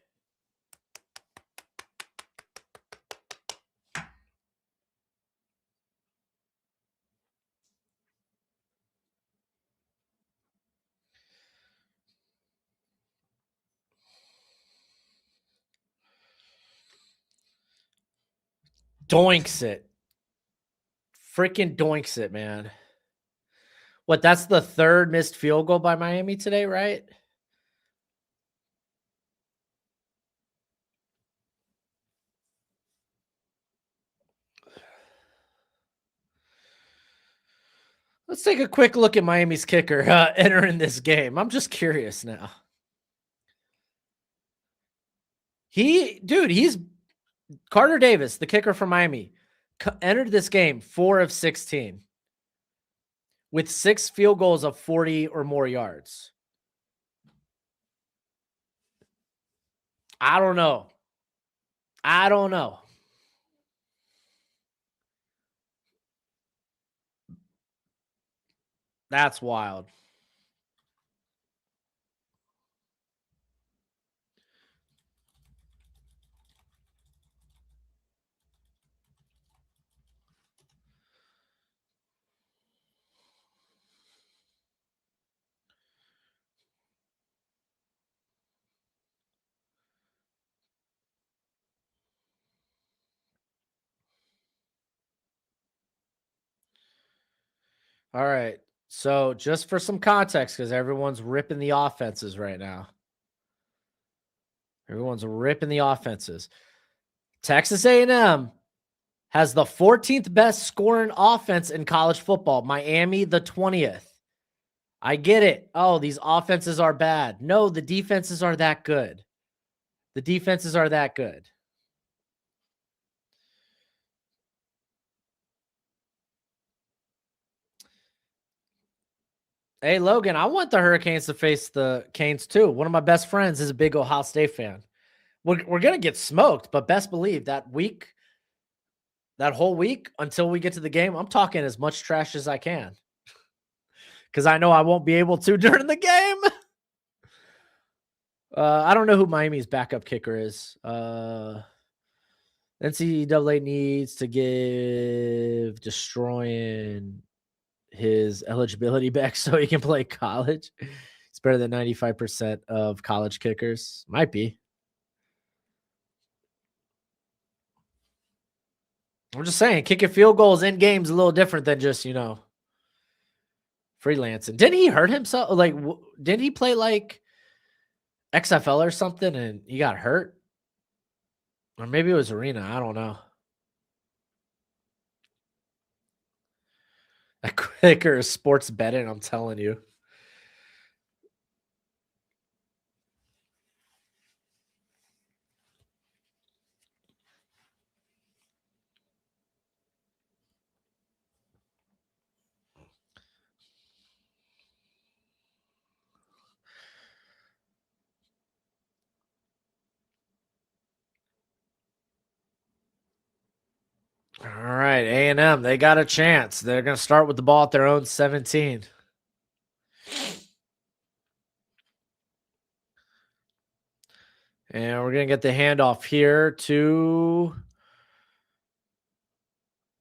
Doinks it. Freaking doinks it, man. What, that's the third missed field goal by Miami today, right? Let's take a quick look at Miami's kicker entering this game. I'm just curious now. He's Carter Davis, the kicker from Miami, entered this game 4 of 16 with 6 field goals of 40 or more yards. I don't know. That's wild. All right. So just for some context, because everyone's ripping the offenses right now. Texas A&M has the 14th best scoring offense in college football. Miami, the 20th. I get it. Oh, these offenses are bad. No, the defenses are that good. Hey, Logan, I want the Hurricanes to face the Canes too. One of my best friends is a big Ohio State fan. We're going to get smoked, but best believe that whole week until we get to the game, I'm talking as much trash as I can because I know I won't be able to during the game. I don't know who Miami's backup kicker is. NCAA needs to give destroying his eligibility back so he can play college. It's better than 95% of college kickers. Might be. I'm just saying, kicking field goals in games a little different than just, freelancing. Didn't he hurt himself? Like, didn't he play like XFL or something and he got hurt? Or maybe it was Arena. I don't know. Kicker is sports betting, I'm telling you. All right, A&M, they got a chance. They're going to start with the ball at their own 17. And we're going to get the handoff here to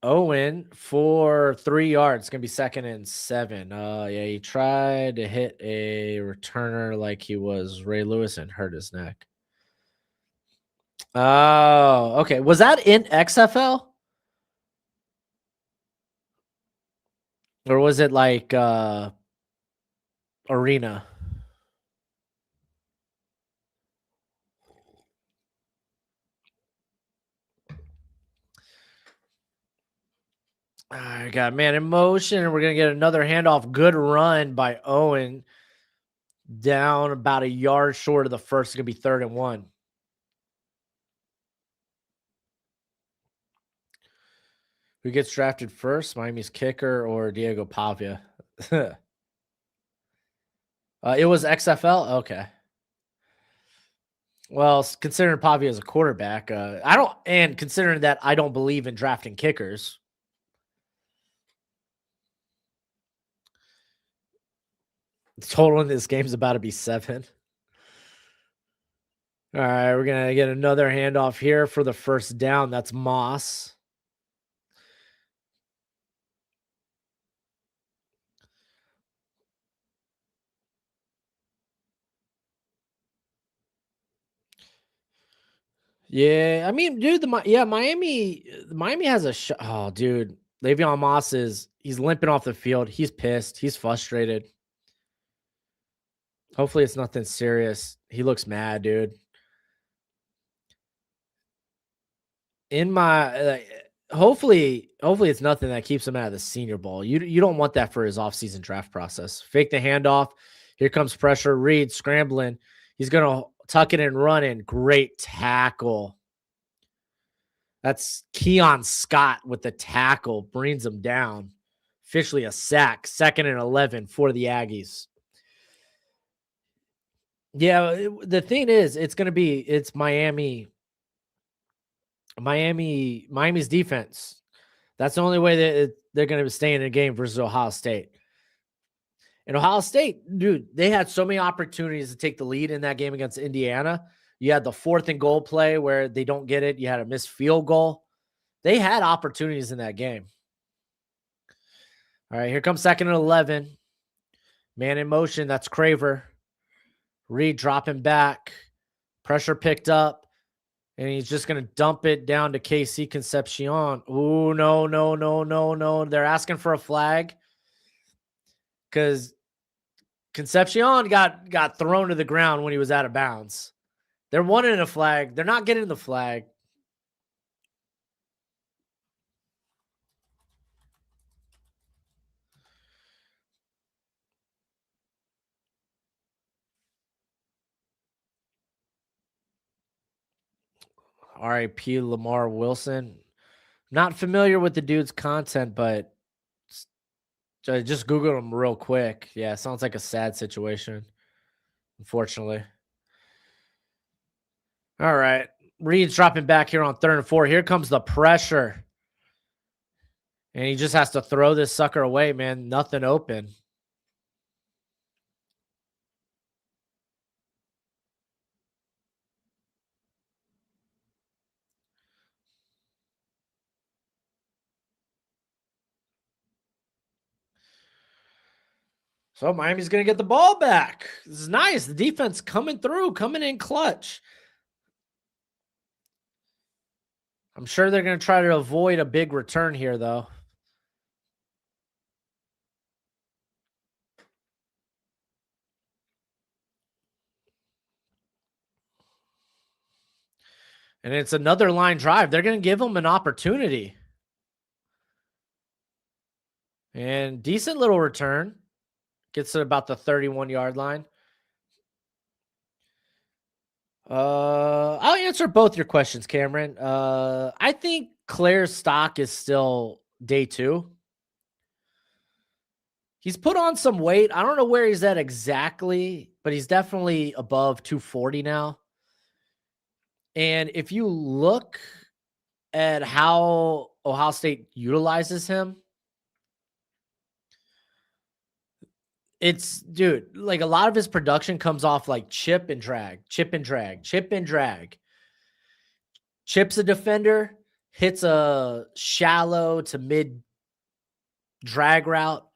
Owen for 3 yards. It's going to be 2nd and 7. Yeah, he tried to hit a returner like he was Ray Lewis and hurt his neck. Oh, okay. Was that in XFL? Or was it like arena? I got man in motion. We're gonna get another handoff. Good run by Owen. Down about a yard short of the first. It's gonna be 3rd and 1. Who gets drafted first? Miami's kicker or Diego Pavia? It was XFL. Okay. Well, considering Pavia as a quarterback, I don't, and considering that I don't believe in drafting kickers. The total in this game is about to be 7. All right, we're going to get another handoff here for the first down. That's Moss. Yeah, I mean, dude, Miami has a shot. Oh, dude, Le'Veon Moss he's limping off the field. He's pissed. He's frustrated. Hopefully, it's nothing serious. He looks mad, dude. In my hopefully it's nothing that keeps him out of the Senior Bowl. You don't want that for his offseason draft process. Fake the handoff. Here comes pressure. Reed scrambling. He's gonna tuck it and run in. Great tackle. That's Keon Scott with the tackle. Brings him down. Officially a sack. 2nd and 11 for the Aggies. Yeah, the thing is, it's Miami's defense. That's the only way that they're going to stay in a game versus Ohio State. And Ohio State, dude, they had so many opportunities to take the lead in that game against Indiana. You had the 4th and goal play where they don't get it. You had a missed field goal. They had opportunities in that game. All right, here comes 2nd and 11. Man in motion. That's Craver. Reed dropping back. Pressure picked up. And he's just going to dump it down to KC Concepcion. Ooh, no. They're asking for a flag because Concepcion got thrown to the ground when he was out of bounds. They're wanting a flag. They're not getting the flag. R.I.P. Lamar Wilson. Not familiar with the dude's content, but just Google him real quick. Yeah, sounds like a sad situation, unfortunately. All right. Reed's dropping back here on 3rd and 4. Here comes the pressure. And he just has to throw this sucker away, man. Nothing open. So Miami's going to get the ball back. This is nice. The defense coming through, coming in clutch. I'm sure they're going to try to avoid a big return here, though. And it's another line drive. They're going to give them an opportunity. And decent little return. Gets to about the 31-yard line. I'll answer both your questions, Cameron. I think Claire's stock is still day 2. He's put on some weight. I don't know where he's at exactly, but he's definitely above 240 now. And if you look at how Ohio State utilizes him, it's, dude, like a lot of his production comes off like chip and drag, chip and drag, chip and drag. Chips a defender, hits a shallow to mid drag route,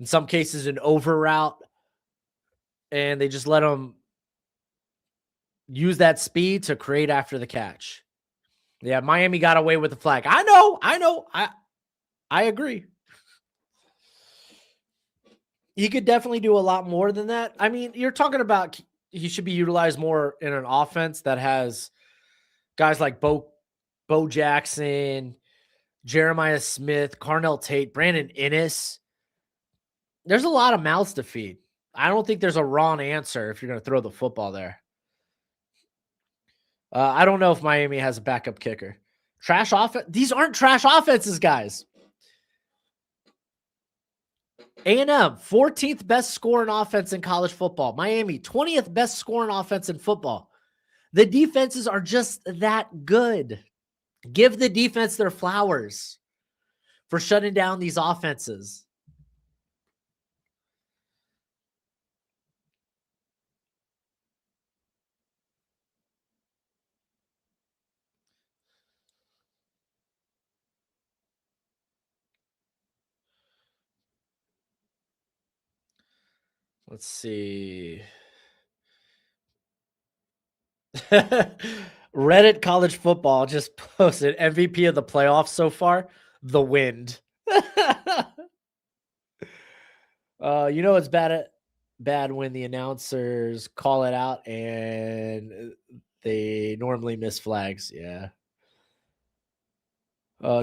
in some cases an over route, and they just let him use that speed to create after the catch. Yeah, Miami got away with the flag. I know. I agree. He could definitely do a lot more than that. I mean, you're talking about he should be utilized more in an offense that has guys like Bo Jackson, Jeremiah Smith, Carnell Tate, Brandon Innes. There's a lot of mouths to feed. I don't think there's a wrong answer if you're going to throw the football there. I don't know if Miami has a backup kicker. Trash offense. These aren't trash offenses, guys. A&M, 14th best scoring offense in college football. Miami, 20th best scoring offense in football. The defenses are just that good. Give the defense their flowers for shutting down these offenses. Let's see. Reddit College Football just posted MVP of the playoffs so far, the wind. It's bad when the announcers call it out and they normally miss flags. Yeah.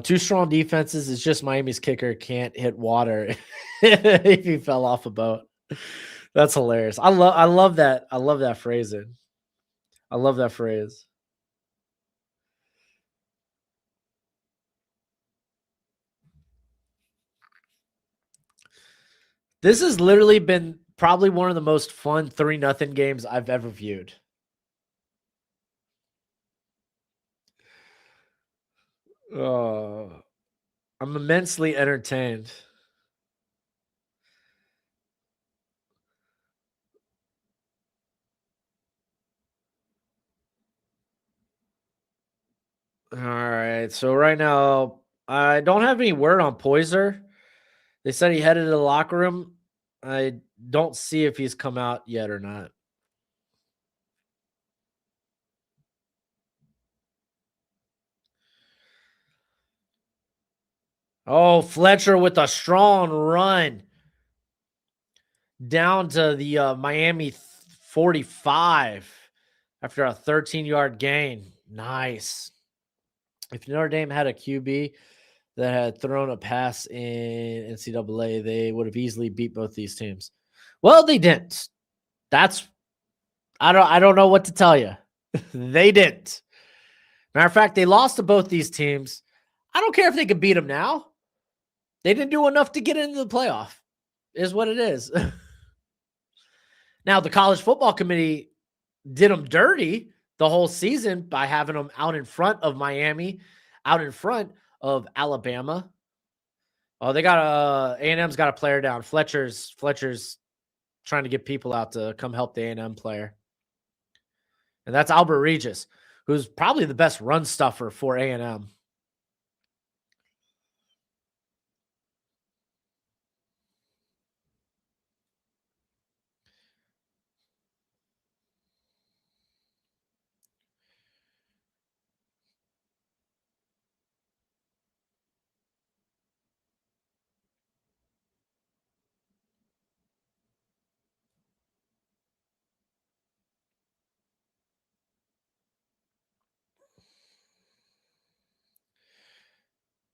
Two strong defenses is just Miami's kicker can't hit water if he fell off a boat. That's hilarious. I love that. I love that phrasing. I love that phrase. This has literally been probably one of the most fun 3-0 games I've ever viewed. I'm immensely entertained. All right. So right now, I don't have any word on Poiser. They said he headed to the locker room. I don't see if he's come out yet or not. Oh, Fletcher with a strong run down to the Miami 45 after a 13-yard gain. Nice. If Notre Dame had a QB that had thrown a pass in NCAA, they would have easily beat both these teams. Well, they didn't. I don't know what to tell you. They didn't. Matter of fact, they lost to both these teams. I don't care if they could beat them now. They didn't do enough to get into the playoff, is what it is. Now, the college football committee did them dirty the whole season by having them out in front of Miami, out in front of Alabama. Oh, they got A&M's got a player down. Fletcher's trying to get people out to come help the A&M player. And that's Albert Regis, who's probably the best run stuffer for A&M.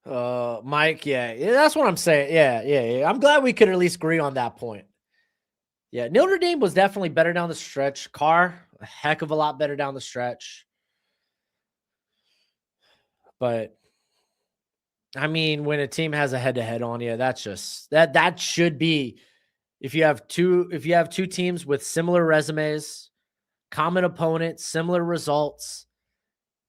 Mike, yeah, that's what I'm saying. Yeah. I'm glad we could at least agree on that point. Yeah, Notre Dame was definitely better down the stretch. Carr, a heck of a lot better down the stretch. But I mean, when a team has a head-to-head on you, that's just that should be if you have two teams with similar resumes, common opponents, similar results,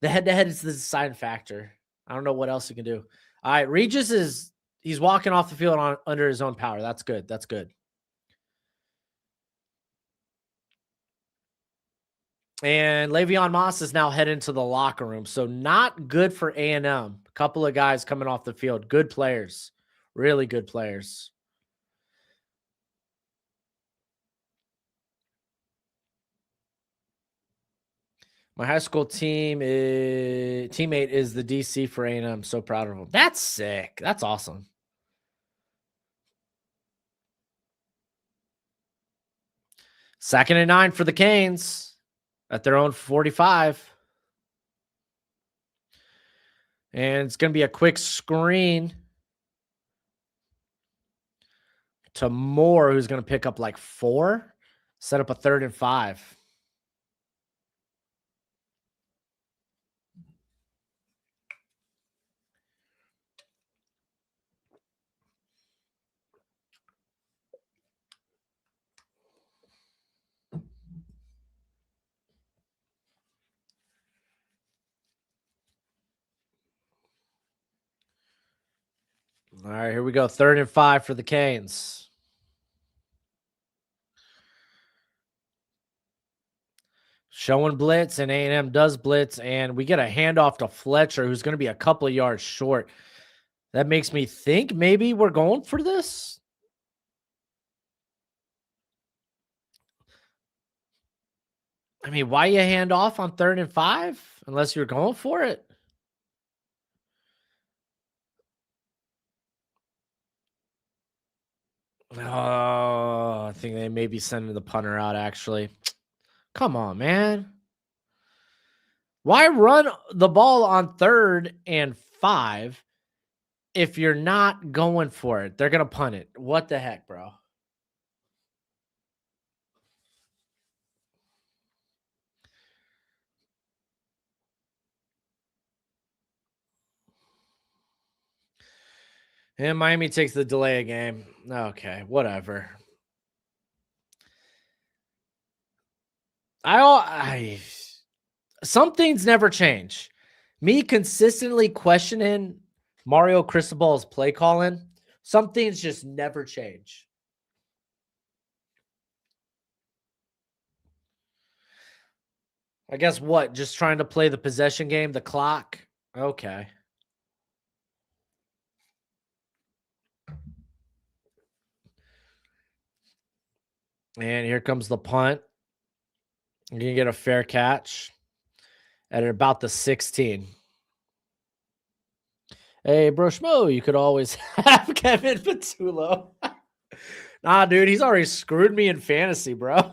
the head-to-head is the deciding factor. I don't know what else you can do. All right, Regis he's walking off the field under his own power. That's good. That's good. And Le'Veon Moss is now heading to the locker room. So not good for A&M. A couple of guys coming off the field. Good players. Really good players. My high school teammate is the DC for A&M. So proud of him. That's sick. That's awesome. Second and 9 for the Canes at their own 45. And it's going to be a quick screen to Moore, who's going to pick up like 4. Set up a 3rd and 5. All right, here we go. 3rd and 5 for the Canes. Showing blitz, and A&M does blitz, and we get a handoff to Fletcher, who's going to be a couple of yards short. That makes me think maybe we're going for this. I mean, why you hand off on 3rd and 5 unless you're going for it? Oh, I think they may be sending the punter out, actually. Come on, man. Why run the ball on 3rd and 5 if you're not going for it? They're going to punt it. What the heck, bro? And Miami takes the delay a game. Okay, whatever. Some things never change. Me consistently questioning Mario Cristobal's play calling, some things just never change. I guess what? Just trying to play the possession game, the clock? Okay. And here comes the punt. You're going to get a fair catch at about the 16. Hey, Broshmo, you could always have Kevin Patullo. Nah, dude, he's already screwed me in fantasy, bro.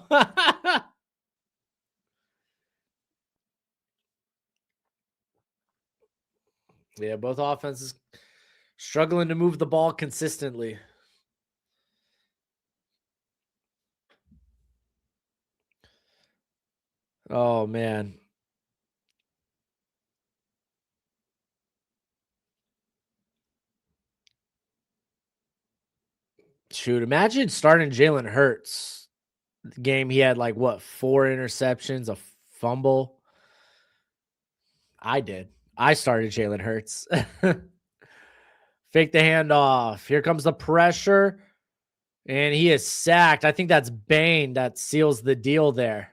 Yeah, both offenses struggling to move the ball consistently. Oh, man. Shoot, imagine starting Jalen Hurts. The game he had like what, 4 interceptions, a fumble. I did. I started Jalen Hurts. Fake the handoff. Here comes the pressure. And he is sacked. I think that's Bain that seals the deal there.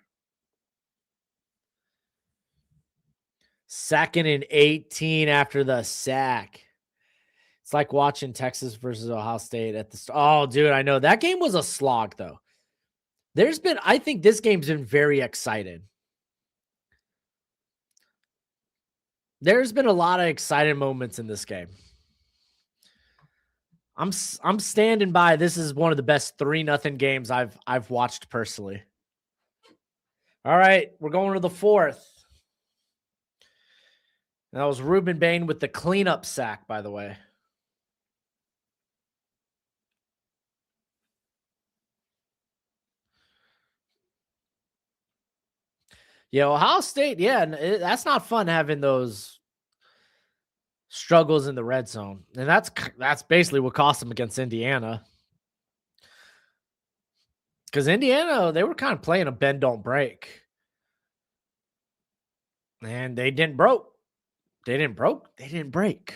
2nd and 18 after the sack. It's like watching Texas versus Ohio State at the start. Oh, dude, I know. That game was a slog, though. I think this game's been very exciting. There's been a lot of exciting moments in this game. I'm standing by. This is one of the best 3-0 games I've watched personally. All right, we're going to the 4th. That was Ruben Bain with the cleanup sack, by the way. Yeah, Ohio State, yeah, that's not fun having those struggles in the red zone. And that's basically what cost them against Indiana. Because Indiana, they were kind of playing a bend don't break. And they didn't broke. They didn't broke. They didn't break.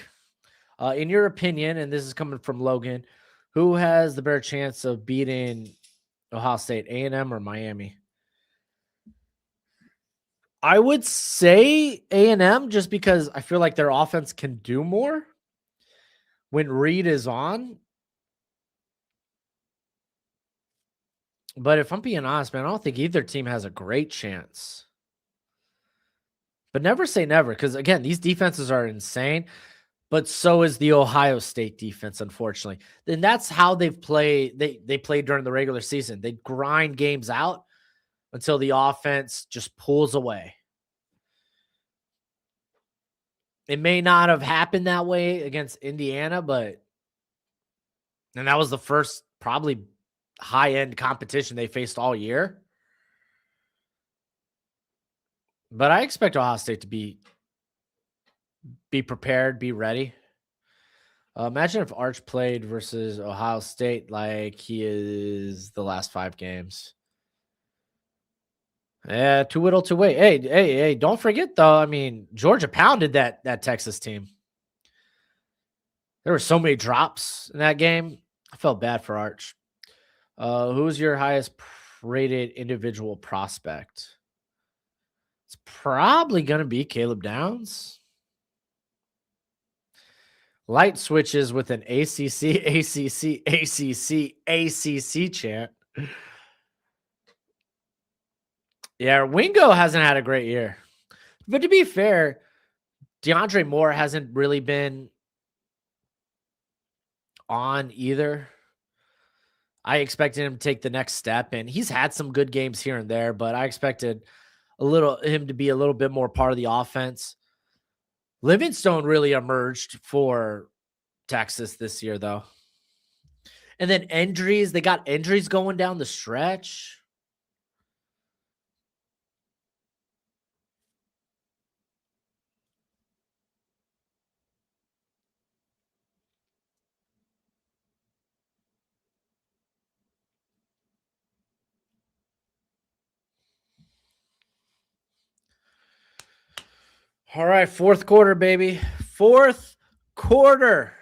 In your opinion, and this is coming from Logan, who has the better chance of beating Ohio State, A&M or Miami? I would say A&M just because I feel like their offense can do more when Reed is on. But if I'm being honest, man, I don't think either team has a great chance. But never say never, because again, these defenses are insane. But so is the Ohio State defense, unfortunately. And that's how they've played. They played during the regular season. They grind games out until the offense just pulls away. It may not have happened that way against Indiana, and that was the first probably high-end competition they faced all year. But I expect Ohio State to be prepared, be ready. Imagine if Arch played versus Ohio State like he is the last 5 games. Yeah, too little, too late. Hey! Don't forget though. I mean, Georgia pounded that Texas team. There were so many drops in that game. I felt bad for Arch. Who's your highest rated individual prospect? It's probably going to be Caleb Downs. Light switches with an ACC chant. Yeah, Wingo hasn't had a great year. But to be fair, DeAndre Moore hasn't really been on either. I expected him to take the next step, and he's had some good games here and there, but I expected him to be a little bit more part of the offense. Livingstone really emerged for Texas this year, though. And then injuries, they got injuries going down the stretch. All right, fourth quarter, baby. Fourth quarter.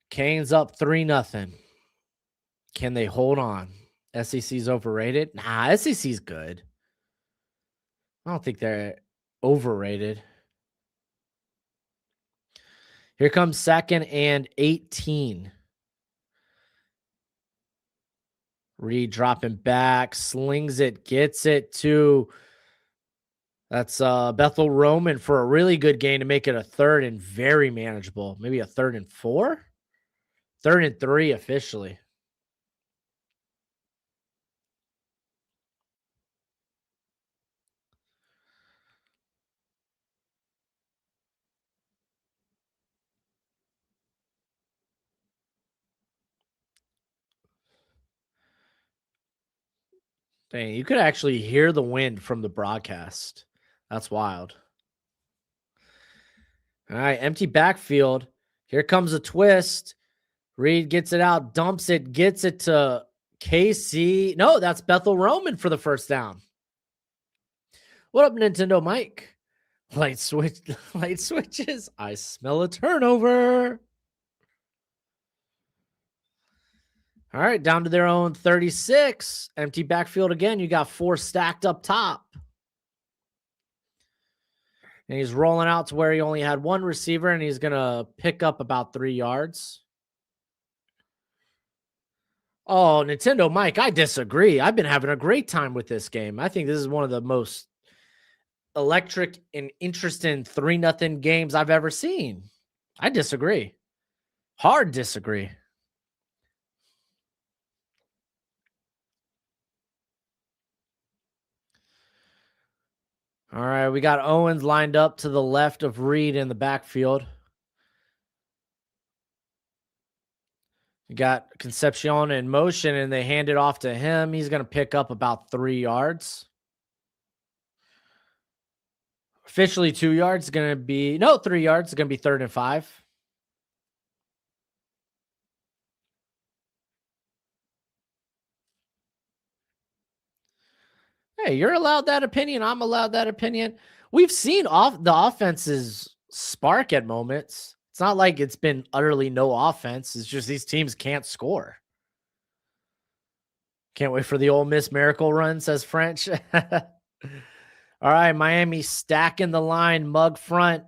Canes up 3-0. Can they hold on? SEC's overrated? Nah, SEC's good. I don't think they're overrated. Here comes 2nd and 18. Reed dropping back, slings it, gets it to that's Bethel Roman for a really good gain to make it a 3rd and very manageable. Maybe a 3rd and 4? 3rd and 3 officially. Dang, you could actually hear the wind from the broadcast. That's wild. All right, empty backfield. Here comes a twist. Reed gets it out, dumps it, gets it to KC. No, that's Bethel Roman for the first down. What up, Nintendo Mike? Light switches. I smell a turnover. All right, down to their own 36. Empty backfield again. You got 4 stacked up top. And he's rolling out to where he only had 1 receiver, and he's going to pick up about 3 yards. Oh, Nintendo Mike, I disagree. I've been having a great time with this game. I think this is one of the most electric and interesting 3-0 games I've ever seen. I disagree. Hard disagree. All right, we got Owens lined up to the left of Reed in the backfield. You got Concepcion in motion, and they hand it off to him. He's going to pick up about 3 yards. Officially 2 yards. Going to be, no, 3 yards. It's going to be 3rd and 5. Hey, you're allowed that opinion. I'm allowed that opinion. We've seen the offenses spark at moments. It's not like it's been utterly no offense. It's just these teams can't score. Can't wait for the Ole Miss miracle run, says French. All right, Miami stacking the line, mug front.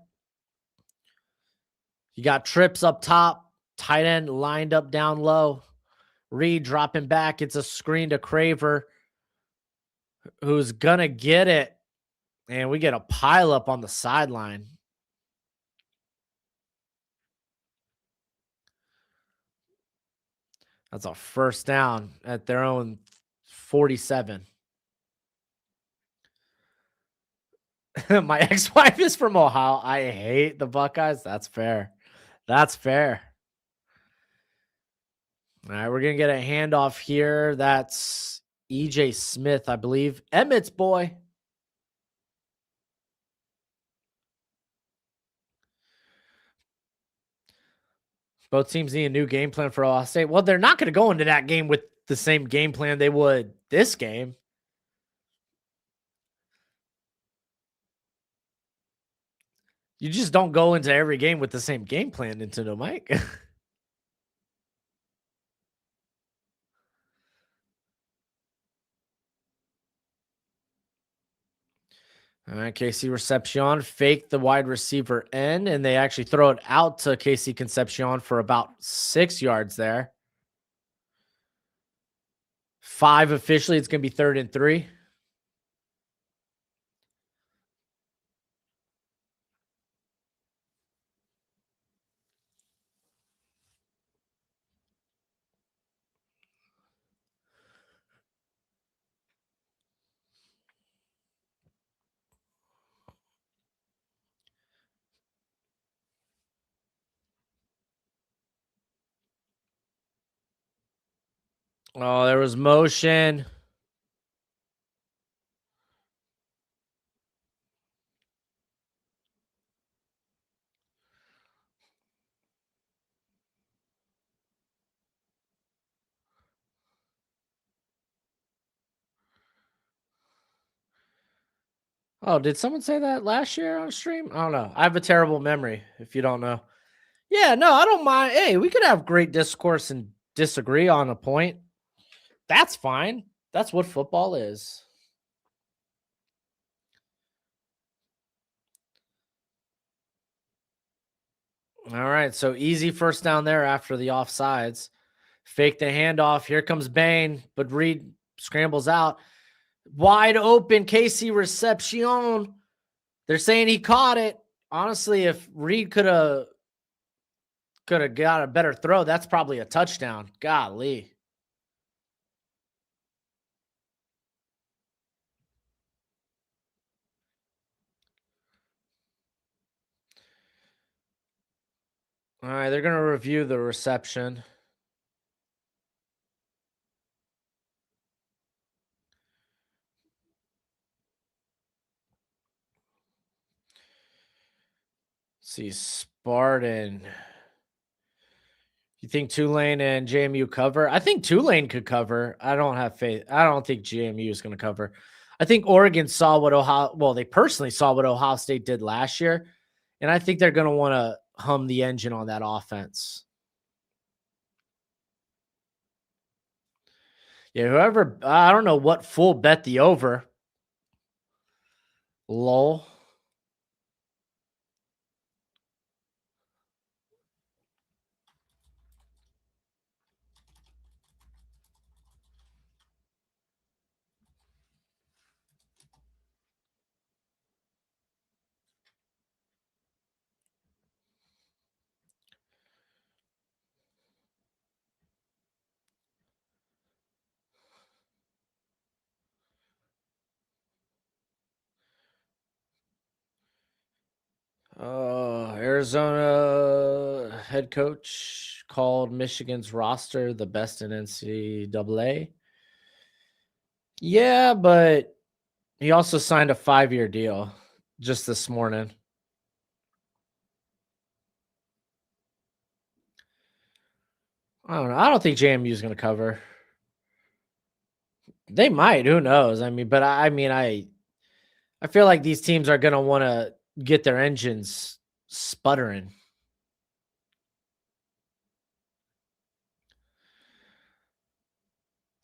You got Trips up top, tight end lined up down low. Reed dropping back. It's a screen to Craver, who's going to get it. And we get a pile up on the sideline. That's a first down at their own 47. My ex-wife is from Ohio. I hate the Buckeyes. That's fair. That's fair. All right, we're going to get a handoff here. That's EJ Smith, I believe. Emmett's boy. Both teams need a new game plan for Ohio State. Well, they're not going to go into that game with the same game plan they would this game. You just don't go into every game with the same game plan, Nintendo Mike. All right, KC Recepcion fake the wide receiver end, and they actually throw it out to KC Concepcion for about 6 yards there. 5 officially. It's going to be 3rd and 3. Oh, there was motion. Oh, did someone say that last year on stream? I don't know. I have a terrible memory, if you don't know. Yeah, no, I don't mind. Hey, we could have great discourse and disagree on a point. That's fine. That's what football is. All right, so easy first down there after the offsides. Fake the handoff. Here comes Bain, but Reed scrambles out. Wide open, KC Recepcion. They're saying he caught it. Honestly, if Reed could have got a better throw, that's probably a touchdown. Golly. All right, they're going to review the reception. Let's see, Spartan. You think Tulane and JMU cover? I think Tulane could cover. I don't have faith. I don't think JMU is going to cover. I think Oregon saw what they personally saw what Ohio State did last year. And I think they're going to want to hum the engine on that offense. Yeah, whoever, I don't know what full bet the over. Lol. Arizona head coach called Michigan's roster the best in NCAA. Yeah, but he also signed a 5-year deal just this morning. I don't know. I don't think JMU is going to cover. They might. Who knows? I mean, but I feel like these teams are going to want to get their engines sputtering.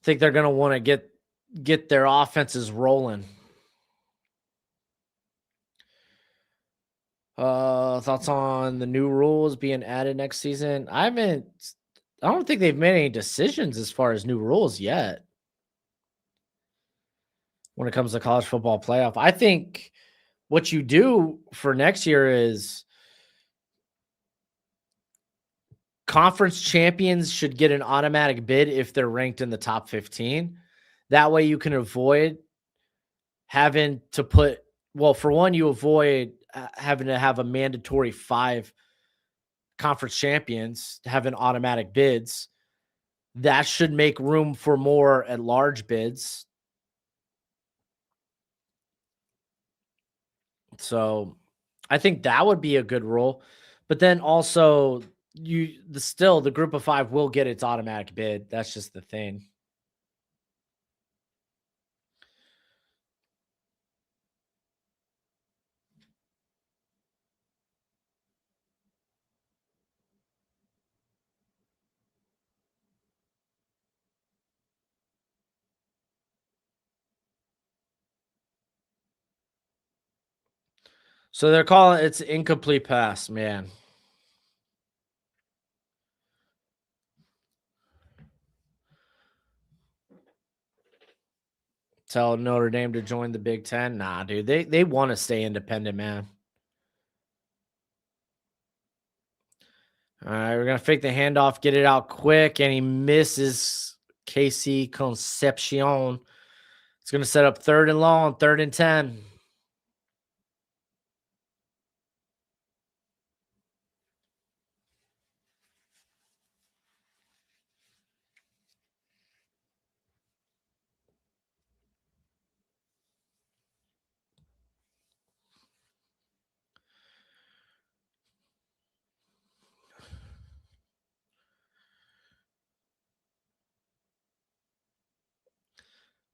I think they're going to want to get their offenses rolling. Thoughts on the new rules being added next season? I don't think they've made any decisions as far as new rules yet when it comes to college football playoff. I think what you do for next year is conference champions should get an automatic bid if they're ranked in the top 15. That way you can avoid having to put, well, for one, you avoid having to have a mandatory 5 conference champions to have an automatic bids. That should make room for more at large bids. So I think that would be a good rule. But then also the group of 5 will get its automatic bid. That's just the thing. So they're calling it's incomplete pass, man. Tell Notre Dame to join the Big Ten. Nah, dude, they want to stay independent, man. All right, we're gonna fake the handoff, get it out quick, and he misses Casey Concepcion. It's gonna set up 3rd and long, 3rd and 10.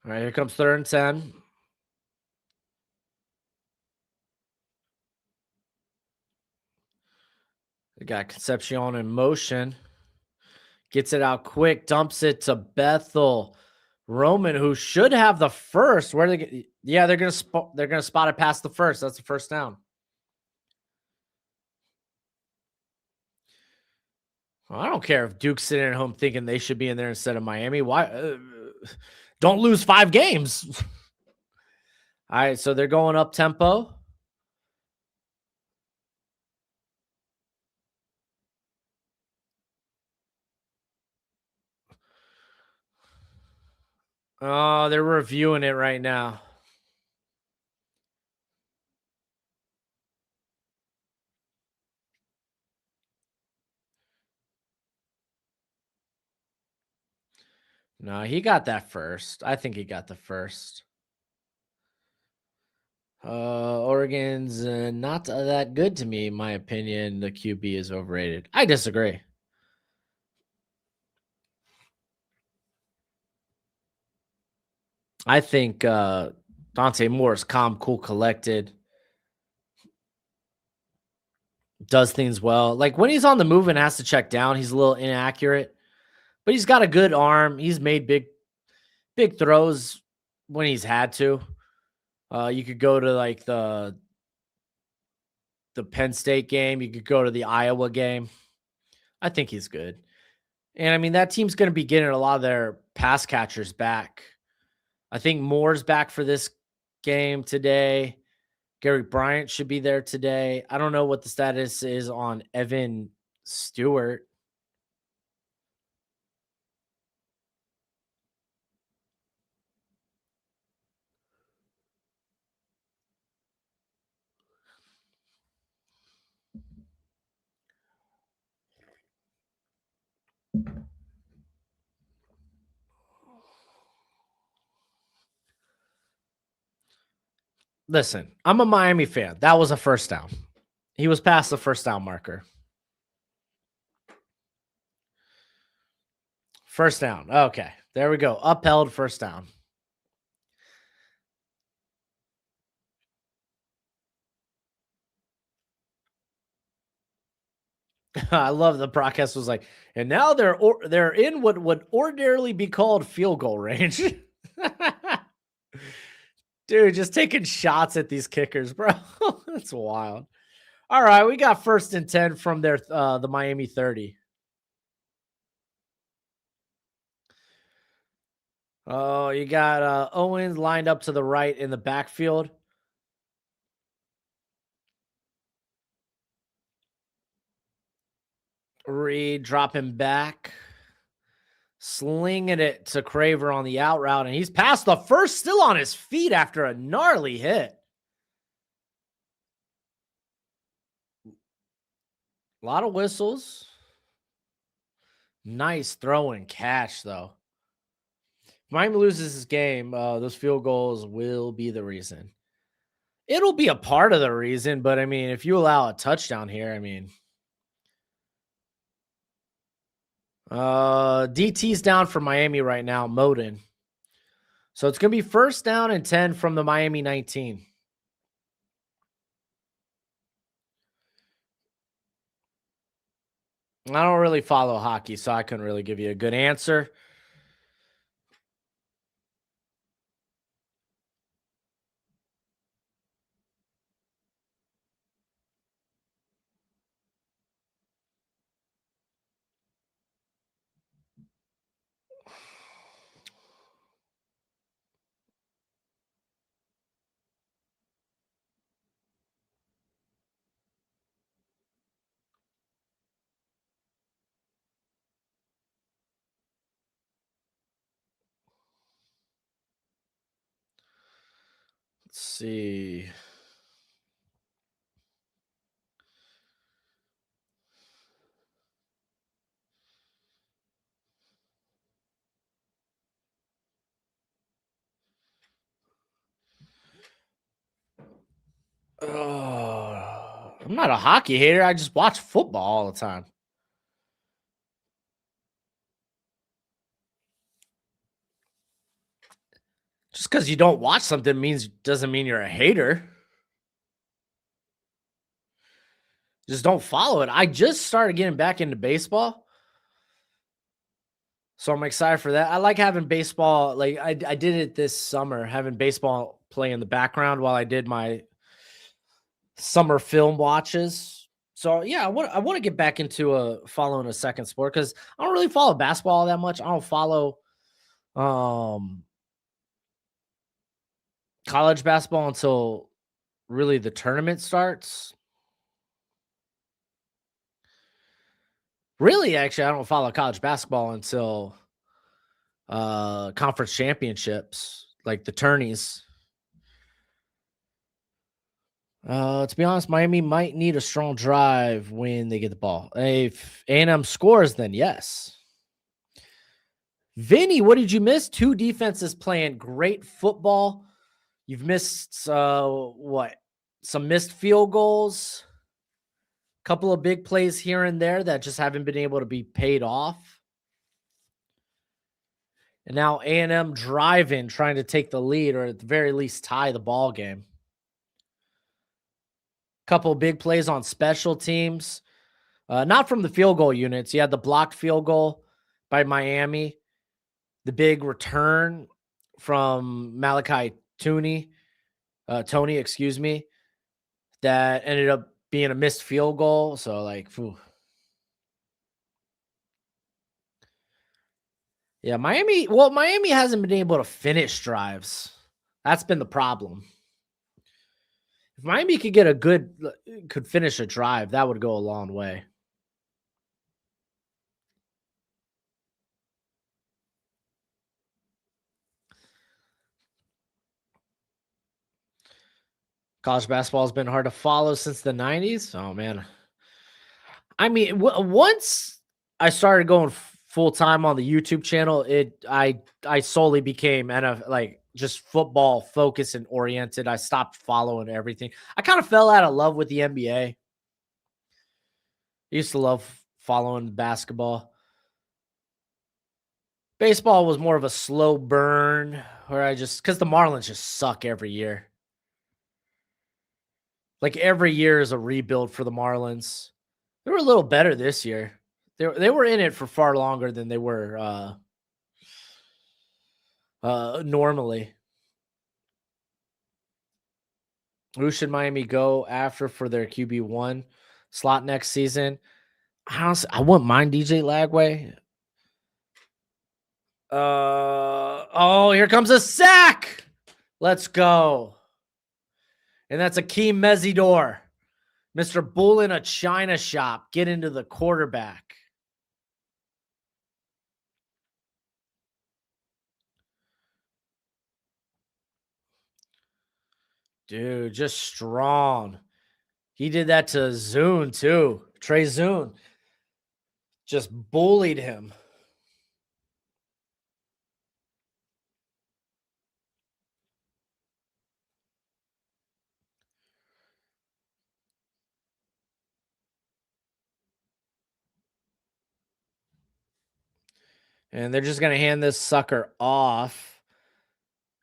All right, here comes 3rd and 10. They got Concepcion in motion. Gets it out quick, dumps it to Bethel. Roman, who should have the first. Where they get? Yeah, they're gonna spot it past the first. That's the first down. Well, I don't care if Duke's sitting at home thinking they should be in there instead of Miami. Why? Don't lose 5 games. All right, so they're going up tempo. Oh, they're reviewing it right now. No, he got that first. I think he got the first. Oregon's not that good to me, in my opinion. The QB is overrated. I disagree. I think Dante Moore is calm, cool, collected, does things well. Like when he's on the move and has to check down, he's a little inaccurate, but he's got a good arm. He's made big throws when he's had to. You could go to like the Penn State game. You could go to the Iowa game. I think he's good. And I mean, that team's going to be getting a lot of their pass catchers back. I think Moore's back for this game today. Gary Bryant should be there today. I don't know what the status is on Evan Stewart. Listen, I'm a Miami fan. That was a first down. He was past the first down marker. First down. Okay. There we go. Upheld first down. I love the broadcast was like, and now they're in what would ordinarily be called field goal range. Dude, just taking shots at these kickers, bro. That's wild. All right, we got 1st and 10 from the Miami 30. Oh, you got Owens lined up to the right in the backfield. Reed dropping back. Slinging it to Craver on the out route, and he's past the first, still on his feet after a gnarly hit. A lot of whistles. Nice throw and catch, though. If Miami loses this game, those field goals will be the reason. It'll be a part of the reason, but I mean, if you allow a touchdown here, I mean, DT's down for Miami right now, Moden. So it's going to be 1st down and 10 from the Miami 19. I don't really follow hockey, so I couldn't really give you a good answer. Let's see. I'm not a hockey hater. I just watch football all the time. Just because you don't watch something doesn't mean you're a hater. Just don't follow it. I just started getting back into baseball, so I'm excited for that. I like having baseball. Like I did it this summer, having baseball play in the background while I did my summer film watches. So yeah, I want to get back into following a second sport because I don't really follow basketball that much. I don't follow college basketball until really the tournament starts. Really, actually, I don't follow college basketball until conference championships, like the tourneys. To be honest, Miami might need a strong drive when they get the ball. If A&M scores, then yes. Vinny, what did you miss? 2 defenses playing great football. You've missed what? Some missed field goals. Couple of big plays here and there that just haven't been able to be paid off. And now A&M driving, trying to take the lead or at the very least tie the ball game. Couple of big plays on special teams. Not from the field goal units. You had the blocked field goal by Miami. The big return from Malachi Tony, excuse me, that ended up being a missed field goal. So like, phew. Yeah, Miami hasn't been able to finish drives. That's been the problem. If Miami could finish a drive, that would go a long way. College basketball has been hard to follow since the 90s. Oh man. I mean, once I started going full time on the YouTube channel, I solely became like just football focused and oriented. I stopped following everything. I kind of fell out of love with the NBA. I used to love following basketball. Baseball was more of a slow burn where because the Marlins just suck every year. Like every year is a rebuild for the Marlins. They were a little better this year. They were in it for far longer than they were normally. Who should Miami go after for their QB1 slot next season? Honestly, I wouldn't mind DJ Lagway. Oh, here comes a sack. Let's go. And that's Akeem Mesidor. Mr. Bull in a China shop. Get into the quarterback. Dude, just strong. He did that to Zune too. Trey Zune just bullied him. And they're just going to hand this sucker off.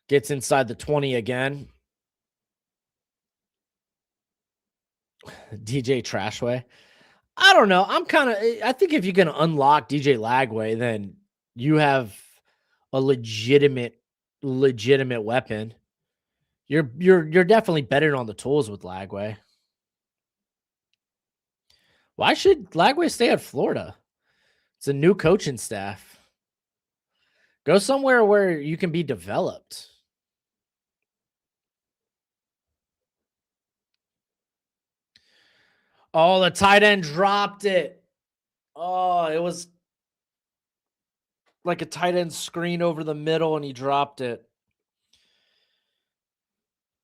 Gets inside the 20 again. DJ Trashway. I don't know. I think if you're going to unlock DJ Lagway, then you have a legitimate weapon. You're definitely betting on the tools with Lagway. Why should Lagway stay at Florida? It's a new coaching staff. Go somewhere where you can be developed. Oh, the tight end dropped it. Oh, it was like a tight end screen over the middle, and he dropped it.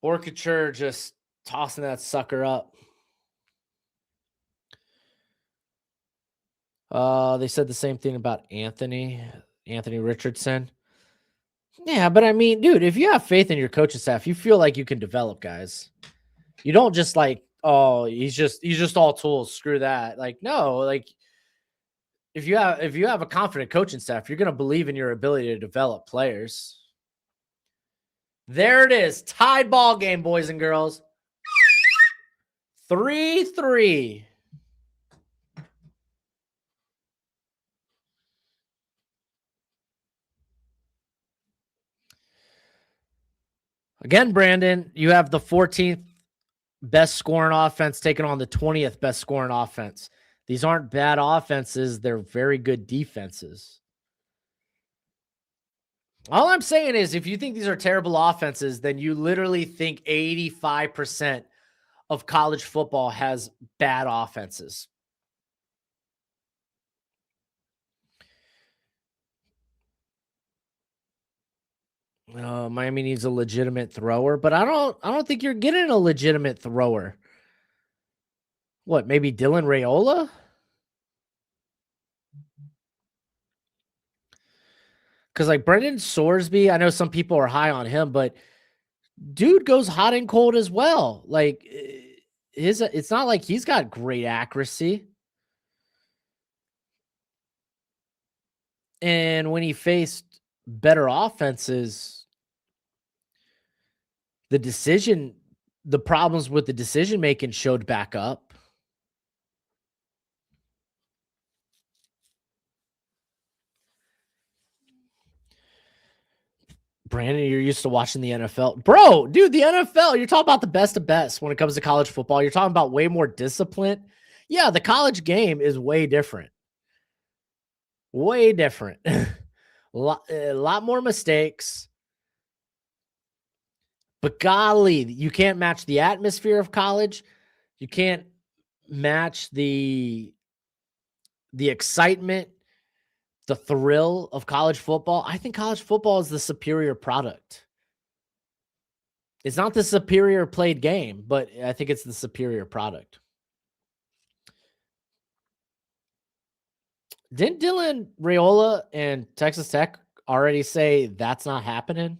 Orchard just tossing that sucker up. They said the same thing about Anthony Richardson. Yeah, but I mean, dude, if you have faith in your coaching staff, you feel like you can develop guys. You don't just like, oh, he's just all tools. Screw that. Like, no, like if you have a confident coaching staff, you're gonna believe in your ability to develop players. There it is. Tied ball game, boys and girls. 3-3. Again, Brandon, you have the 14th best scoring offense taking on the 20th best scoring offense. These aren't bad offenses. They're very good defenses. All I'm saying is if you think these are terrible offenses, then you literally think 85% of college football has bad offenses. Miami needs a legitimate thrower, but I don't think you're getting a legitimate thrower. What, maybe Dylan Raiola? Because like Brendan Sorsby, I know some people are high on him, but dude goes hot and cold as well. Like it's not like he's got great accuracy. And when he faced better offenses, the problems with the decision making showed back up. Brandon, you're used to watching the NFL. Bro, dude, the NFL, you're talking about the best of best when it comes to college football. You're talking about way more discipline. Yeah, the college game is way different. Way different. a lot more mistakes. But golly, you can't match the atmosphere of college. You can't match the excitement, the thrill of college football. I think college football is the superior product. It's not the superior played game, but I think it's the superior product. Didn't Dylan Raiola and Texas Tech already say that's not happening?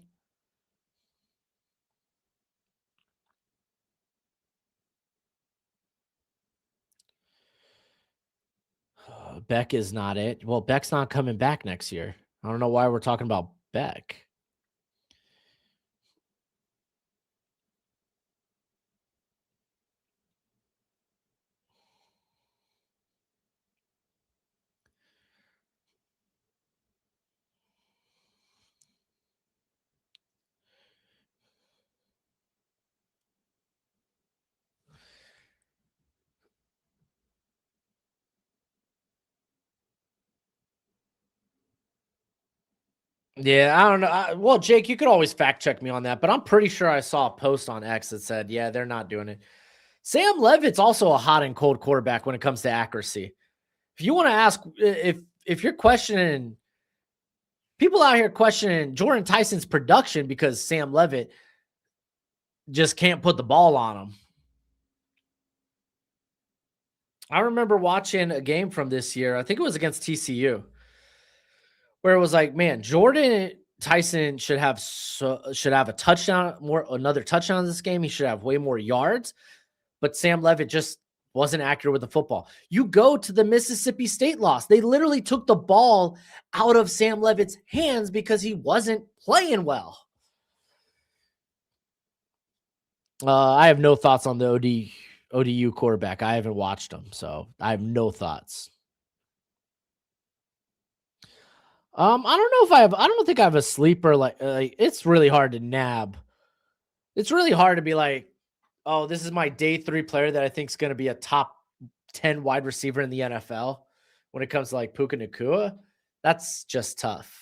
Beck is not it. Well, Beck's not coming back next year. I don't know why we're talking about Beck. Yeah, I don't know. Well, Jake, you could always fact check me on that, but I'm pretty sure I saw a post on X that said, yeah, they're not doing it. Sam Levitt's also a hot and cold quarterback when it comes to accuracy. If you want to ask, if you're questioning people out here questioning Jordan Tyson's production because Sam Levitt just can't put the ball on him. I remember watching a game from this year. I think it was against TCU, where it was like, man, Jordan Tyson should have a touchdown, another touchdown in this game. He should have way more yards, but Sam Levitt just wasn't accurate with the football. You go to the Mississippi State loss. They literally took the ball out of Sam Levitt's hands because he wasn't playing well. I have no thoughts on the ODU quarterback. I haven't watched him, so I have no thoughts. I don't know if I don't think I have a sleeper like it's really hard to nab. It's really hard to be like, oh, this is my day 3 player that I think is going to be a top 10 wide receiver in the NFL when it comes to like Puka Nacua. That's just tough.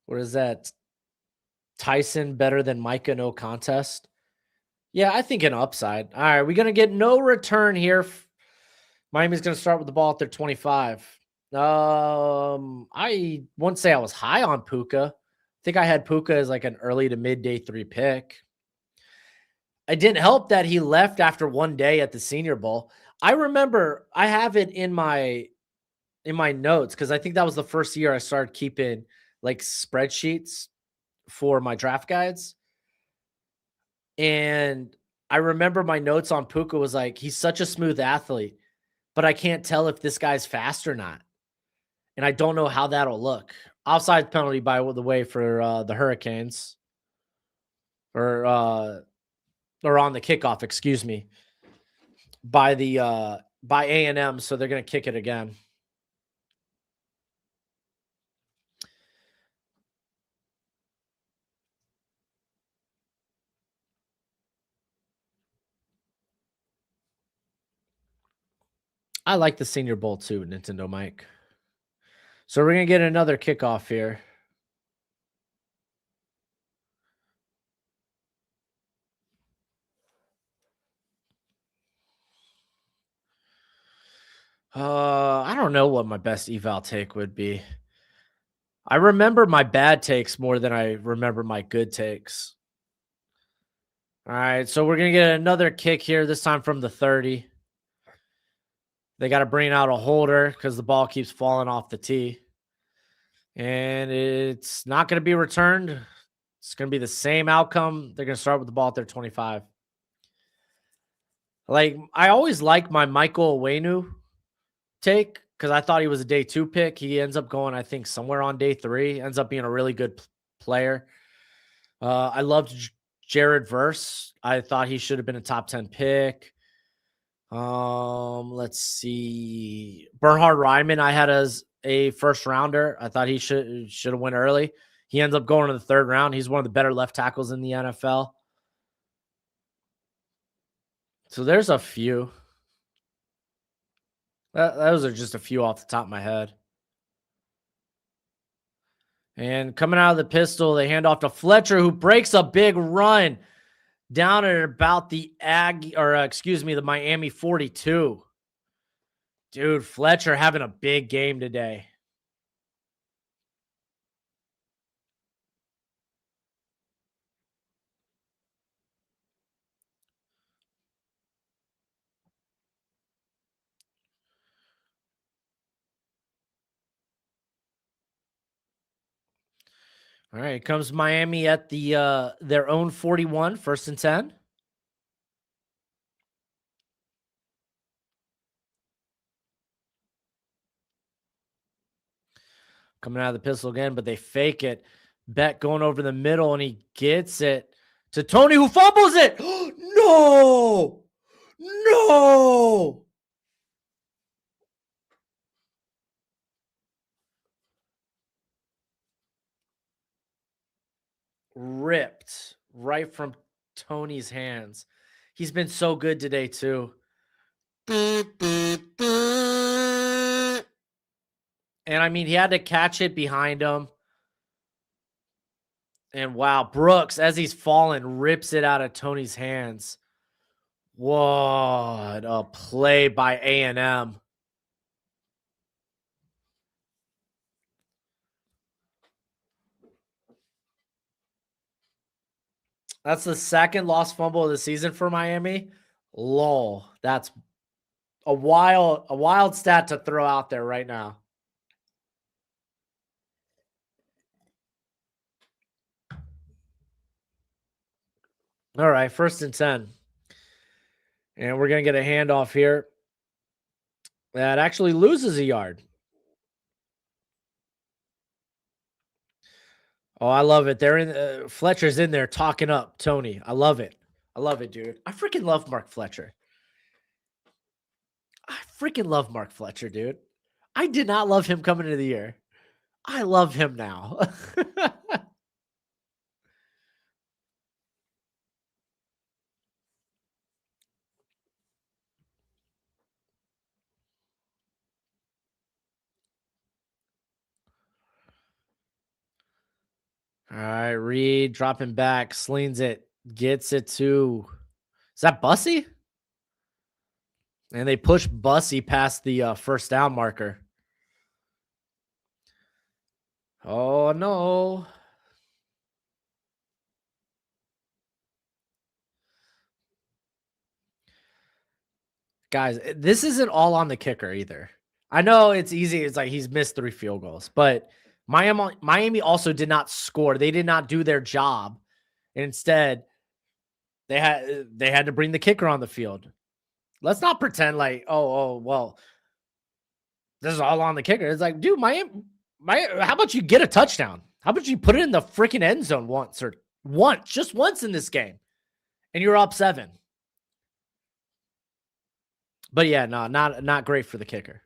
What is that? Tyson better than Micah, no contest? Yeah, I think an upside. All right, we're going to get no return here. Miami's going to start with the ball at their 25. I wouldn't say I was high on Puka. I think I had Puka as like an early to mid day 3 pick. It didn't help that he left after one day at the Senior Bowl. I remember I have it in my notes because I think that was the first year I started keeping like spreadsheets for my draft guides. And I remember my notes on Puka was like, he's such a smooth athlete, but I can't tell if this guy's fast or not. And I don't know how that'll look. Offside penalty, by the way, for the Hurricanes. Or on the kickoff, excuse me. By A&M, so they're going to kick it again. I like the Senior Bowl too, Nintendo Mike. So we're going to get another kickoff here. I don't know what my best eval take would be. I remember my bad takes more than I remember my good takes. All right, so we're going to get another kick here, this time from the 30. They got to bring out a holder because the ball keeps falling off the tee. And it's not going to be returned. It's going to be the same outcome. They're going to start with the ball at their 25. Like, I always like my Michael Owenu take because I thought he was a day 2 pick. He ends up going, I think, somewhere on day 3. Ends up being a really good player. I loved Jared Verse. I thought he should have been a top 10 pick. Let's see. Bernhard Raimann I had as a first rounder. I thought he should have went early. He ends up going in the 3rd round. He's one of the better left tackles in the NFL. So there's a few. Those are just a few off the top of my head. And coming out of the pistol, they hand off to Fletcher, who breaks a big run down at about the the Miami 42. Dude, Fletcher having a big game today. All right, comes Miami at the their own 41, 1st and 10. Coming out of the pistol again, but they fake it. Beck going over the middle, and he gets it to Tony, who fumbles it. No! No! Ripped right from Tony's hands. He's been so good today, too. And I mean, he had to catch it behind him. And wow, Brooks, as he's falling, rips it out of Tony's hands. What a play by A&M. That's the second lost fumble of the season for Miami. Lol. That's a wild stat to throw out there right now. All right, 1st and 10. And we're going to get a handoff here that actually loses a yard. Oh, I love it. They're in Fletcher's in there talking up Tony. I love it. I love it, dude. I freaking love Mark Fletcher. I freaking love Mark Fletcher, dude. I did not love him coming into the year. I love him now. All right, Reed dropping back, slings it, gets it to, is that Bussy? And they push Bussy past the 1st down marker. Oh, no. Guys, this isn't all on the kicker either. I know it's easy. It's like he's missed 3 field goals, but Miami also did not score. They did not do their job. Instead, they had to bring the kicker on the field. Let's not pretend like, well, this is all on the kicker. It's like, dude, Miami, how about you get a touchdown? How about you put it in the freaking end zone just once in this game, and you're up 7. But yeah, no, not great for the kicker.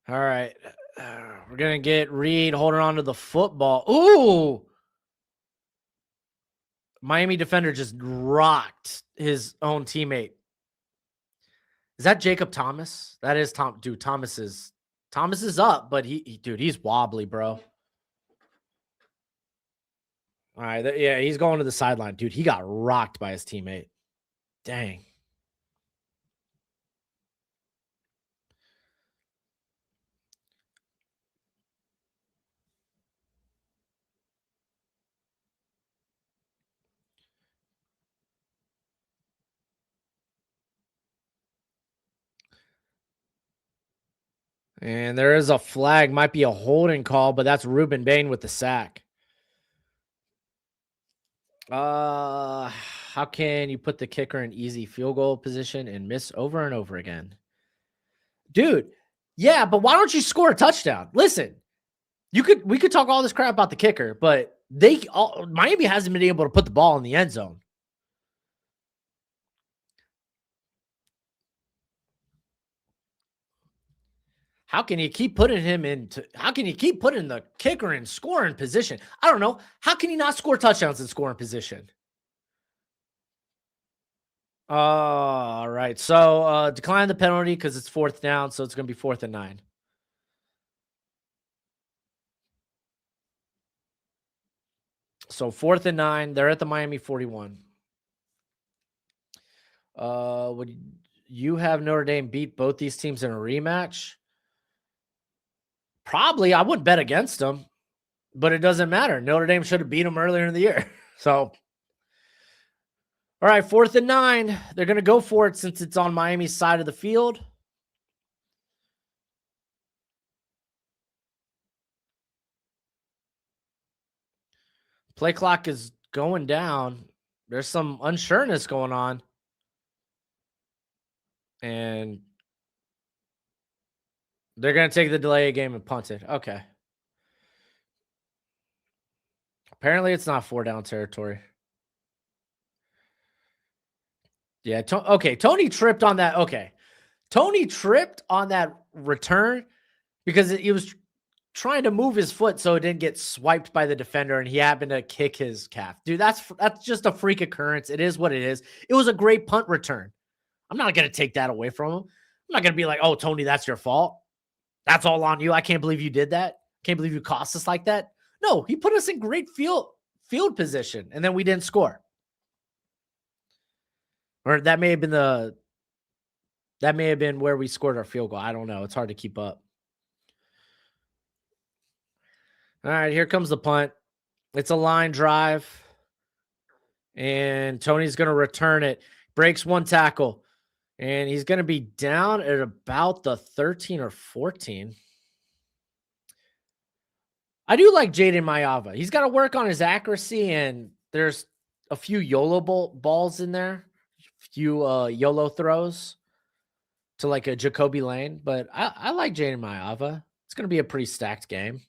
All right. We're going to get Reed holding on to the football. Ooh. Miami defender just rocked his own teammate. Is that Jacob Thomas? That is Tom. Dude, Thomas is up, but dude, he's wobbly, bro. All right. Yeah, he's going to the sideline. Dude, he got rocked by his teammate. Dang. And there is a flag, might be a holding call, but that's Ruben Bain with the sack. How can you put the kicker in easy field goal position and miss over and over again? Dude, yeah, but why don't you score a touchdown? Listen, we could talk all this crap about the kicker, but Miami hasn't been able to put the ball in the end zone. How can you keep putting the kicker in scoring position? I don't know. How can you not score touchdowns in scoring position? All right. So decline the penalty because it's 4th down, so it's going to be 4th and 9. So 4th and 9. They're at the Miami 41. Would you have Notre Dame beat both these teams in a rematch? Probably. I wouldn't bet against them, but it doesn't matter. Notre Dame should have beat them earlier in the year. So All right, 4th and 9. They're going to go for it since it's on Miami's side of the field. Play clock is going down. There's some unsureness going on. And they're going to take the delay game and punt it. Okay. Apparently, it's not 4-down territory. Yeah. Okay. Tony tripped on that. Okay. Tony tripped on that return because he was trying to move his foot so it didn't get swiped by the defender and he happened to kick his calf. Dude, that's just a freak occurrence. It is what it is. It was a great punt return. I'm not going to take that away from him. I'm not going to be like, oh, Tony, that's your fault. That's all on you. I can't believe you did that. Can't believe you cost us like that. No, he put us in great field position and then we didn't score. Or that may have been where we scored our field goal. I don't know. It's hard to keep up. All right, here comes the punt. It's a line drive. And Tony's going to return it. Breaks one tackle. And he's going to be down at about the 13 or 14. I do like Jaden Mayava. He's got to work on his accuracy, and there's a few YOLO balls in there. A few YOLO throws to like a Jacoby Lane. But I like Jaden Mayava. It's going to be a pretty stacked game.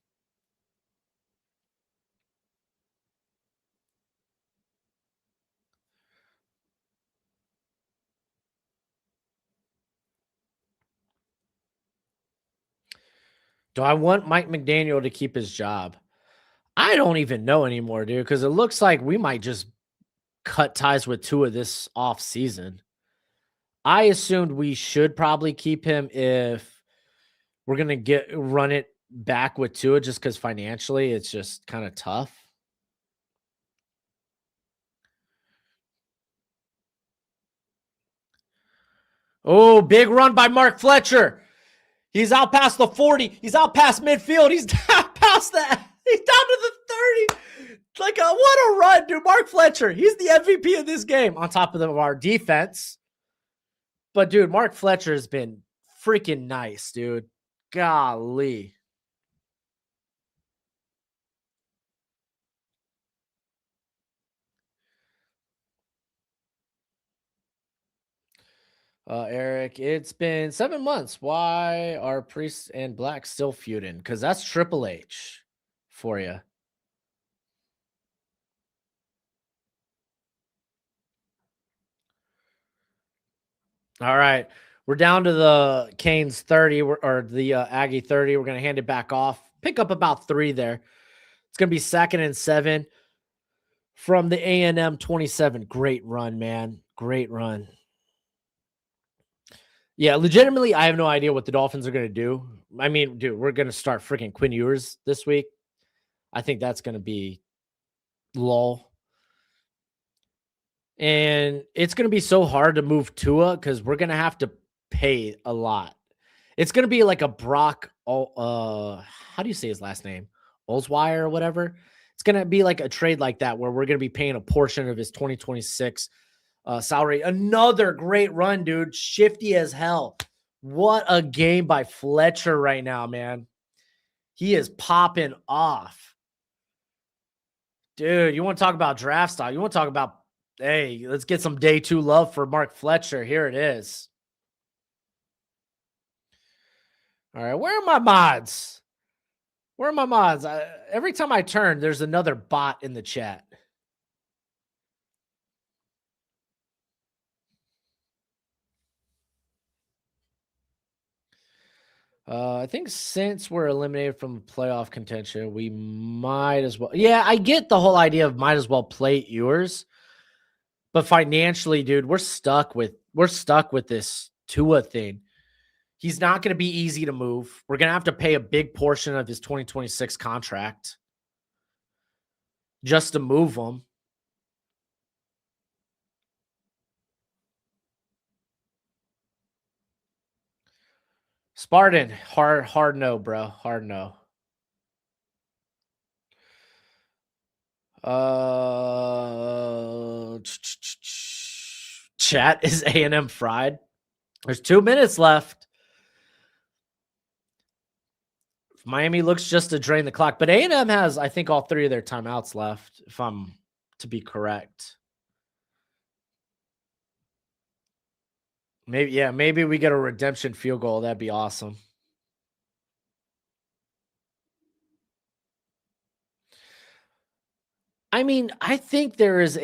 Do I want Mike McDaniel to keep his job? I don't even know anymore, dude, because it looks like we might just cut ties with Tua this off season. I assumed we should probably keep him if we're going to run it back with Tua just because financially it's just kind of tough. Oh, big run by Mark Fletcher. He's out past the 40. He's out past midfield. He's down past that. He's down to the 30. Like, what a run, dude. Mark Fletcher. He's the MVP of this game on top of our defense. But, dude, Mark Fletcher has been freaking nice, dude. Golly. Eric, it's been 7 months. Why are Priests and Black still feuding? Because that's Triple H for you. All right. We're down to the Canes 30 or the Aggie 30. We're going to hand it back off. Pick up about 3 there. It's going to be 2nd and 7 from the A&M 27. Great run, man. Great run. Yeah, legitimately, I have no idea what the Dolphins are going to do. I mean, dude, we're going to start freaking Quinn Ewers this week. I think that's going to be lull. And it's going to be so hard to move Tua because we're going to have to pay a lot. It's going to be like a Brock, how do you say his last name? Olswire or whatever. It's going to be like a trade like that where we're going to be paying a portion of his 2026 salary. Another great run, dude. Shifty as hell. What a game by Fletcher right now, man. He is popping off. Dude, you want to talk about draft style? You want to talk about, hey, let's get some day 2 love for Mark Fletcher. Here it is. All right, where are my mods? Where are my mods? Every time I turn, there's another bot in the chat. I think since we're eliminated from playoff contention, we might as well. Yeah, I get the whole idea of might as well play yours. But financially, dude, we're stuck with this Tua thing. He's not going to be easy to move. We're going to have to pay a big portion of his 2026 contract just to move him. Spartan, hard no, bro. Hard no. Chat, is A&M fried? There's 2 minutes left. Miami looks just to drain the clock, but A&M has, I think, all 3 of their timeouts left, if I'm to be correct. Maybe we get a redemption field goal. That'd be awesome. I mean, I think there is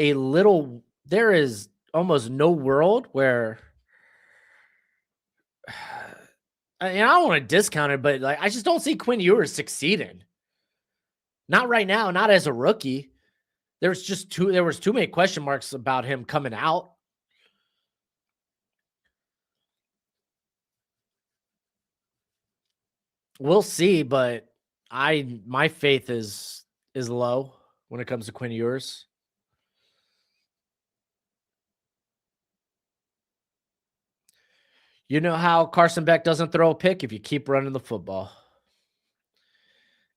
almost no world where I don't want to discount it, but like I just don't see Quinn Ewers succeeding. Not right now, not as a rookie. There was too many question marks about him coming out. We'll see, but my faith is low when it comes to Quinn Ewers. You know how Carson Beck doesn't throw a pick if you keep running the football.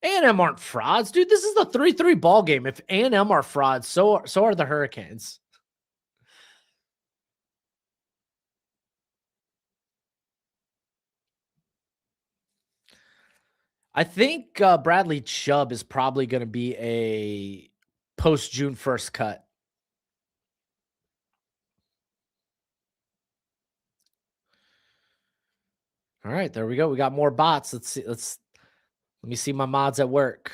A&M aren't frauds, dude. This is the 3-3 ball game. If A&M are frauds, so are the Hurricanes. I think Bradley Chubb is probably going to be a post June 1st cut. All right, there we go. We got more bots. Let's see. Let me see my mods at work.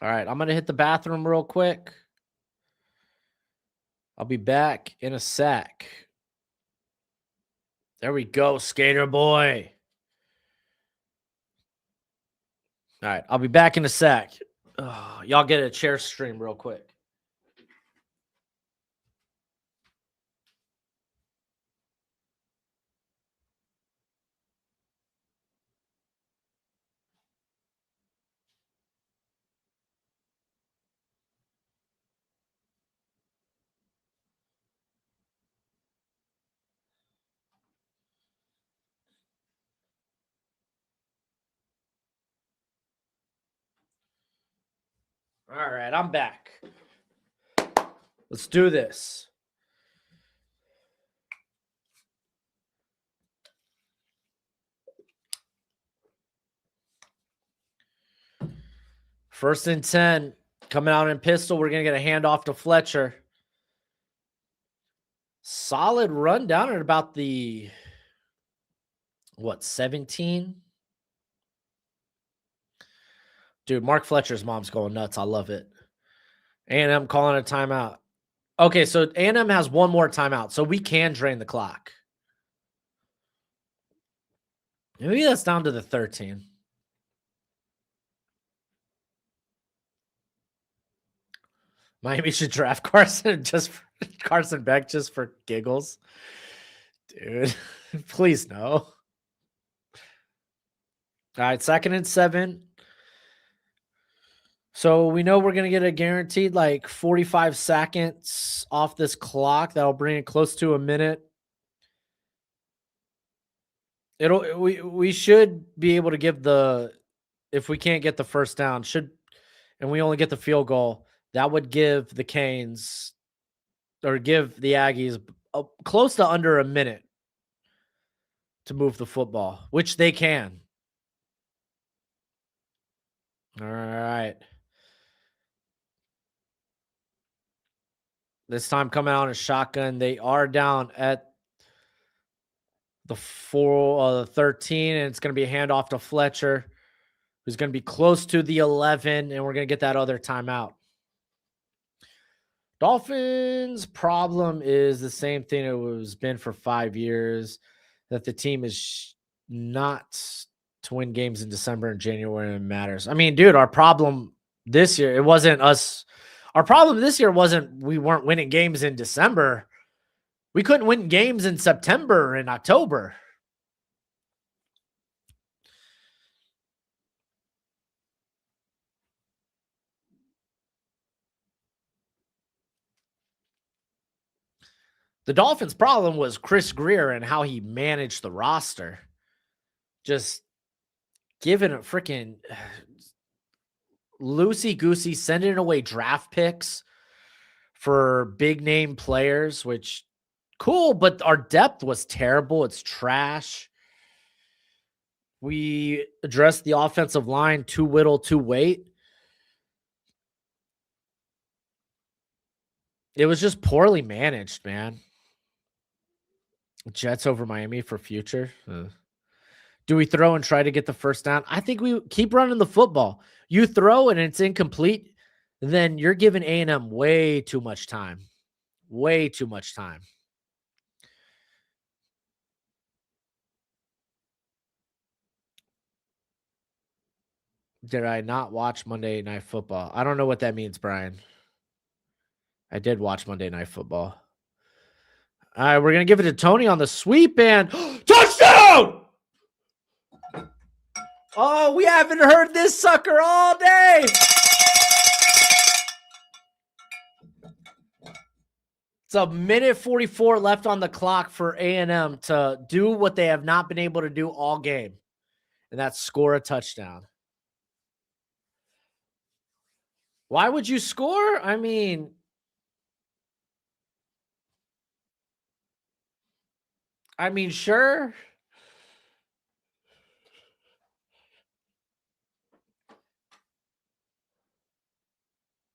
All right, I'm going to hit the bathroom real quick. I'll be back in a sec. There we go, skater boy. All right, I'll be back in a sec. Y'all get a chair stream real quick. All right, I'm back. Let's do this. First and 10, coming out in pistol. We're going to get a handoff to Fletcher. Solid run down at about the, 17? Dude, Mark Fletcher's mom's going nuts. I love it. A&M calling a timeout. Okay, so A&M has one more timeout, so we can drain the clock. Maybe that's down to the 13. Miami should draft Carson Beck just for giggles. Dude, please no. All right, 2nd and 7. So we know we're going to get a guaranteed like 45 seconds off this clock. That'll bring it close to a minute. We should be able to give if we can't get the first down, and we only get the field goal, that would give the Canes or give the Aggies close to under a minute to move the football, which they can. All right. This time coming out in a shotgun. They are down at the 13, and it's going to be a handoff to Fletcher, who's going to be close to the 11, and we're going to get that other timeout. Dolphins' problem is the same thing it was been for 5 years, that the team is not to win games in December and January when it matters. I mean, dude, our problem this year, it wasn't us. Our problem this year wasn't we weren't winning games in December. We couldn't win games in September and October. The Dolphins' problem was Chris Greer and how he managed the roster. Just giving a freaking loosey-goosey, sending away draft picks for big name players, which cool, but our depth was terrible. It's trash. We addressed the offensive line too little, too late. It was just poorly managed, man. Jets over Miami for future. Do we throw and try to get the first down? I think we keep running the football. You throw and it's incomplete, then you're giving A&M way too much time. Way too much time. Did I not watch Monday Night Football? I don't know what that means, Brian. I did watch Monday Night Football. All right, we're going to give it to Tony on the sweep and touchdown! Oh, we haven't heard this sucker all day. It's a minute 44 left on the clock for A&M to do what they have not been able to do all game, and that's score a touchdown. Why would you score? I mean, sure.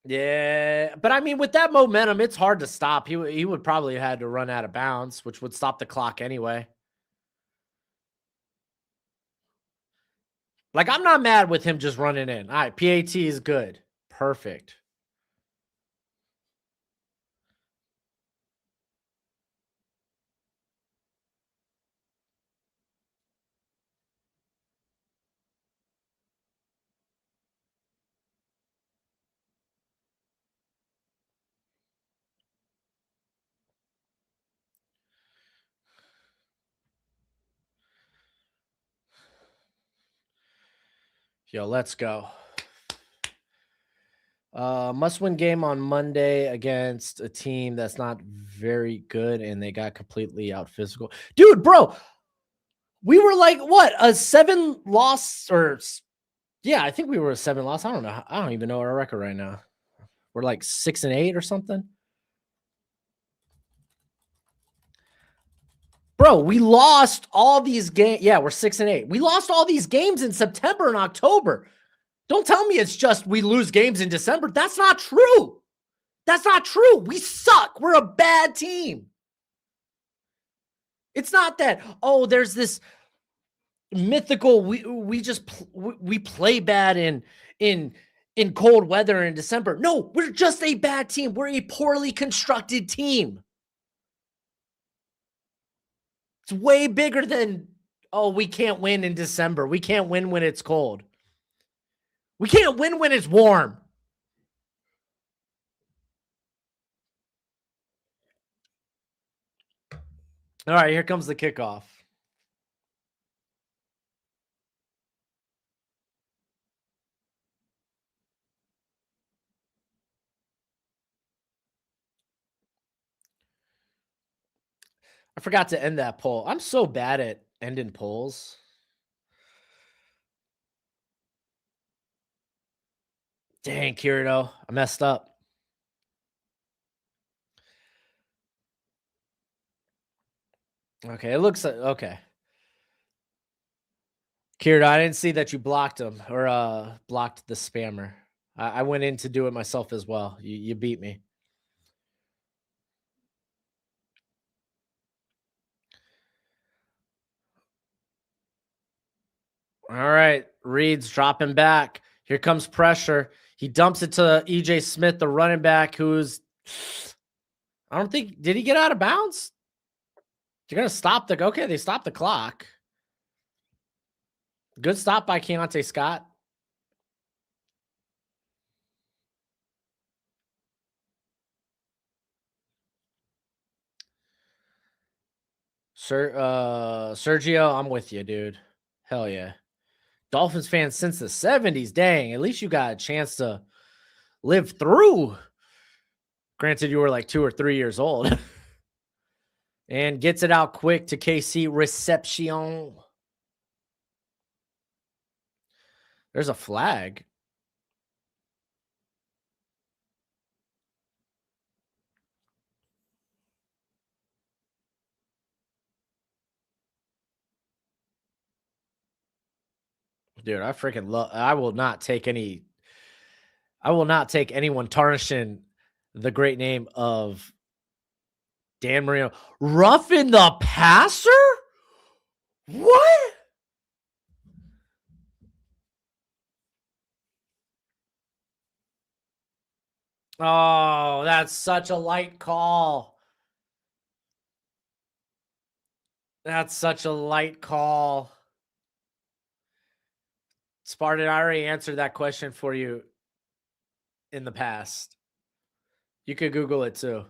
Yeah, but I mean, with that momentum, it's hard to stop. He would probably have had to run out of bounds, which would stop the clock anyway. Like, I'm not mad with him just running in. All right, PAT is good. Perfect. Yo, let's go. Must-win game on Monday against a team that's not very good, and they got completely out physical. Dude, bro, we were like, what, a 7-loss or yeah, I think we were a 7-loss. I don't know. I don't even know our record right now. We're like 6-8 or something. Bro, we lost all these games. Yeah, we're 6-8. We lost all these games in September and October. Don't tell me it's just we lose games in December. That's not true. That's not true. We suck. We're a bad team. It's not that, oh, there's this mythical we play bad in cold weather in December. No, we're just a bad team. We're a poorly constructed team. It's way bigger than, oh, we can't win in December. We can't win when it's cold. We can't win when it's warm. All right, here comes the kickoff. I forgot to end that poll. I'm so bad at ending polls. Dang, Kirito, I messed up. Okay, it looks like, okay. Kirito, I didn't see that you blocked him or blocked the spammer. I went in to do it myself as well. You beat me. All right, Reed's dropping back. Here comes pressure. He dumps it to EJ Smith, the running back, who's, I don't think, did he get out of bounds? They're going to stop the, okay, they stopped the clock. Good stop by Keontae Scott. Sergio, I'm with you, dude. Hell yeah. Dolphins fans since the 70s. Dang, at least you got a chance to live through. Granted, you were like 2 or 3 years old. And gets it out quick to KC. Reception. There's a flag. Dude, I freaking love. I will not take anyone tarnishing the great name of Dan Marino. Roughing the passer? What? Oh, that's such a light call. That's such a light call. Spartan, I already answered that question for you in the past. You could Google it too.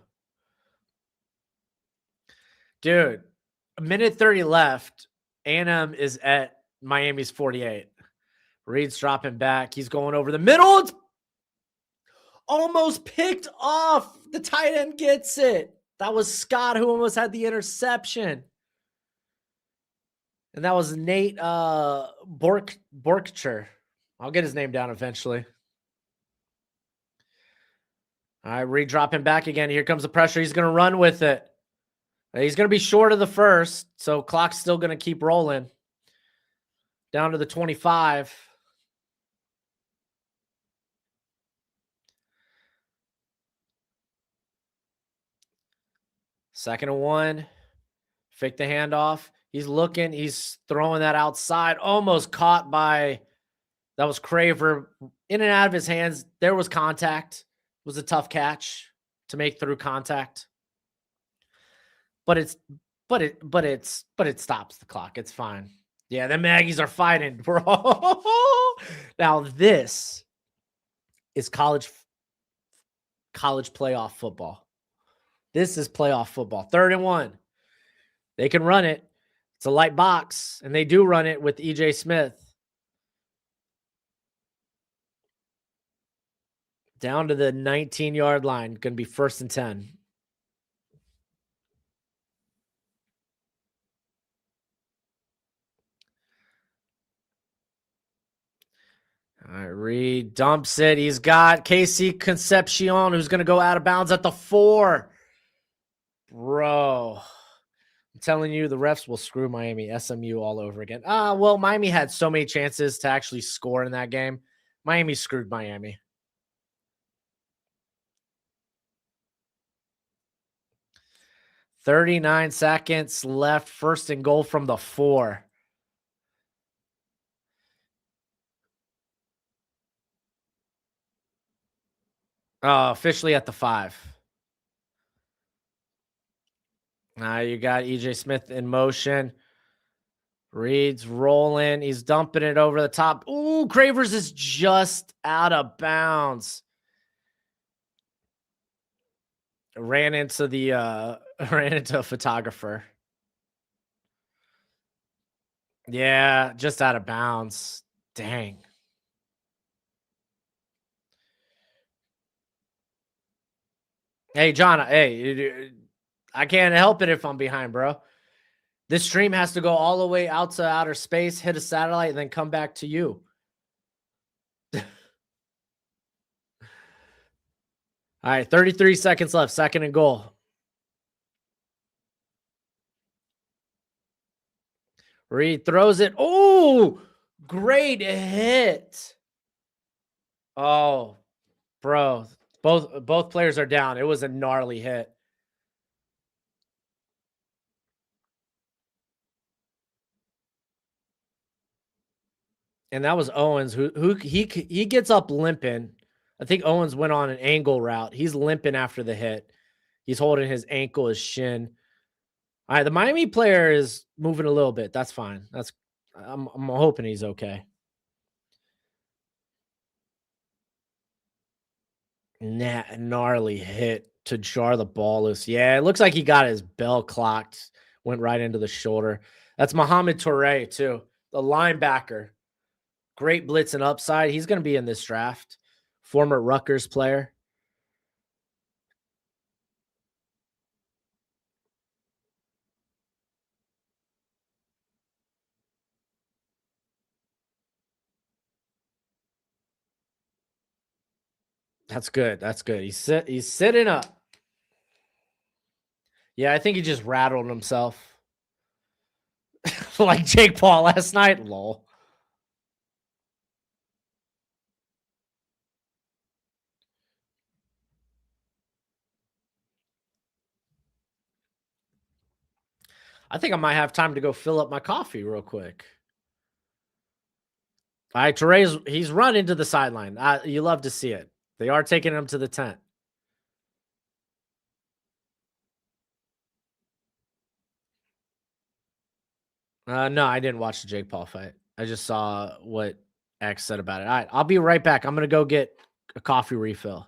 Dude, a minute 30 left. A&M is at Miami's 48. Reed's dropping back. He's going over the middle. It's almost picked off. The tight end gets it. That was Scott who almost had the interception. And that was Nate Borkcher. I'll get his name down eventually. All right, Reed dropping back again. Here comes the pressure. He's going to run with it. He's going to be short of the first, so clock's still going to keep rolling. Down to the 25. Second and 1. Fake the handoff. He's looking. He's throwing that outside. Almost caught by, that was Craver. In and out of his hands. There was contact. It was a tough catch to make through contact. But it stops the clock. It's fine. Yeah, the Aggies are fighting, bro. Now this is college playoff football. This is playoff football. 3rd and 1. They can run it. It's a light box, and they do run it with EJ Smith. Down to the 19-yard line. Going to be 1st and 10. All right, Reed dumps it. He's got Casey Concepcion, who's going to go out of bounds at the 4. Bro, I'm telling you, the refs will screw Miami, SMU all over again. Well, Miami had so many chances to actually score in that game. Miami screwed Miami. .39 seconds left. 1st and goal from the 4. Officially at the 5. Now you got EJ Smith in motion. Reed's rolling. He's dumping it over the top. Ooh, Cravers is just out of bounds. Ran into a photographer. Yeah, just out of bounds. Dang. Hey, John. Hey, I can't help it if I'm behind, bro. This stream has to go all the way out to outer space, hit a satellite, and then come back to you. All right, 33 seconds left. 2nd and goal. Reed throws it. Oh, great hit. Oh, bro. Both players are down. It was a gnarly hit. And that was Owens who he gets up limping. I think Owens went on an angle route. He's limping after the hit. He's holding his ankle, his shin. All right, the Miami player is moving a little bit. That's fine. I'm hoping he's okay. Gnarly hit to jar the ball loose. Yeah, it looks like he got his bell clocked. Went right into the shoulder. That's Mohamed Touré too, the linebacker. Great blitz and upside. He's going to be in this draft. Former Rutgers player. That's good. That's good. He's sitting up. Yeah, I think he just rattled himself. Like Jake Paul last night. Lol. I think I might have time to go fill up my coffee real quick. All right, Teray's he's run into the sideline. You love to see it. They are taking him to the tent. No, I didn't watch the Jake Paul fight. I just saw what X said about it. All right, I'll be right back. I'm gonna go get a coffee refill.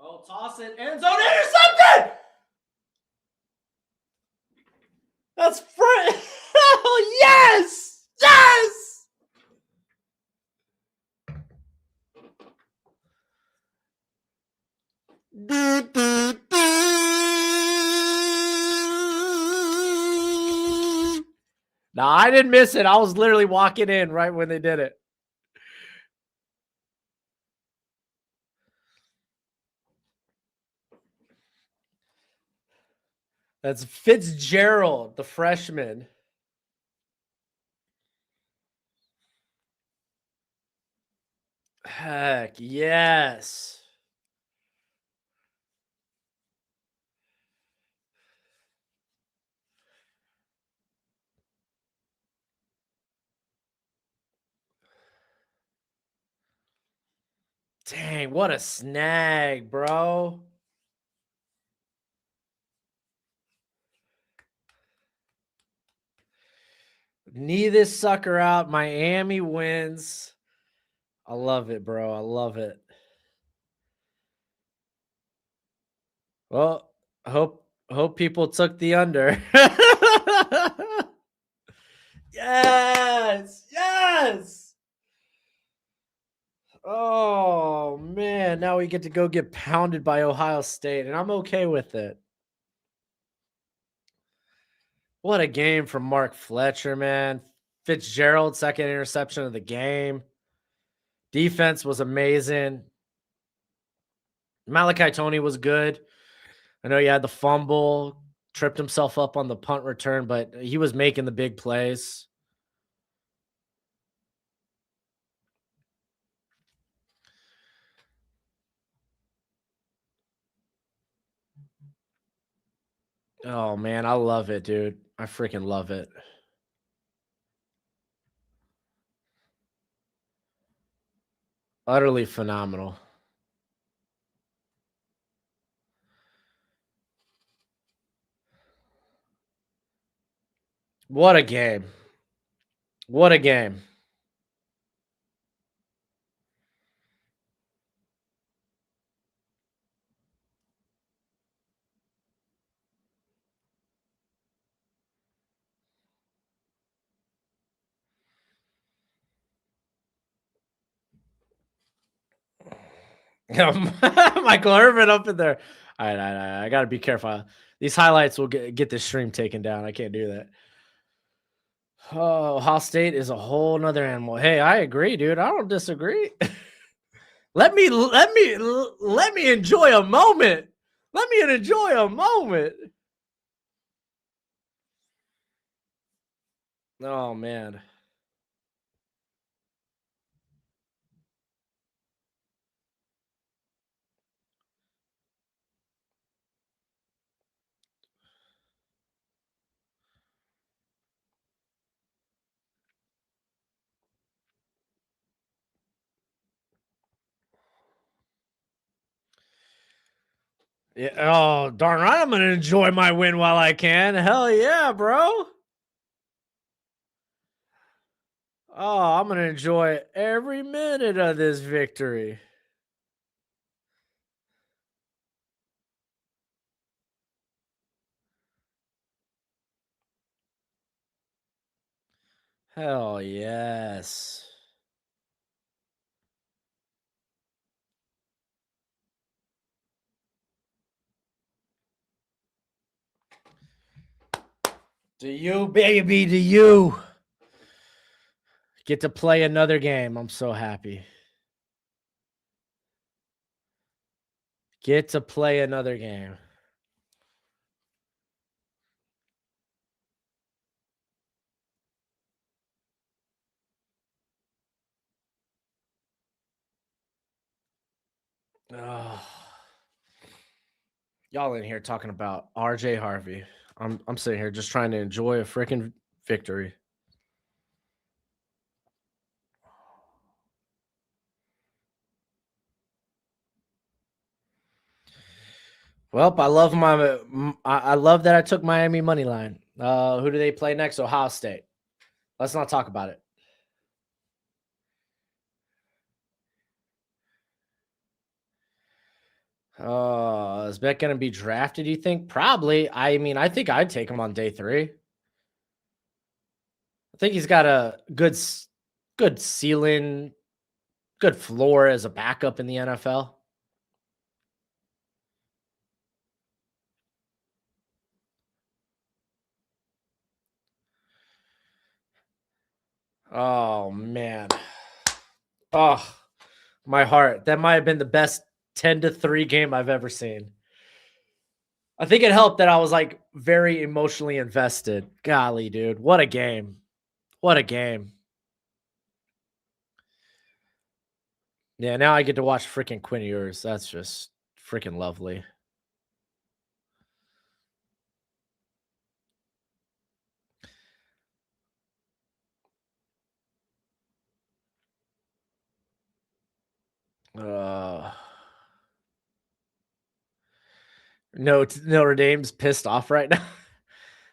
Oh, toss it, end zone, intercepted! That's free. Oh, yes! Yes! No, I didn't miss it. I was literally walking in right when they did it. That's Fitzgerald, the freshman. Heck yes. Dang, what a snag, bro. Knee this sucker out. Miami wins. I love it, bro. I love it. Well, hope people took the under. Yes. Yes. Oh man, now we get to go get pounded by Ohio State, and I'm okay with it. What a game from Mark Fletcher, man. Fitzgerald, second interception of the game. Defense was amazing. Malachi Tony was good. I know he had the fumble, tripped himself up on the punt return, but he was making the big plays. Oh man, I love it, dude. I freaking love it. Utterly phenomenal. What a game. What a game. Michael Irvin up in there. All right, I got to be careful. These highlights will get this stream taken down. I can't do that. Oh, Ohio State is a whole nother animal. Hey, I agree, dude. I don't disagree. let me enjoy a moment. Let me enjoy a moment. Oh man. Yeah. Oh, darn right. I'm going to enjoy my win while I can. Hell yeah, bro. Oh, I'm going to enjoy every minute of this victory. Hell yes. To you, baby, to you. Get to play another game. I'm so happy. Get to play another game. Ugh. Y'all in here talking about RJ Harvey. I'm sitting here just trying to enjoy a freaking victory. Well, I love I love that I took Miami money line. Who do they play next? Ohio State. Let's not talk about it. Is Beck going to be drafted? You think? Probably. I mean, I think I'd take him on day 3. I think he's got a good ceiling, good floor as a backup in the NFL. Oh man. Oh, my heart. That might have been the best 10-3 game I've ever seen. I think it helped that I was like very emotionally invested. Golly, dude. What a game. What a game. Yeah, now I get to watch freaking Quinn Ewers. That's just freaking lovely. No, Notre Dame's pissed off right now.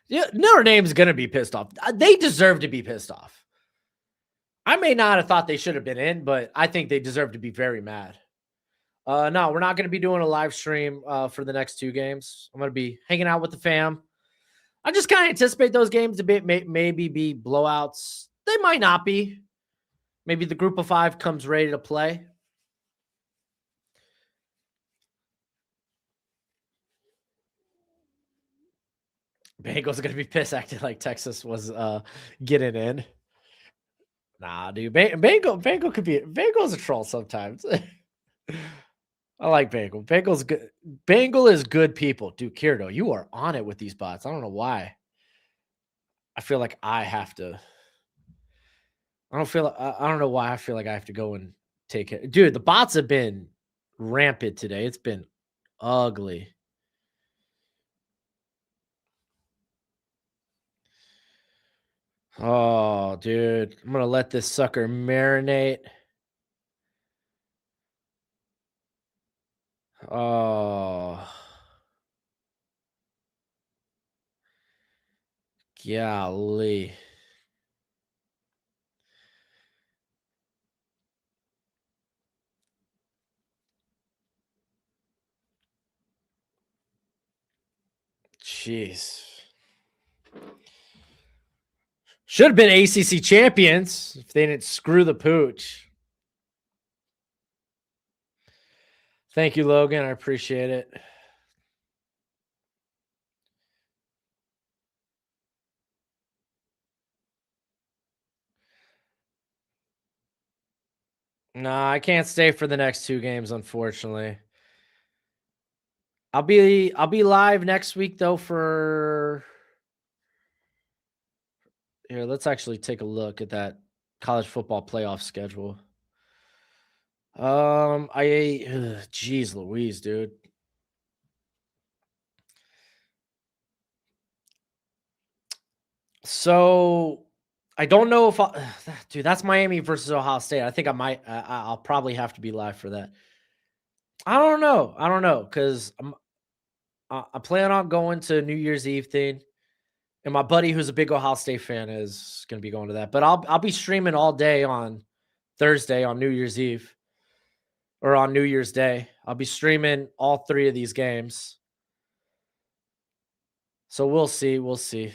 Yeah, Notre Dame's gonna be pissed off. They deserve to be pissed off. I may not have thought they should have been in, but I think they deserve to be very mad. No, we're not going to be doing a live stream for the next 2 games. I'm going to be hanging out with the fam. I just kind of anticipate those games to be maybe be blowouts. They might not be. Maybe the group of 5 comes ready to play. Bengals are going to be pissed acting like Texas was getting in. Nah, dude. Bengal could be. Bengal's a troll sometimes. I like Bengal. Bengal's good. Bengal is good people. Dude, Kirito, you are on it with these bots. I don't know why. I feel like I have to. I don't know why I feel like I have to go and take it. Dude, the bots have been rampant today. It's been ugly. Oh, dude. I'm going to let this sucker marinate. Oh. Golly. Jeez. Should have been ACC champions if they didn't screw the pooch. Thank you, Logan. I appreciate it. Nah, I can't stay for the next 2 games, unfortunately. I'll be live next week though for here. Let's actually take a look at that college football playoff schedule. Geez Louise, dude. So I don't know if dude, that's Miami versus Ohio State. I think I'll probably have to be live for that. I don't know because I plan on going to New Year's Eve thing, and my buddy who's a big Ohio State fan is going to be going to that. But I'll be streaming all day on Thursday on New Year's Eve or on New Year's Day. I'll be streaming all 3 of these games. So we'll see. We'll see.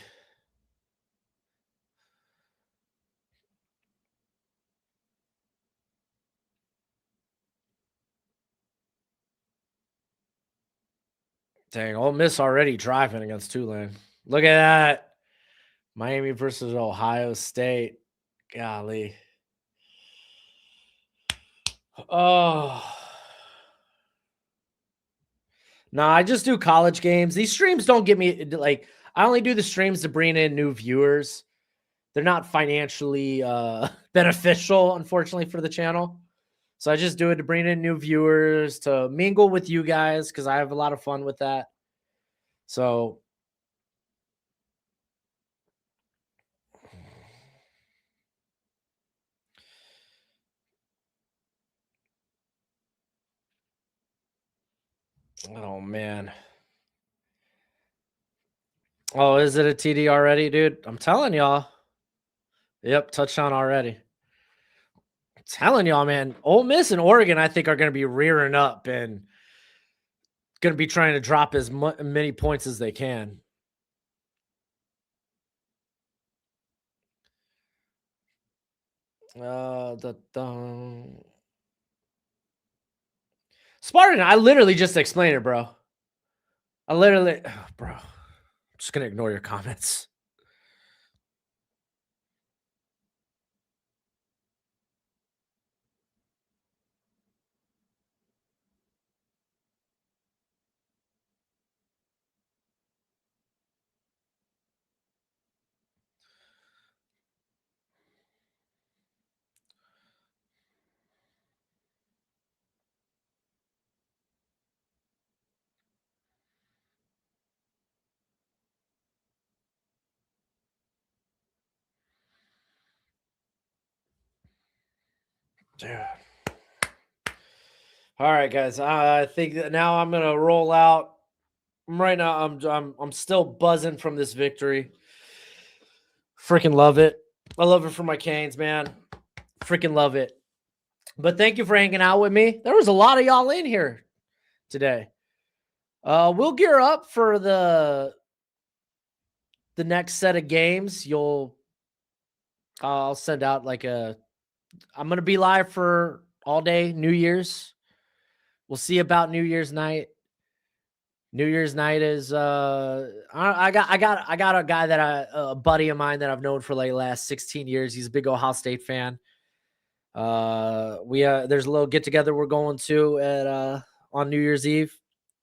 Dang, Ole Miss already driving against Tulane. Look at that. Miami versus Ohio State. Golly. Oh. No, I just do college games. These streams don't get me like I only do the streams to bring in new viewers. They're not financially beneficial, unfortunately, for the channel. So I just do it to bring in new viewers, to mingle with you guys, because I have a lot of fun with that. So oh man. Oh, is it a TD already, dude? I'm telling y'all. Yep, touchdown already. I'm telling y'all, man. Ole Miss and Oregon, I think, are going to be rearing up and going to be trying to drop as many points as they can. Spartan, I literally just explained it, bro. Bro, I'm just going to ignore your comments. Dude. All right, guys. I think that now I'm gonna roll out. Right now, I'm still buzzing from this victory. Freaking love it. I love it for my Canes, man. Freaking love it. But thank you for hanging out with me. There was a lot of y'all in here today. We'll gear up for the next set of games. I'll send out like I'm gonna be live for all day New Year's. We'll see about New Year's night. New Year's night is I got a guy that a buddy of mine that I've known for like the last 16 years. He's a big Ohio State fan. There's a little get together we're going to at on New Year's Eve.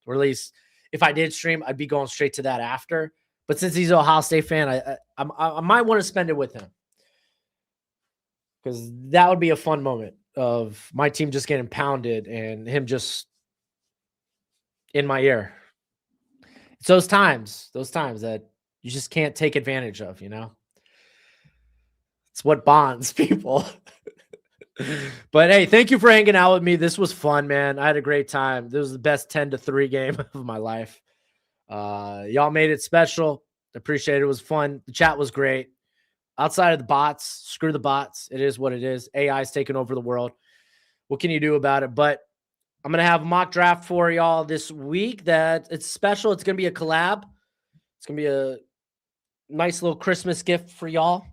Or at least if I did stream, I'd be going straight to that after. But since he's an Ohio State fan, I might want to spend it with him, because that would be a fun moment of my team just getting pounded and him just in my ear. It's those times that you just can't take advantage of, you know? It's what bonds people. But hey, thank you for hanging out with me. This was fun, man. I had a great time. This was the best 10-3 game of my life. Y'all made it special. Appreciate it. It was fun. The chat was great. Outside of the bots, screw the bots. It is what it is. AI is taking over the world. What can you do about it? But I'm going to have a mock draft for y'all this week that it's special. It's going to be a collab. It's going to be a nice little Christmas gift for y'all.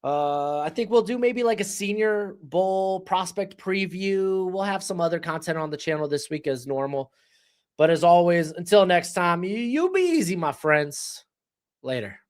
I think we'll do maybe like a Senior Bowl prospect preview. We'll have some other content on the channel this week as normal. But as always, until next time, you be easy, my friends. Later.